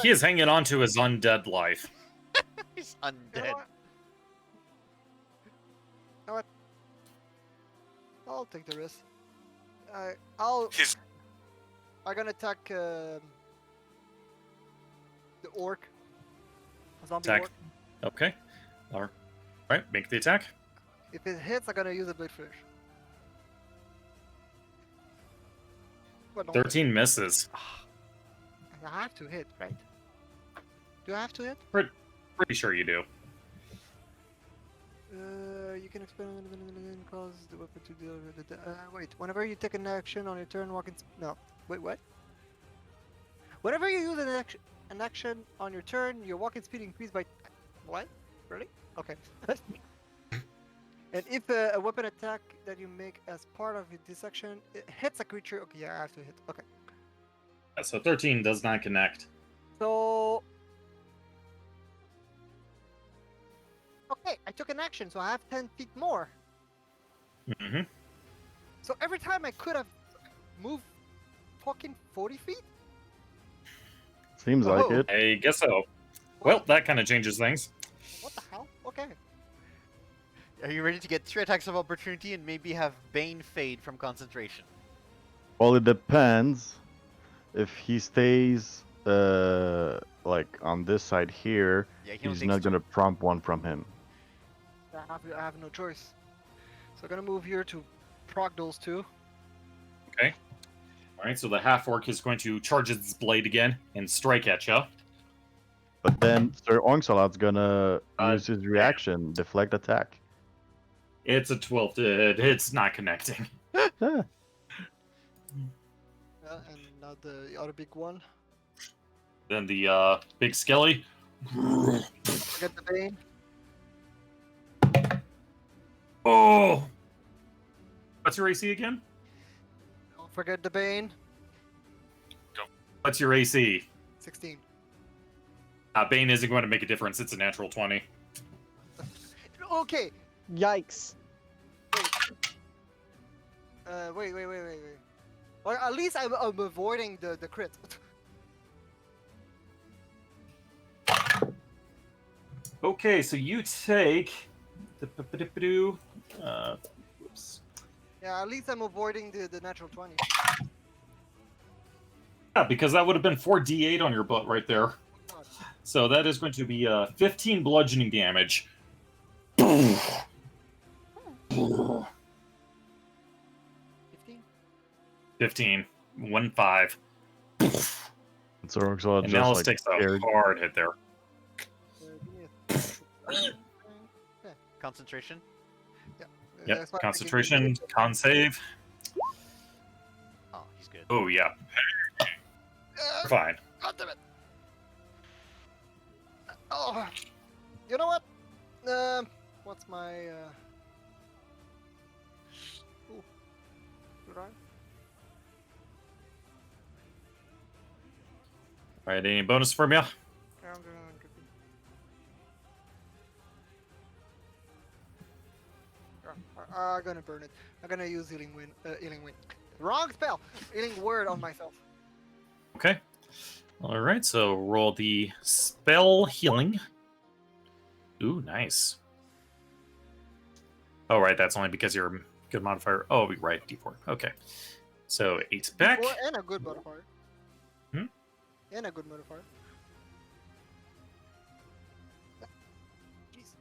He is hanging on to his undead life. He's You undead. know what? I'll take the risk. His I'm gonna attack the orc. A zombie Attack. orc. Okay. Alright, make the attack. If it hits, I'm gonna use a big fish. But no, 13 misses. I have to hit, right? Do I have to hit? Pretty sure you do. You can expend cause the weapon to deal with the. Wait. Whenever you take an action on your turn, walking. No. Wait. What? Whenever you use an action on your turn, your walking speed increased by. What? Really? Okay. And if a weapon attack that you make as part of this action it hits a creature, okay, yeah, I have to hit. Okay. Yeah, so 13 does not connect. So. Okay, I took an action, so I have 10 feet more. Mm-hmm. So every time I could have moved fucking 40 feet? Seems like Whoa. it. I guess so. Well, that kind of changes things. What the hell? Okay. Are you ready to get 3 attacks of opportunity and maybe have Bane fade from concentration? Well, it depends. If he stays like on this side here, Yeah, he only he's takes not 2. gonna prompt one from him. I have no choice. So I'm gonna move here to proc those two. Okay. Alright, so the half-orc is going to charge its blade again and strike at you. But then Sir Ornsalot's gonna use his yeah. reaction, deflect attack. It's a 12 to hit. It's not connecting. Yeah. And now the other big one. Then the big skelly. Forget the Bane. Oh! What's your AC again? Don't forget the Bane. What's your AC? 16. Bane isn't going to make a difference. It's a natural 20. Okay. Yikes. Wait. Or at least I'm avoiding the crit. Okay, so you take... Whoops. Yeah, at least I'm avoiding the natural 20. Yeah, because that would have been 4d8 on your butt right there. So that is going to be 15 bludgeoning damage. 15? 15. 1-5. Sir Ornsalot And just Nalos like takes a scared. hard hit there. Give me a Concentration. Yep, that's why I'm concentration, thinking- con save. Oh, he's good. Oh, yeah. Fine. God damn it. Oh, you know what? What's my Ooh. Should I? Alright, any bonus from you? Yeah, I'm gonna I'm gonna burn it. I'm gonna use healing wind. Healing wind. Wrong spell. Healing word on myself. Okay. All right, so roll the spell healing. Ooh, nice. Oh, right, that's only because you're a good modifier. Oh, right, D4. Okay. So 8 back. Or, and a good modifier. Hmm? And a good modifier. Jeez.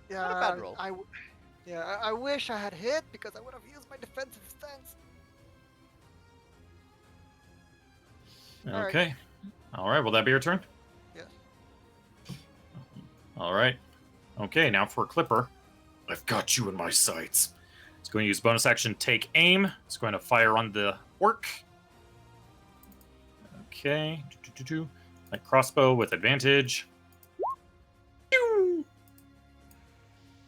Yeah, Not a bad roll. I wish I had hit because I would have used my defensive stance. All right. Okay. All right, will that be your turn? Yes. All right. Okay, now for Clipper. I've got you in my sights. It's going to use bonus action take aim. It's going to fire on the orc. Okay. Like crossbow with advantage.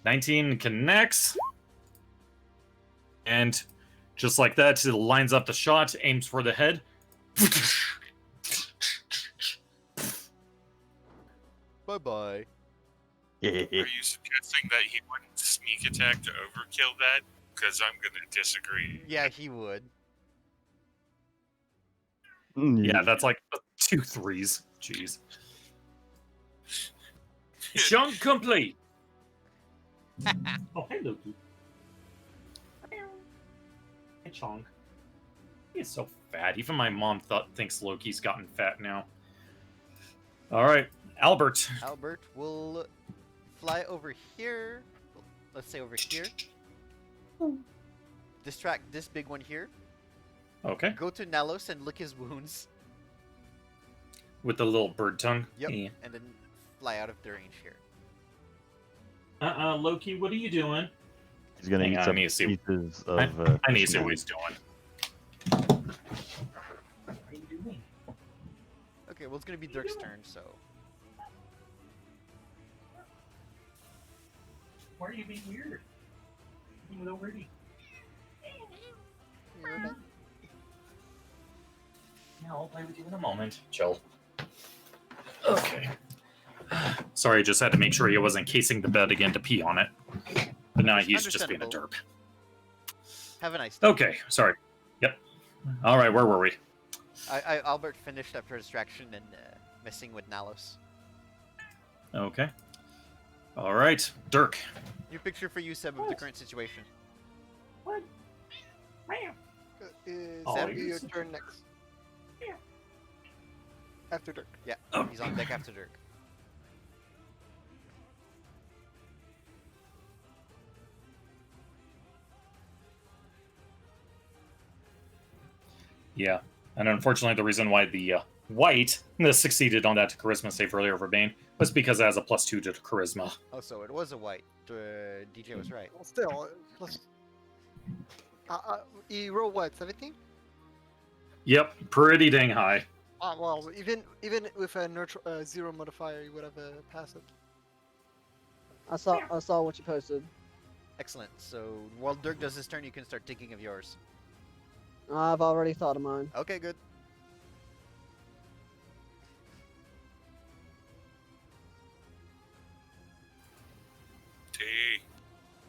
19 connects. And just like that, it lines up the shot, aims for the head. Bye-bye. Are you suggesting that he wouldn't sneak attack to overkill that? Because I'm going to disagree. Yeah, he would. Yeah, that's like 2 3s. Jeez. Chunk complete. Oh, hey, Loki. Hey, Chong. He's so fat. Even my mom thinks Loki's gotten fat now. All right, Albert. Albert will fly over here. Let's say over here. Distract this big one here. Okay, Go to Nalos and lick his wounds. with the little bird tongue. Yep. Yeah. And then fly out of the range here. Loki, what are you doing? He's gonna Hang eat on, some I need to see- pieces of. I need to see fish what he's doing. What are you doing? Okay, well, it's going to be Dirk's turn, so. Why are you being weird? You know already. Yeah, I'll play with you in a moment. Chill. Okay. Sorry, I just had to make sure he wasn't casing the bed again to pee on it. But now he's just being a derp. Understandable. Have a nice day. Okay, sorry. Yep. All right, where were we? Albert finished after distraction and messing with Nalos. Okay. All right, Dirk. New picture for you, Seb, of the current situation. What? Oh, Sam, your you're turn next. Yeah. After Dirk. Yeah, Oh. he's on deck after Dirk. Yeah, and unfortunately, the reason why the white succeeded on that charisma save earlier over Bane was because it has a +2 to charisma. Oh, so it was a white. DJ was right. Well, still, plus. He rolled what? 17? Yep, pretty dang high. Well, even with a neutral 0 modifier, you would have passed it. I saw what you posted. Excellent. So while Dirk does his turn, you can start thinking of yours. I've already thought of mine. Okay, good. T.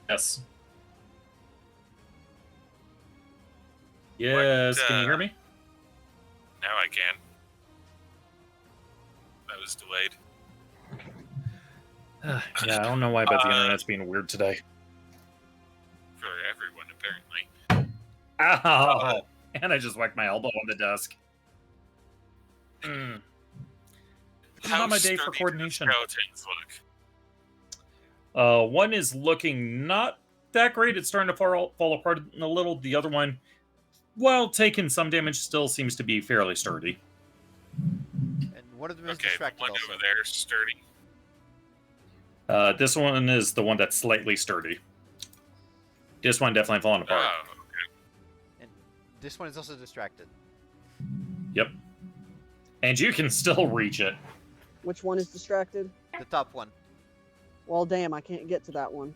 Yes. Yes, can you hear me? Now I can. That was delayed. Yeah, I don't know why, but the internet's being weird today. For everyone, apparently. Ow! And I just whacked my elbow on the desk. This is not my day for sturdy do the coordination. skeletons look? One is looking not that great. It's starting to fall apart a little. The other one, while taking some damage, still seems to be fairly sturdy. And one of them is Okay, the distracted one also. over there is sturdy. This one is the one that's slightly sturdy. This one definitely falling apart. Oh, okay. And this one is also distracted. Yep. And you can still reach it. Which one is distracted? The top one. Well, damn, I can't get to that one.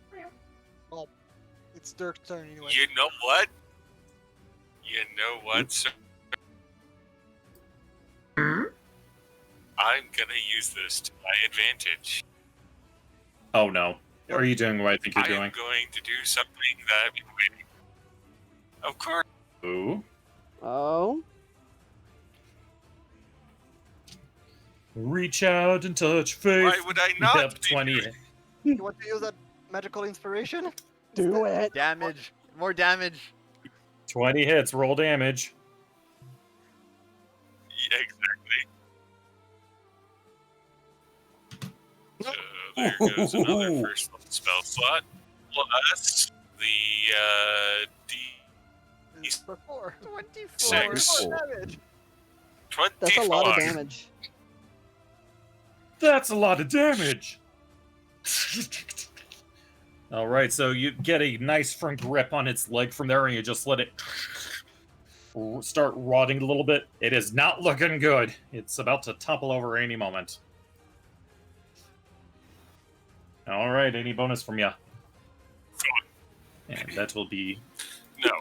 It's Dirk's turn anyway. You know what? You know what, sir? I'm gonna use this to my advantage. Oh no. Are you doing what I think you're I am doing? going to do something that I've been waiting. Of course. Ooh. Oh. Reach out and touch faith. Why would I not? Yep, be 20. doing- You want to use that magical inspiration? Do it. Damage. More damage. 20 hits, roll damage. Yeah, exactly. So there goes another Ooh. first level spell slot. Plus the For 4. 24. Six. More damage. 24. That's a lot of damage. That's a lot of damage. All right, so you get a nice firm grip on its leg from there, and you just let it start rotting a little bit. It is not looking good. It's about to topple over any moment. All right, any bonus from you? And that will be... No.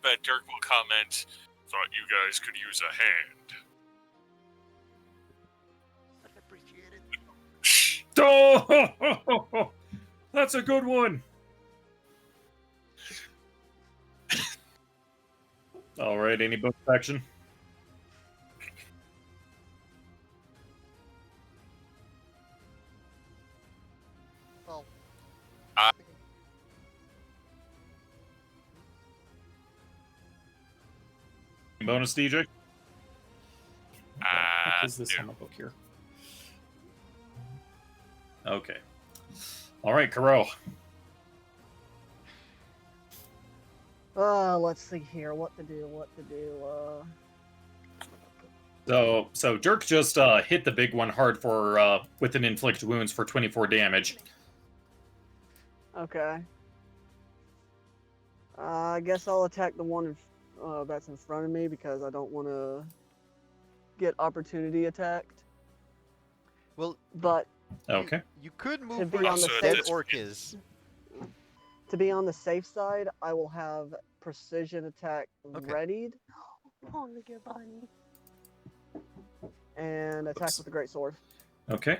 But Dirk will comment, thought you guys could use a hand. Oh, that's a good one. All right, any bonus action? Well. Bonus, DJ? What is this No. on the book here? Okay. All right, Karo. Let's see here. What to do? So Dirk just hit the big one hard for with an inflict wounds for 24 damage. Okay. I guess I'll attack the one that's in front of me because I don't want to get opportunity attacked. Well, But Okay. you could To move be where on the the dead safe- orc is. to be on the safe side, I will have precision attack Okay. readied Oh, look at Bonnie. and attack with the great sword. Okay.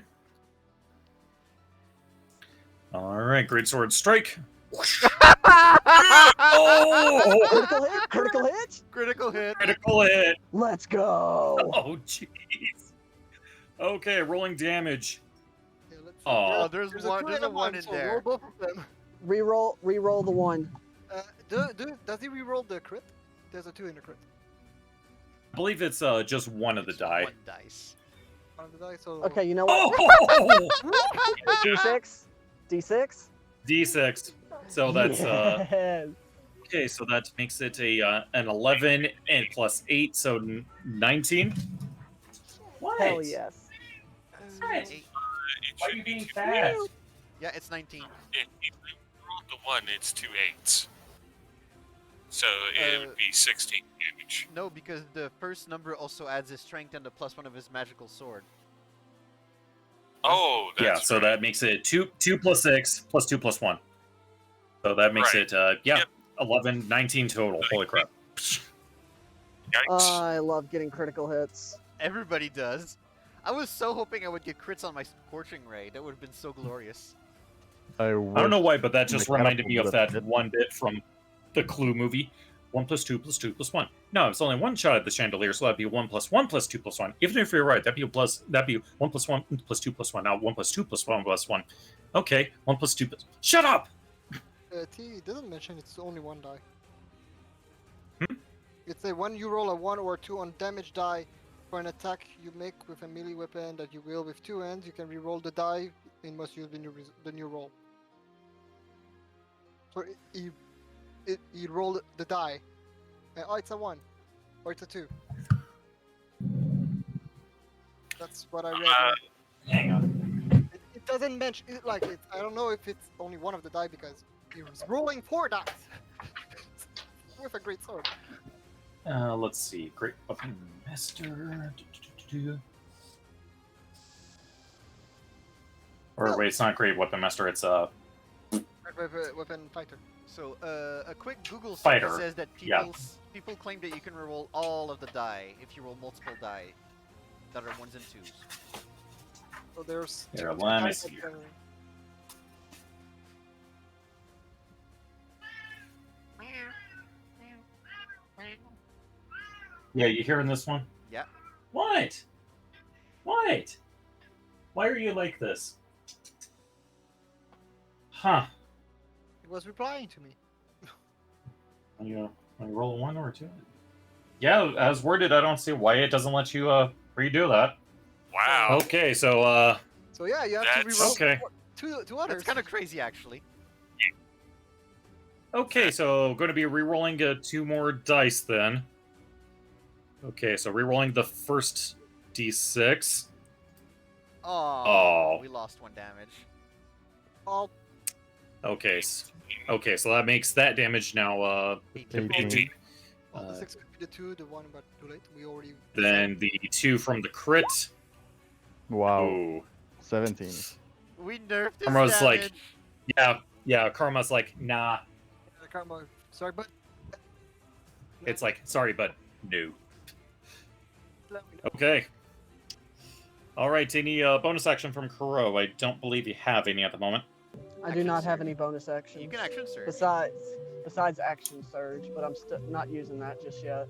All right, great sword strike. Oh! Critical hit! Critical hit! Critical hit. Critical hit. Let's go! Oh, jeez. Okay, rolling damage. Yeah, let's see. Aw. Oh, there's There's one. a 2 There's and a one in so there. roll both of them. Reroll the one. Does he reroll the crit? There's a 2 in the crit. I believe it's just one of the It's die. One dice. One of the die, so Okay, you know what? Oh! D6? D6? D6. So that's Yes. okay. So that makes it a an 11 and plus 8, so 19. What? Hell yes. Right. Eight. Why are you being fast? Yeah, it's 19. If you rolled the 1, it's 2 8s. So it would be 16 damage. No, because the first number also adds his strength and the +1 of his magical sword. Oh, that's Yeah, so right. that makes it 2 plus 6 plus 2 plus 1. So that makes Right. it Yep. 11, 19 total. Holy crap. Yikes. I love getting critical hits. Everybody does. I was so hoping I would get crits on my Scorching Ray. That would have been so glorious. I don't know why, but that just My reminded me of catapult that would have one bit from the Clue movie. 1 plus 2 plus 2 plus 1. No, it's only one shot at the chandelier, so that'd be 1 plus 1 plus 2 plus 1. Even if you're right, that'd be 1 plus 1 plus 2 plus 1. Now 1 plus 2 plus 1 plus 1. Okay, 1 plus 2 plus... Shut up! T doesn't mention it's only one die. Hmm? It's a when you roll a 1 or 2 on damage die for an attack you make with a melee weapon that you will with 2 hands, you can re-roll the die and must use the new roll. So he rolled the die. Oh, it's a 1 or it's a 2. That's what I read. Hang on. It doesn't mention it like it. I don't know if it's only one of the die because he was rolling 4 dice with a great sword. Let's see. Great Weapon Master. Or wait, it's not Great Weapon Master, it's Weapon fighter. So, a quick Google search Fighter. says that people claim that you can reroll all of the die if you roll multiple die that are 1s and 2s. So there's Here, two let me dice see that here. can- Yeah, you hearing this one? Yeah. What? What? Why are you like this? Huh. He was replying to me. Are you roll a 1 or a 2? Yeah, as worded, I don't see why it doesn't let you redo that. Wow. Okay, so So yeah, you have to That's- reroll okay. two others. That's kind of crazy, actually. Okay, so going to be re-rolling 2 more dice then. Okay, so re-rolling the first d6. Oh, we lost 1 damage. All Okay, so that makes that damage now 18. 18. the 6 could be the 2, the 1 but too late. We already. Then the 2 from the crit. Wow, Ooh. 17. We nerfed his Karma's damage. like, yeah, Karma's like, nah. Karma. Sorry, but. It's like, sorry, but no. Let me know. Okay. All right, any bonus action from Kuro? I don't believe you have any at the moment. I do not have any bonus actions. You can action surge. Besides action surge, but I'm still not using that just yet.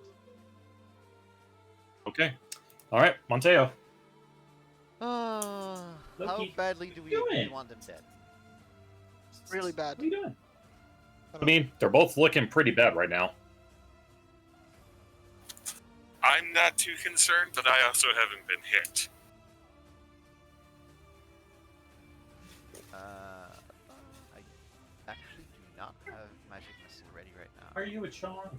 Okay. All right, Monteo. How Loki, badly do what are you we doing? want them dead? Really bad. What are you doing? I mean, they're both looking pretty bad right now. I'm not too concerned, but I also haven't been hit. I actually do not have magic missile ready right now. Are you a chonk?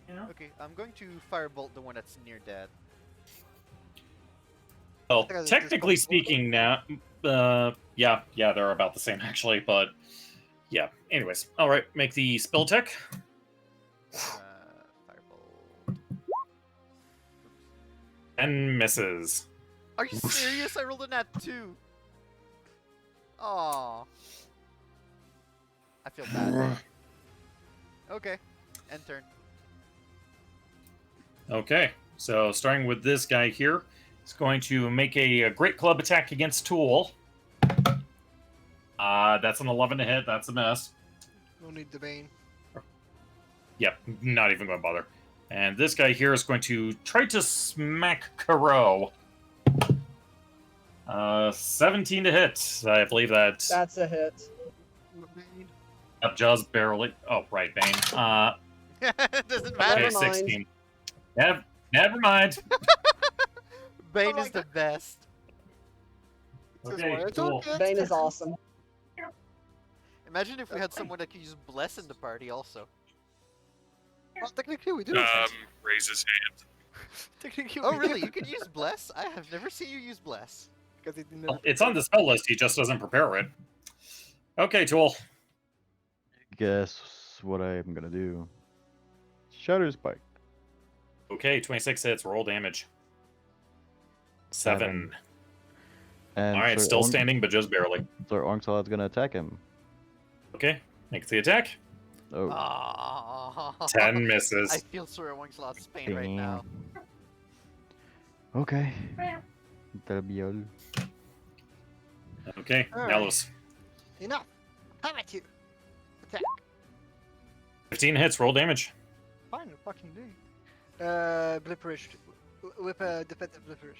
You know? Okay, I'm going to firebolt the one that's near dead. Well, think I just technically discovered- speaking, now, yeah, they're about the same actually, but yeah. Anyways, all right, make the spell check. Firebolt. And misses. Are you serious? I rolled a nat 2. Aww. I feel bad. Okay. End turn. Okay, so starting with this guy here, he's going to make a great club attack against Tool. That's an 11 to hit. That's a miss. No need the vein. Yep, not even going to bother. And this guy here is going to try to smack Kuro. 17 to hit. I believe that That's a hit. Vein. just barely. Oh, right, Bane. Doesn't Okay, matter. Never mind. 16. Never mind. Bane Oh is my the best. This is Okay, why I cool. took it. Bane is awesome. Imagine if we had someone that could use Bless in the party also. Well, technically we do. Raise his hand. Technically Oh we really? do. You can use Bless? I have never seen you use Bless. Because it didn't. Well, it's on the spell list. He just doesn't prepare it. Okay, Tool. Guess what I'm gonna do? Shatter Spike. Okay, 26 hits. Roll damage. 7. And All right, Sir still Ong- standing, but just barely. Sir Ongsalad's gonna attack him. Okay, make the attack. Oh, Ah. 10 I misses. feel Sir Wingslot's pain right now. okay. That'll be all. Okay, All right. Nellos. Enough. How about you? Attack. 15 hits. Roll damage. Fine, fucking do. Blipperish. With a defensive blipperish.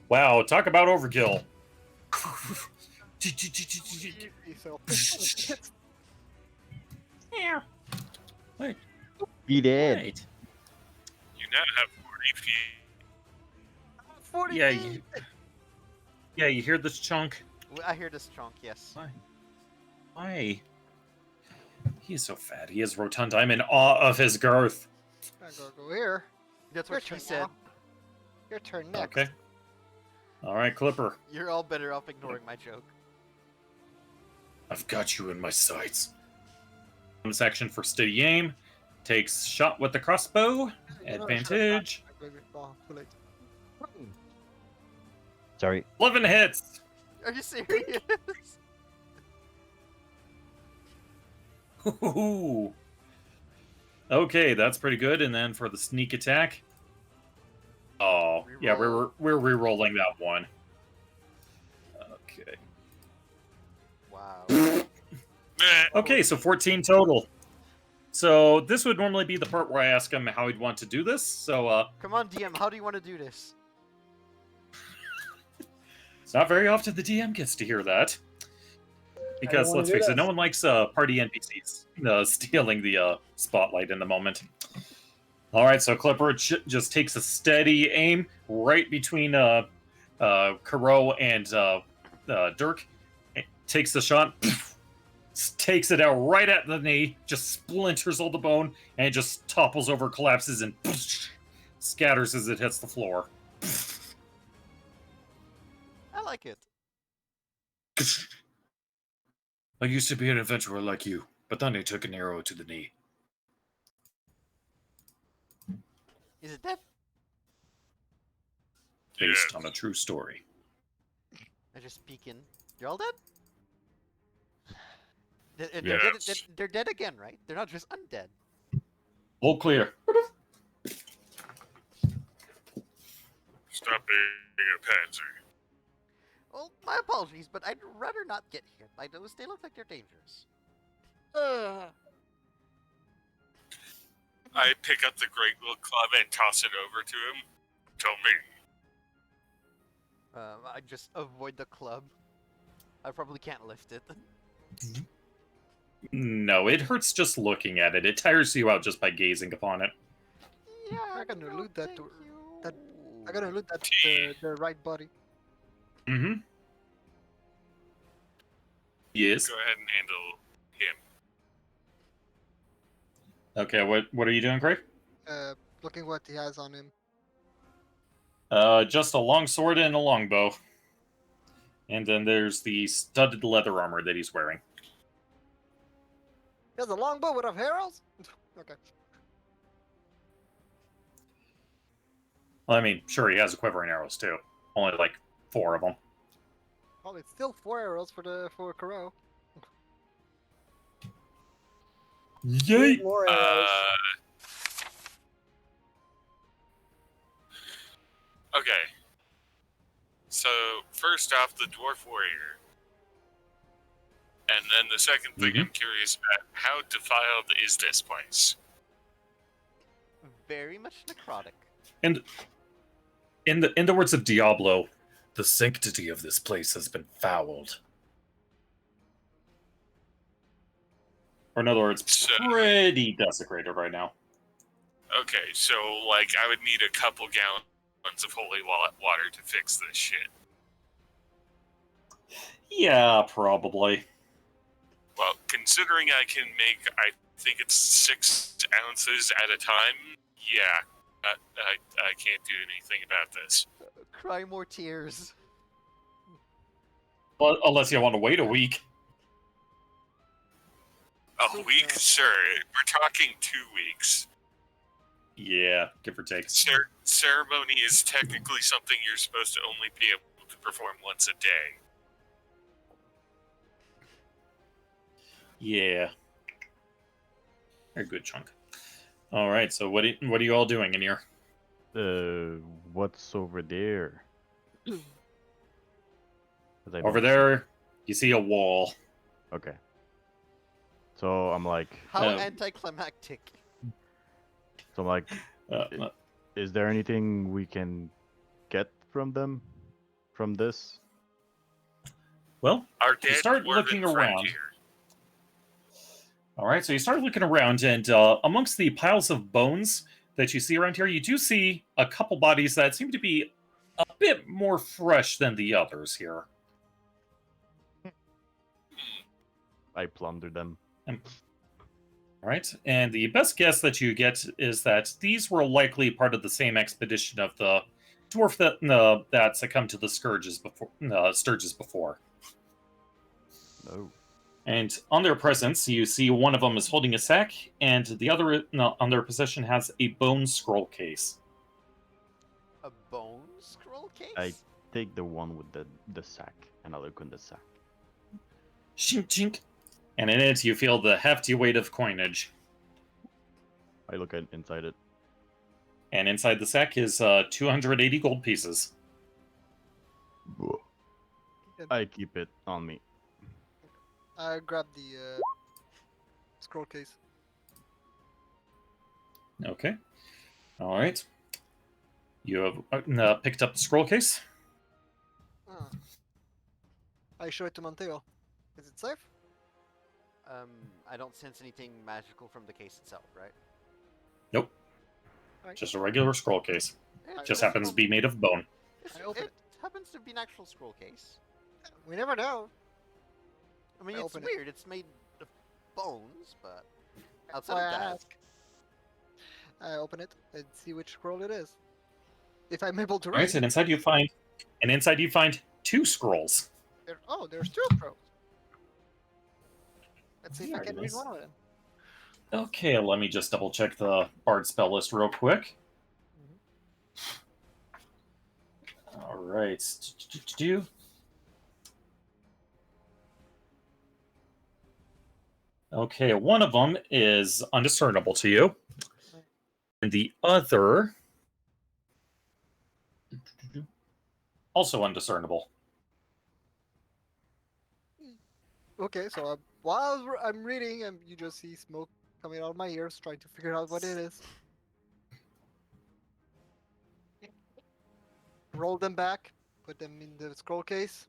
Wow, talk about overkill. So. Be dead. Right. You now have 40 feet. 40 Yeah, feet. you hear this chunk? I hear this chunk, yes. Why? He is so fat. He is rotund. I'm in awe of his girth. I gotta go here. That's Your what she turn said. now. Your turn next. Okay. All right, Clipper. You're all better off ignoring my joke. I've got you in my sights. Bonus action for steady aim. Takes shot with the crossbow. Advantage. Oh, too late. Sorry. 11 hits. Are you serious? Ooh. Okay, that's pretty good. And then for the sneak attack. Oh, yeah, Reroll. we're re-rolling that one. Okay. Wow. Meh. Okay, so 14 total. So this would normally be the part where I ask him how he'd want to do this. So Come on, DM. How do you want to do this? it's not very often the DM gets to hear that. Because wanna let's do face it, this? no one likes party NPCs stealing the spotlight in the moment. All right, so Clipper just takes a steady aim right between Karo and Dirk. Takes the shot, takes it out right at the knee, just splinters all the bone, and it just topples over, collapses, and scatters as it hits the floor. I like it. I used to be an adventurer like you, but then I took an arrow to the knee. Is it dead? Based Yes. on a true story. I just peek in. You're all dead? They're, Yes. they're dead again, right? They're not just undead. All clear. Stop being a pansy. Well, my apologies, but I'd rather not get hit by those. They look like they're dangerous. I pick up the great little club and toss it over to him. Tell me. I just avoid the club. I probably can't lift it. No, it hurts just looking at it. It tires you out just by gazing upon it. Yeah, I gotta no, loot that thank door- you. that- I gotta loot that the right body. Mm-hmm. Yes. Go ahead and handle him. Okay, what are you doing, Craig? Looking what he has on him. Just a long sword and a longbow. And then there's the studded leather armor that he's wearing. He has a longbow without arrows. Okay. Well, I mean, sure, he has a quiver and arrows too. Only like 4 of them. Well, it's still 4 arrows for Karo. Yay! More arrows. Okay. So, first off, the Dwarf Warrior. And then the second thing Mhm. I'm curious about, how defiled is this place? Very much necrotic. And in the words of Diablo, the sanctity of this place has been fouled. Or in other words, So- pretty desecrated right now. Okay, so, like, I would need a couple gallons of holy water to fix this shit. Yeah, probably. Well, considering I can make, I think it's 6 ounces at a time, yeah, I can't do anything about this. Cry more tears. Well, unless you want to wait a week. A week? Sure, we're talking 2 weeks. Yeah, give or take. Ceremony is technically something you're supposed to only be able to perform once a day. Yeah. A good chunk. All right, so what are you all doing in here? What's over there? 'Cause I Over don't- there, you see a wall. Okay. So I'm like, How Um, anticlimactic. Uh, is there anything we can get from them, from this? well, Our You dead start dwarven looking friend around. here. all right, so you start looking around, and amongst the piles of bones that you see around here, you do see a couple bodies that seem to be a bit more fresh than the others here. I plunder them. All right, and the best guess that you get is that these were likely part of the same expedition of the dwarf that succumbed to the scourges before. No. And on their presence, you see one of them is holding a sack, and the other on their possession has a bone scroll case. A bone scroll case? I take the one with the sack, and I look in the sack. Chink chink. And in it, you feel the hefty weight of coinage. I look at inside it. And inside the sack is 280 gold pieces. I keep it on me. I grab the scroll case. Okay. All right. You have picked up the scroll case. Ah. I show it to Monteo. Is it safe? I don't sense anything magical from the case itself, right? Nope. Alright. Just a regular scroll case. It's Just a happens to scroll- be made of bone. I open it happens to be an actual scroll case. We never know. I mean, I it's open it. weird. It's made of bones, but That's outside why of I that, ask. I open it and see which scroll it is. If I'm able to All right, read. and inside you find 2 scrolls. There's 2 scrolls. Let's see if I can read Artemis. one of them. Okay, let me just double check the bard spell list real quick. All right. Okay, one of them is undiscernible to you, and the other also undiscernible. Okay, so while I'm reading, you just see smoke coming out of my ears, trying to figure out what it is. Roll them back, put them in the scroll case.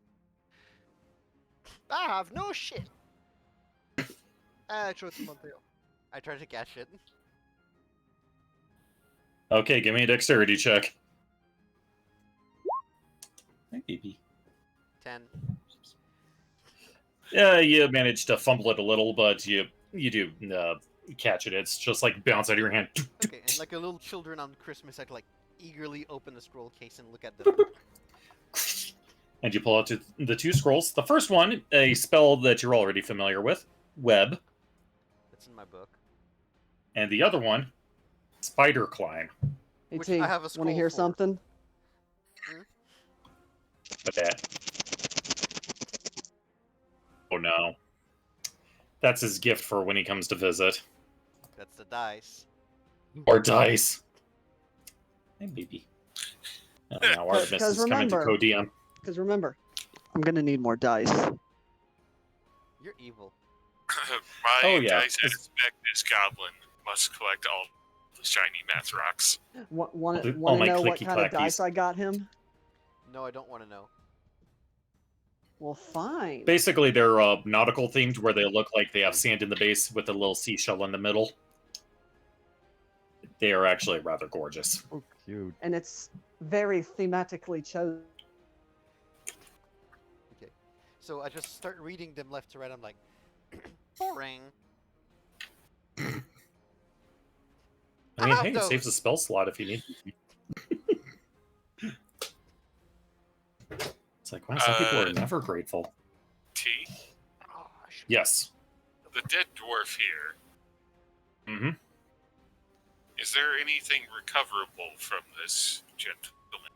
I have no shit. I show it to Monteo. I try to catch it. Okay, give me a dexterity check. Maybe. 10. Yeah, you managed to fumble it a little, but you do catch it. It's just like bounce out of your hand. Okay, and like a little children on Christmas, I'd like eagerly open the scroll case and look at them. And you pull out the 2 scrolls. The first one, a spell that you're already familiar with, Web. That's in my book. And the other one, Spider Climb. Hey Which T, I have a want to scroll hear for. something? But that. Oh no. That's his gift for when he comes to visit. That's the dice. Or dice. Hey, baby. Oh, now Artemis Because is coming to remember- co-DM. Because remember, I'm gonna need more dice. You're evil. My Oh, yeah. dice aspect is goblin. Must collect all the shiny math rocks. Want do to all my know what clicky kind of clackies. dice I got him? No, I don't want to know. Well, fine. Basically, they're nautical themed, where they look like they have sand in the base with a little seashell in the middle. They are actually rather gorgeous. Oh, cute. And it's very thematically chosen. Okay. So I just start reading them left to right. I'm like, boring. I mean, have hey, it those. saves a spell slot if you need. It's like, wow, some people are never grateful. T, Yes. the dead dwarf here. Mm-hmm. Is there anything recoverable from this gentleman?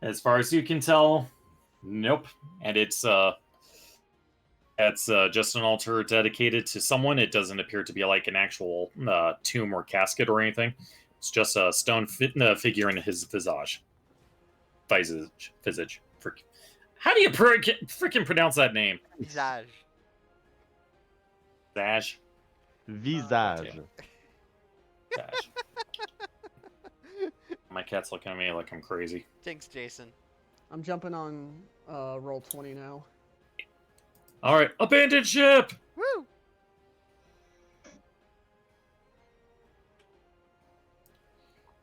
As far as you can tell, nope. And it's just an altar dedicated to someone. It doesn't appear to be like an actual tomb or casket or anything. It's just a stone figure in his visage. Visage. How do you freaking pronounce that name? Visage. Visage. Visage. Visage. My cat's looking at me like I'm crazy. Thanks, Jason. I'm jumping on roll 20 now. All right, abandoned ship. Woo!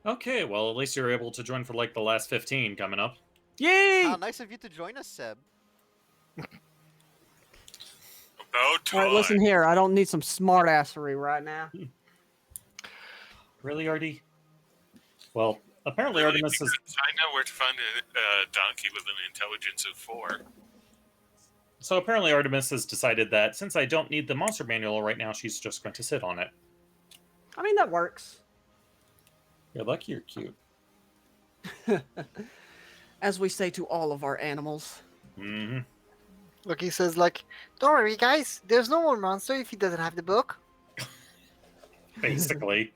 Okay, well, at least you're able to join for like the last 15 coming up. Yay! How nice of you to join us, Seb. About All time. right, listen here. I don't need some smartassery right now. Really, Artie? Well, apparently Really, Artemis is. because I know where to find a donkey with an intelligence of 4. So apparently Artemis has decided that since I don't need the monster manual right now, she's just going to sit on it. I mean, that works. You're lucky you're cute. As we say to all of our animals. Mm-hmm. Look, he says like, "Don't worry, guys. There's no more monster if he doesn't have the book." Basically.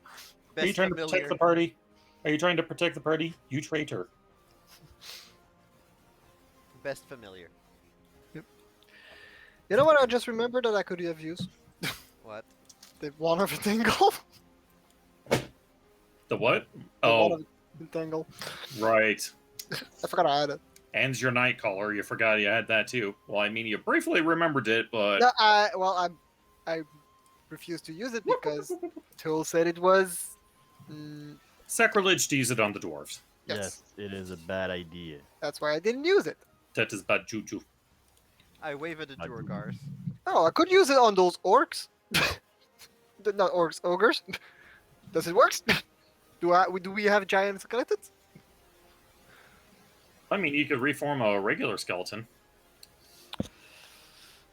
Are you Best trying to familiar. protect the party? Are you trying to protect the party? You traitor. Best familiar. You know what? I just remembered that I could have used. What? The one of a tingle. The what? The one Oh, of a tingle. right. I forgot I had it. Ends your night caller. You forgot you had that too. Well, I mean, you briefly remembered it, but No, I refused to use it because Tool said it was. sacrilege to use it on the dwarves. Yes, It is a bad idea. that's why I didn't use it. That is bad juju. I wave at the Not Durgars. Oh, I could use it on those orcs. Not orcs, ogres. Does it work? Do we have giant skeletons? I mean, you could reform a regular skeleton.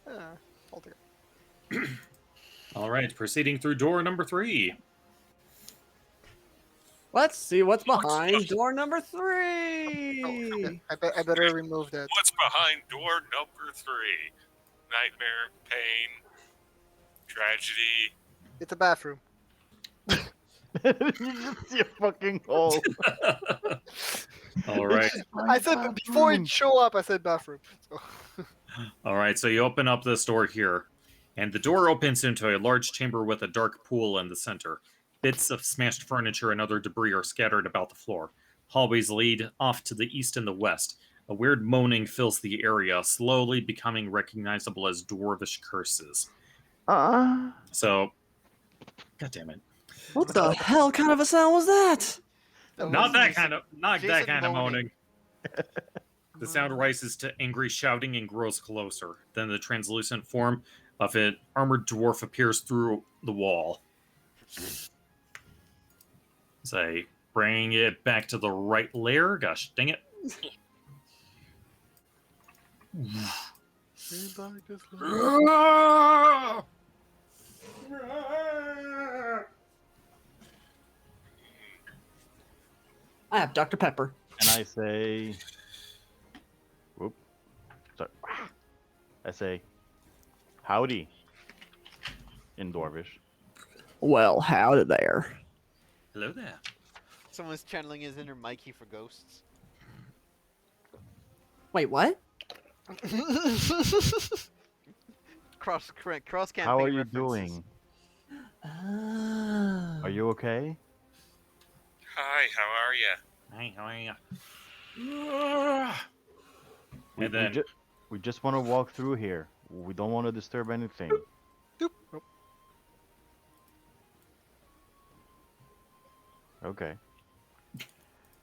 I'll take it. All right, proceeding through door number 3. Let's see what's behind door number 3. I better remove that. What's behind door number 3? Nightmare, pain, tragedy. It's a bathroom. You just see a fucking hole. All right. I said before it show up. I said bathroom. So. All right, so you open up this door here, and the door opens into a large chamber with a dark pool in the center. Bits of smashed furniture and other debris are scattered about the floor. Hallways lead off to the east and the west. A weird moaning fills the area, slowly becoming recognizable as dwarvish curses. So, god damn it. What the hell kind of a sound was that? Not that kind of Jason moaning. The sound rises to angry shouting and grows closer. Then the translucent form of an armored dwarf appears through the wall. Say, bring it back to the right layer. Gosh, dang it. I have Dr. Pepper. And I say, whoop, sorry. I say, howdy, in Dwarvish. Well, howdy there. Hello there. Someone's channeling his inner Mikey for ghosts. Wait, what? Cross campaign. How are you references. doing? Oh. Are you okay? Hi, how are you? Hey, how are you? We, And then, we just want to walk through here. We don't want to disturb anything. Doop. Nope. Okay.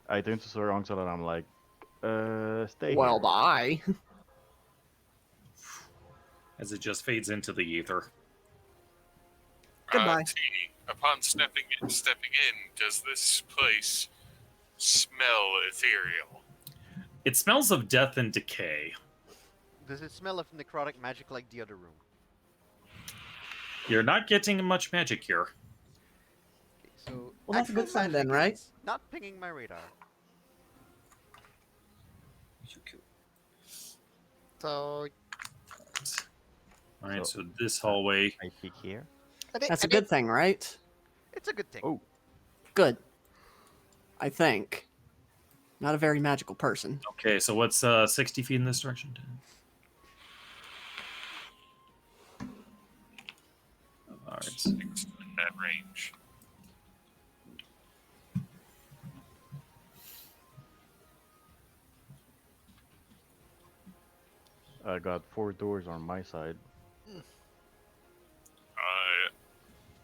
I turn to Sir Ongsel and I'm like, stay Well, here. bye. as it just fades into the ether. Goodbye. T, upon stepping in, does this place smell ethereal? It smells of death and decay. Does it smell of necrotic magic like the other room? You're not getting much magic here. Okay, so Well, that's a good actual sign then, magic right? is not pinging my radar. So All right, so this hallway. I peek here. That's a good thing, right? It's a good thing. Oh. Good. I think. Not a very magical person. Okay, so what's 60 feet in this direction? All right. 6 in that range. I got 4 doors on my side.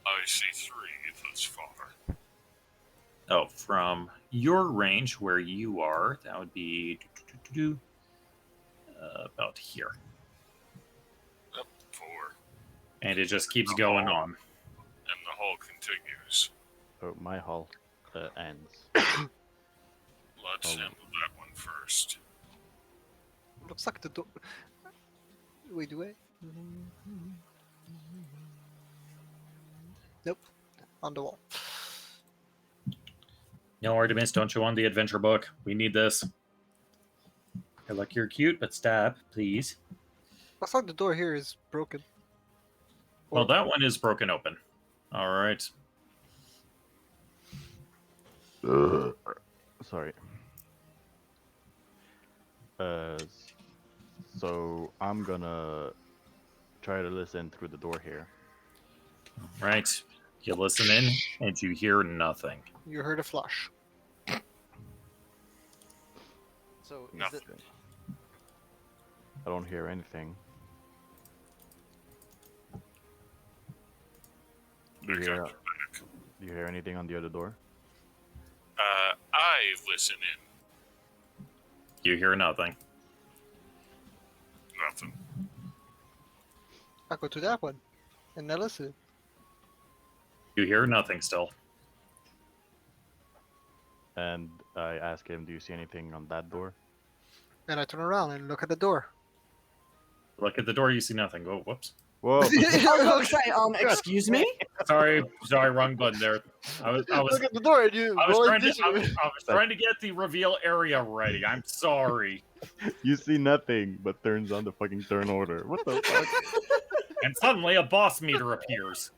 I see 3 thus far. Oh, from your range where you are, that would be about here. Up 4, And it just keeps going on. and the hall continues. Oh, my hall ends. Let's Oh. handle that one first. Looks like the door. Wait, do I? Nope. On the wall. No, Artemis, don't you want the adventure book? We need this. Hey, look, you're cute, but stop, please. Looks like the door here is broken. Well, that one is broken open. All right. Sorry. So I'm gonna try to listen through the door here. Right. You listen in, and you hear nothing. You heard a flush. So is Nothing. it, I don't hear anything. Do you There hear, comes back. do you hear anything on the other door? I listen in. You hear nothing. Nothing. I go to that one, and I listen. You hear nothing still. And I ask him, do you see anything on that door? And I turn around and look at the door. Look at the door, you see nothing. Go, whoops. Whoa! I was going to say, excuse me? Sorry, wrong button there. I was Look at the door and you roll initiative. I was trying to get the reveal area ready. I'm sorry. You see nothing, but turns on the fucking turn order. What the fuck? And suddenly a boss meter appears.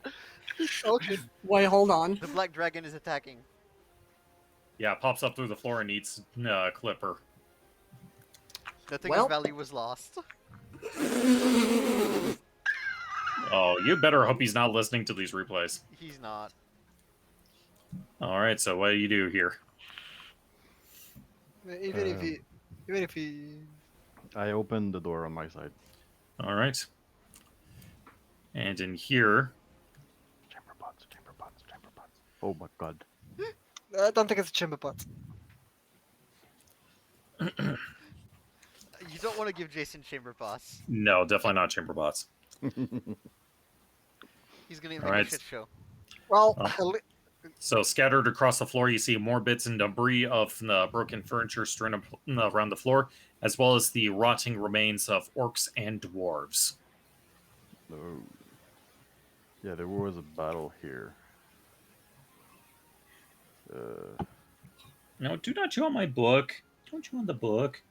Okay. Wait, hold on. the black dragon is attacking? Yeah, it pops up through the floor and eats Clipper. Nothing Well- of value was lost. Oh, you better hope he's not listening to these replays. He's not. All right, so what do you do here? Even if he, I open the door on my side. All right. And in here, Chamber pots, chamber pots, chamber pots. Oh my god. I don't think it's a chamber pot. You don't want to give Jason chamber boss. no, definitely not chamber bots. He's gonna make Alright. a shit show. Well, Oh. So scattered across the floor, you see more bits and debris of the broken furniture strewn around the floor, as well as the rotting remains of orcs and dwarves. No. Yeah, there was a battle here. No, do not chew on my book. Don't chew on the book.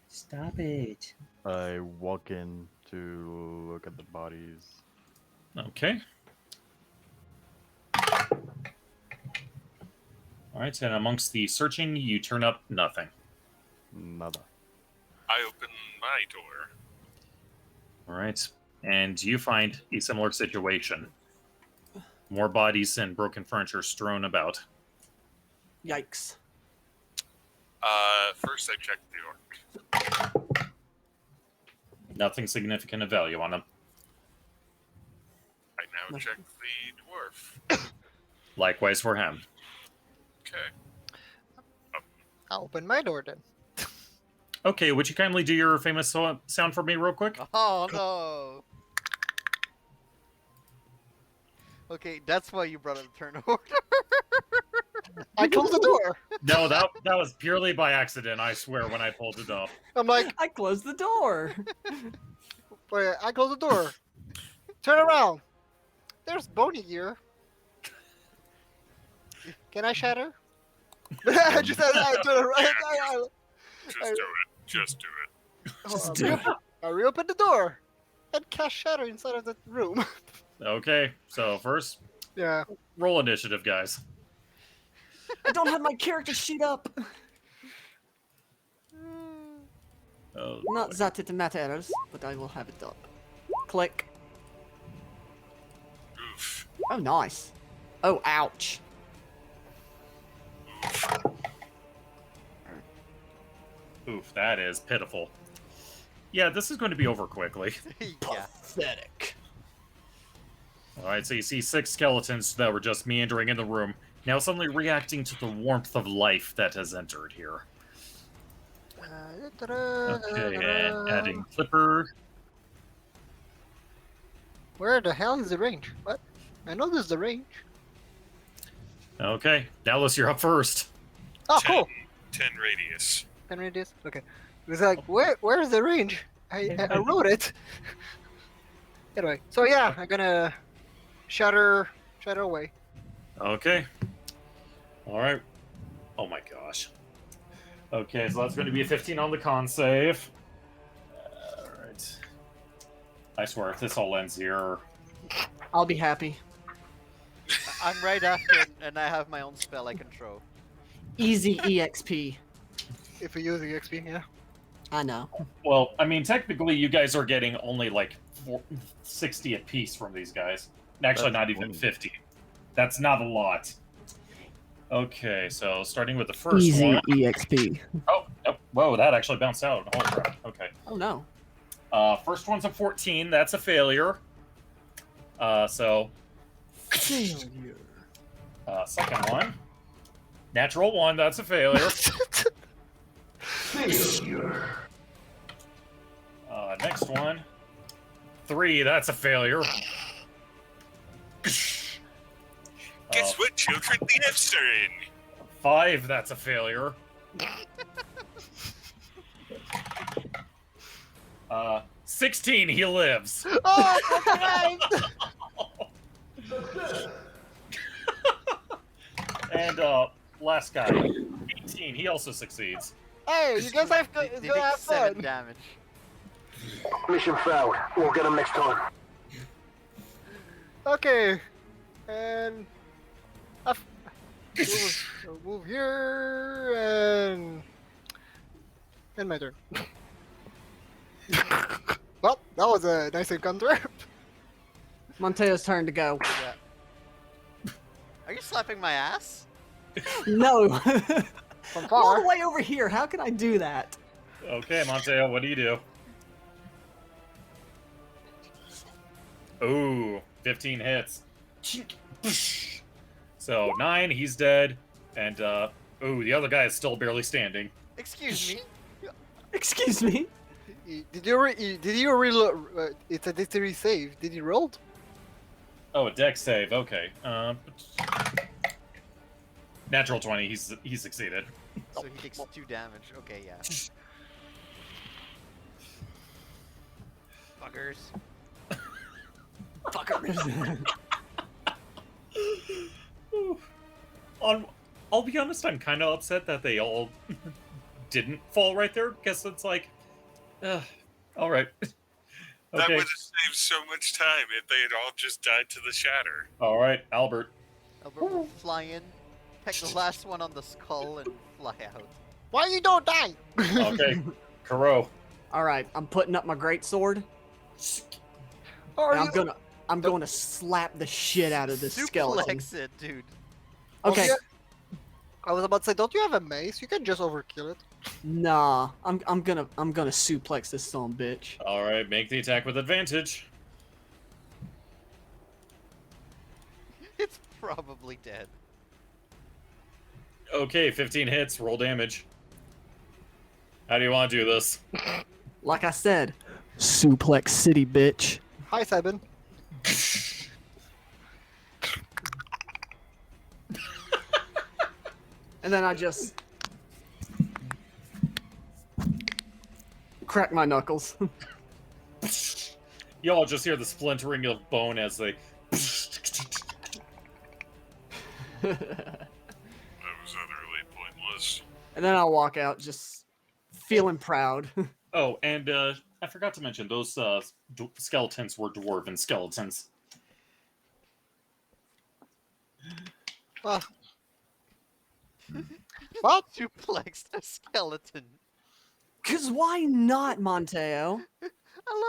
Stop it. I walk in to look at the bodies. Okay. All right, and amongst the searching, you turn up nothing. Nada. I open my door. All right, and you find a similar situation. More bodies and broken furniture strewn about. Yikes. First I check the orc. Nothing significant of value on them. I now No. check the dwarf. Likewise for him. Okay. I'll open my door then. Okay, would you kindly do your famous sound for me real quick? Oh no. Okay, that's why you brought up the turn order. I close the door. No, that was purely by accident, I swear, when I pulled it off. I'm like, I closed the door. wait, I close the door. Turn around. There's Boney here. Can I shatter? I just I turn around. Just do it. Just do it. Just I do it. I reopen the door and cast shatter inside of the room. Okay, so first, Yeah. roll initiative, guys. I don't have my character sheet up. Oh, Not that it matters, but I will have it up. Click. Oof. Oh, nice. Oh, ouch. oof, that is pitiful. Yeah, this is going to be over quickly. Yeah. Pathetic. All right, so you see 6 skeletons that were just meandering in the room, now suddenly reacting to the warmth of life that has entered here. Okay, and adding Clipper. Where the hell is the range? What? I know there's the range. Okay, Dallas, you're up first. Oh, 10, cool. 10 radius. 10 radius. Okay. It was like, where's the range? I wrote it. Anyway, so yeah, I'm gonna shatter away. Okay. All right. Oh my gosh. Okay, so that's going to be a 15 on the con save. All right. I swear, if this all ends here, I'll be happy. I'm right after, and I have my own spell I can throw. Easy EXP. If we use the XP, yeah. I know. well, I mean, technically, you guys are getting only like 60 apiece from these guys. Actually, That's not even 20. 50. That's not a lot. Okay, so starting with the first Easy one. EXP. Oh, nope. Whoa, that actually bounced out. Holy crap. Okay. Oh no. First one's a 14. That's a failure. So, Failure. second one. Natural 1. That's a failure. Next one. 3. That's a failure. Guess what, children? The F's are in. 5. That's a failure. 16. He lives. Oh, my And last guy, 18. He also succeeds. Hey, you guys have They to take have 7 fun. damage. Mission failed. We'll get him next time. Okay, and we'll move here and my turn. Well, that was a nice encounter. Monteo's turn to go. Yeah. Are you slapping my ass? No. From All far. the way over here. How can I do that? Okay, Monteo, what do you do? Ooh, 15 hits. So 9, he's dead, and ooh, the other guy is still barely standing. Excuse me. Excuse me. Did you reload? It's a dexterity save. Did you roll? Oh, a dex save. Okay. Natural 20. He succeeded. So he takes 2 damage. Okay, yeah. Fuckers. I'll be honest. I'm kind of upset that they all didn't fall right there, because it's like, all right. That Okay. would have saved so much time if they had all just died to the shatter. All right, Albert. Albert will fly in, peck the last one on the skull, and fly out. Why you don't die? Okay, Kuro. All right, I'm putting up my great sword. Are And you? I'm going to slap the shit out of this skeleton. Suplex it, dude. Okay. Yeah. I was about to say, don't you have a mace? You can just overkill it. Nah, I'm gonna suplex this son of a bitch. All right, make the attack with advantage. It's probably dead. Okay, 15 hits. Roll damage. How do you want to do this? Like I said, suplex city, bitch. Hi, Simon. And then I just crack my knuckles. You all just hear the splintering of bone as they. That was utterly pointless. And then I'll walk out just feeling proud. Oh, and I forgot to mention those skeletons were dwarven skeletons. Well, what? Suplex the skeleton. Cause why not, Monteo? I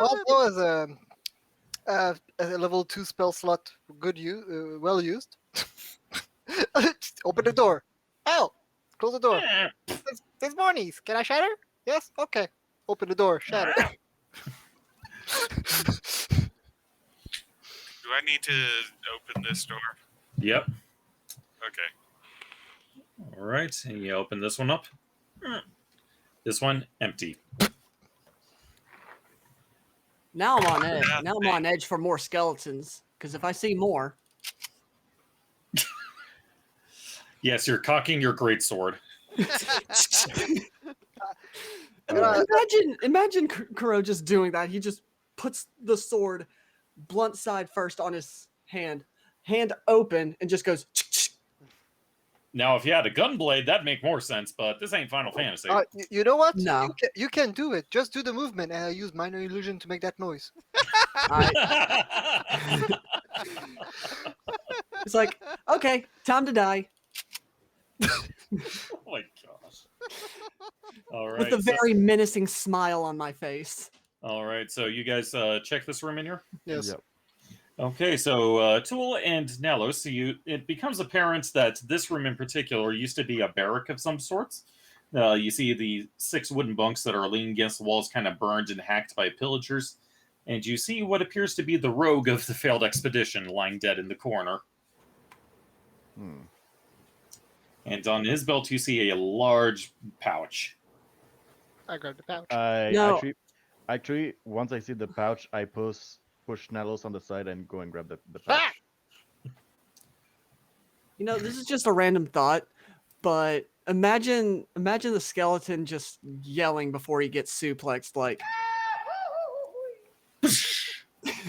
Well, love that was a level 2 spell slot. Well used. Open the door. Oh, close the door. There's Mornies. Can I shatter? Yes. Okay. Open the door. Shatter. Do I need to open this door? Yep. Okay. All right, and you open this one up. This one empty. Now I'm on edge. Now I'm on edge for more skeletons. Cause if I see more, Yes, you're cocking your greatsword. imagine Kuro just doing that. He just puts the sword blunt side first on his hand open, and just goes. Now, if you had a gunblade, that'd make more sense, but this ain't Final Fantasy. You know what? No. You can do it. Just do the movement, and I use minor illusion to make that noise. It's like, okay, time to die. Oh my gosh. All right. With a very menacing smile on my face. All right, so you guys check this room in here? Yes. Yep. Okay, so Tool and Nalos, it becomes apparent that this room in particular used to be a barrack of some sorts. You see the 6 wooden bunks that are leaning against the walls, kind of burned and hacked by pillagers. And you see what appears to be the rogue of the failed expedition lying dead in the corner. Hmm. And on his belt, you see a large pouch. I got the pouch. I No. actually, once I see the pouch, I push Nalos on the side and go and grab the Ah! pouch. You know, this is just a random thought, but imagine the skeleton just yelling before he gets suplexed, like,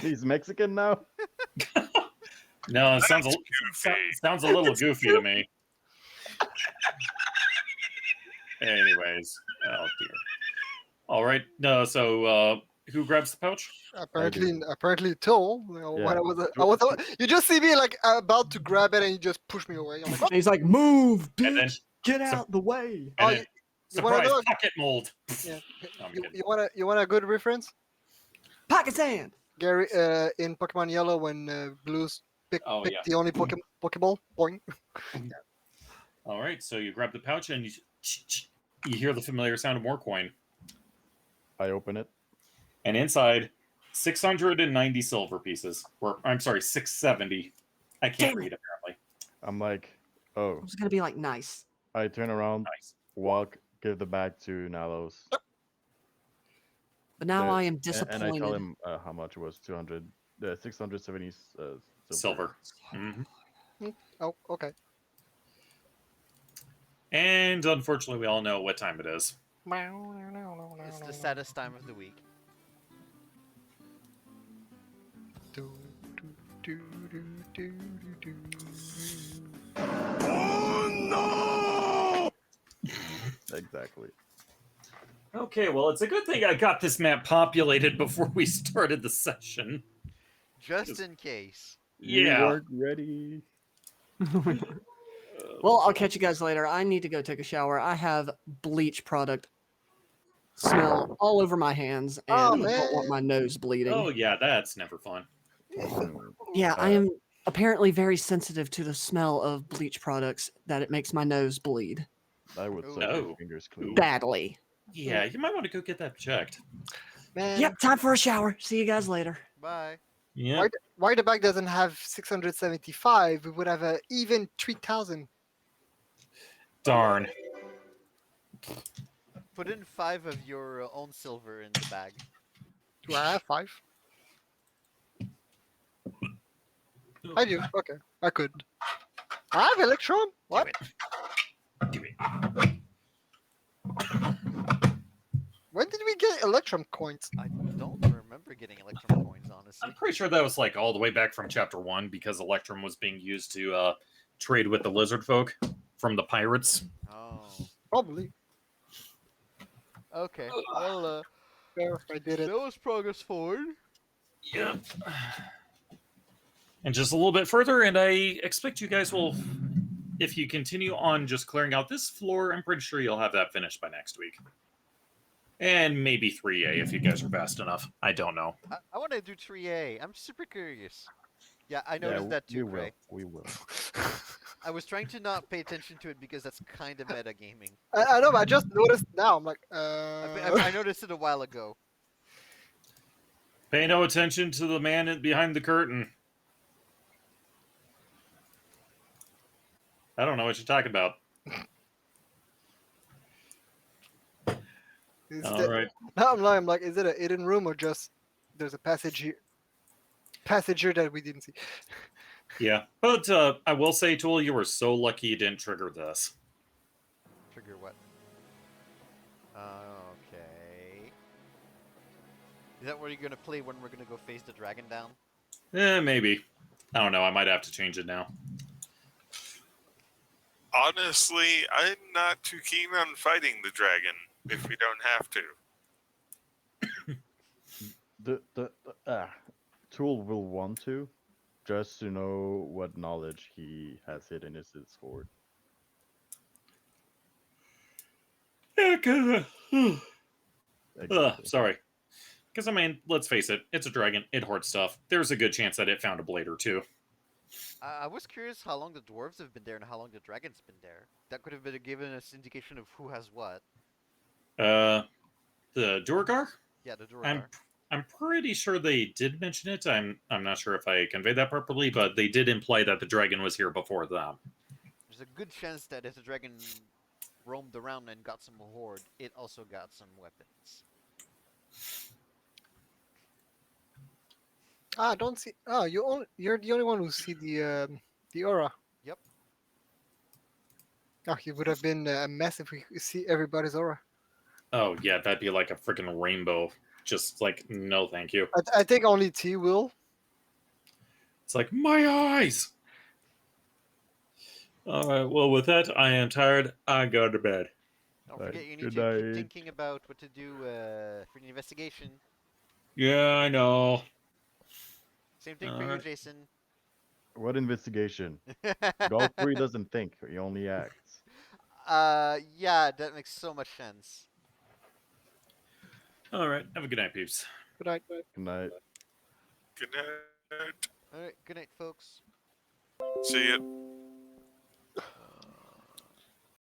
He's Mexican now. No, it That's sounds goofy. sounds a little goofy to me. Anyways, oh dear. All right, no. So who grabs the pouch? Apparently, Till. You know, Yeah. when you just see me like about to grab it, and you just push me away. I'm like, and he's like, "Move, And then- bitch, get out the way." Oh, And then, you wanna surprise, know? pocket mold. Yeah. No, I'm You, kidding. you want a good reference? Pakistan. Gary, in Pokemon Yellow, when Blue's pick Oh, yeah. the only Pokeball point. All right, so you grab the pouch and you hear the familiar sound of more coin. I open it. And inside, 690 silver pieces. Or, I'm sorry, 670. I can't Damn read, apparently. I'm like, I oh. was gonna be like, "Nice," I turn around, Nice. walk, give the bag to Nalos. but now The- I am And disappointed. I tell him how much it was 670 Silver. Mhm. Oh, okay. And unfortunately, we all know what time it is. It's the saddest time of the week. Exactly. Okay, well, it's a good thing I got this map populated before we started the session. Just in case. Yeah. We weren't ready. Well, I'll catch you guys later. I need to go take a shower. I have bleach product smell all over my hands, and Oh, I don't want man. my nose bleeding. Oh, yeah, that's never fun. Yeah, I Uh, am apparently very sensitive to the smell of bleach products that it makes my nose bleed I would suck Oh. your fingers clean. badly. Yeah, you might want to go get that checked. Man, Yep, time for a shower. See you guys later. Bye. Yeah. why the bag doesn't have 675? We would have a even 3,000. Darn. Put in 5 of your own silver in the bag. Do I have 5? I do. Okay, I could. I have Electrum. What? Do it. When did we get Electrum coins? I don't remember getting Electrum coins, honestly. I'm pretty sure that was like all the way back from chapter 1 because Electrum was being used to trade with the lizard folk from the pirates. Oh. Probably. Okay. Well, There, I did it. that was progress forward. Yeah. And just a little bit further, and I expect you guys will, if you continue on just clearing out this floor, I'm pretty sure you'll have that finished by next week. And maybe 3A if you guys are fast enough. I don't know. I want to do 3A. I'm super curious. Yeah, I noticed Yeah, that we too, will. Gray. We will. I was trying to not pay attention to it because that's kind of meta gaming. I know, but I just noticed now. I'm like, I noticed it a while ago. Pay no attention to the man behind the curtain. I don't know what you're talking about. is All that- right. Now I'm like, is it a hidden room or just there's a passage here? Passage here that we didn't see. Yeah. But I will say, Tool, you were so lucky you didn't trigger this. Trigger what? Okay. Is that where you're gonna play when we're gonna go face the dragon down? Maybe. I don't know. I might have to change it now. Honestly, I'm not too keen on fighting the dragon if we don't have to. The Tool will want to, just to know what knowledge he has hidden in his sword. Yeah, Exactly. sorry. Because, I mean, let's face it, it's a dragon, it hoards stuff. There's a good chance that it found a blade or two. I was curious how long the dwarves have been there and how long the dragon's been there. That could have been given us indication of who has what. The Durgar? Yeah, the I'm Duergar. I'm pretty sure they did mention it. I'm not sure if I conveyed that properly, but they did imply that the dragon was here before them. There's a good chance that if the dragon roamed around and got some horde, it also got some weapons. Ah, I don't see. Oh, you're the only one who see the aura. Yep. Oh, it would have been a mess if we could see everybody's aura. Oh yeah, that'd be like a freaking rainbow. Just like, no, thank you. I think only T will. It's like, my eyes! Alright, well, with that, I am tired. I go to bed. Don't Right, forget you need good to keep night. thinking about what to do for the investigation. Yeah, I know. Same thing for you, Alright. Jason. What investigation? Godfrey doesn't think; he only acts. Yeah, that makes so much sense. Alright, have a good night, peeps. Good night. Good night. Good night. Alright, good night, folks. See ya.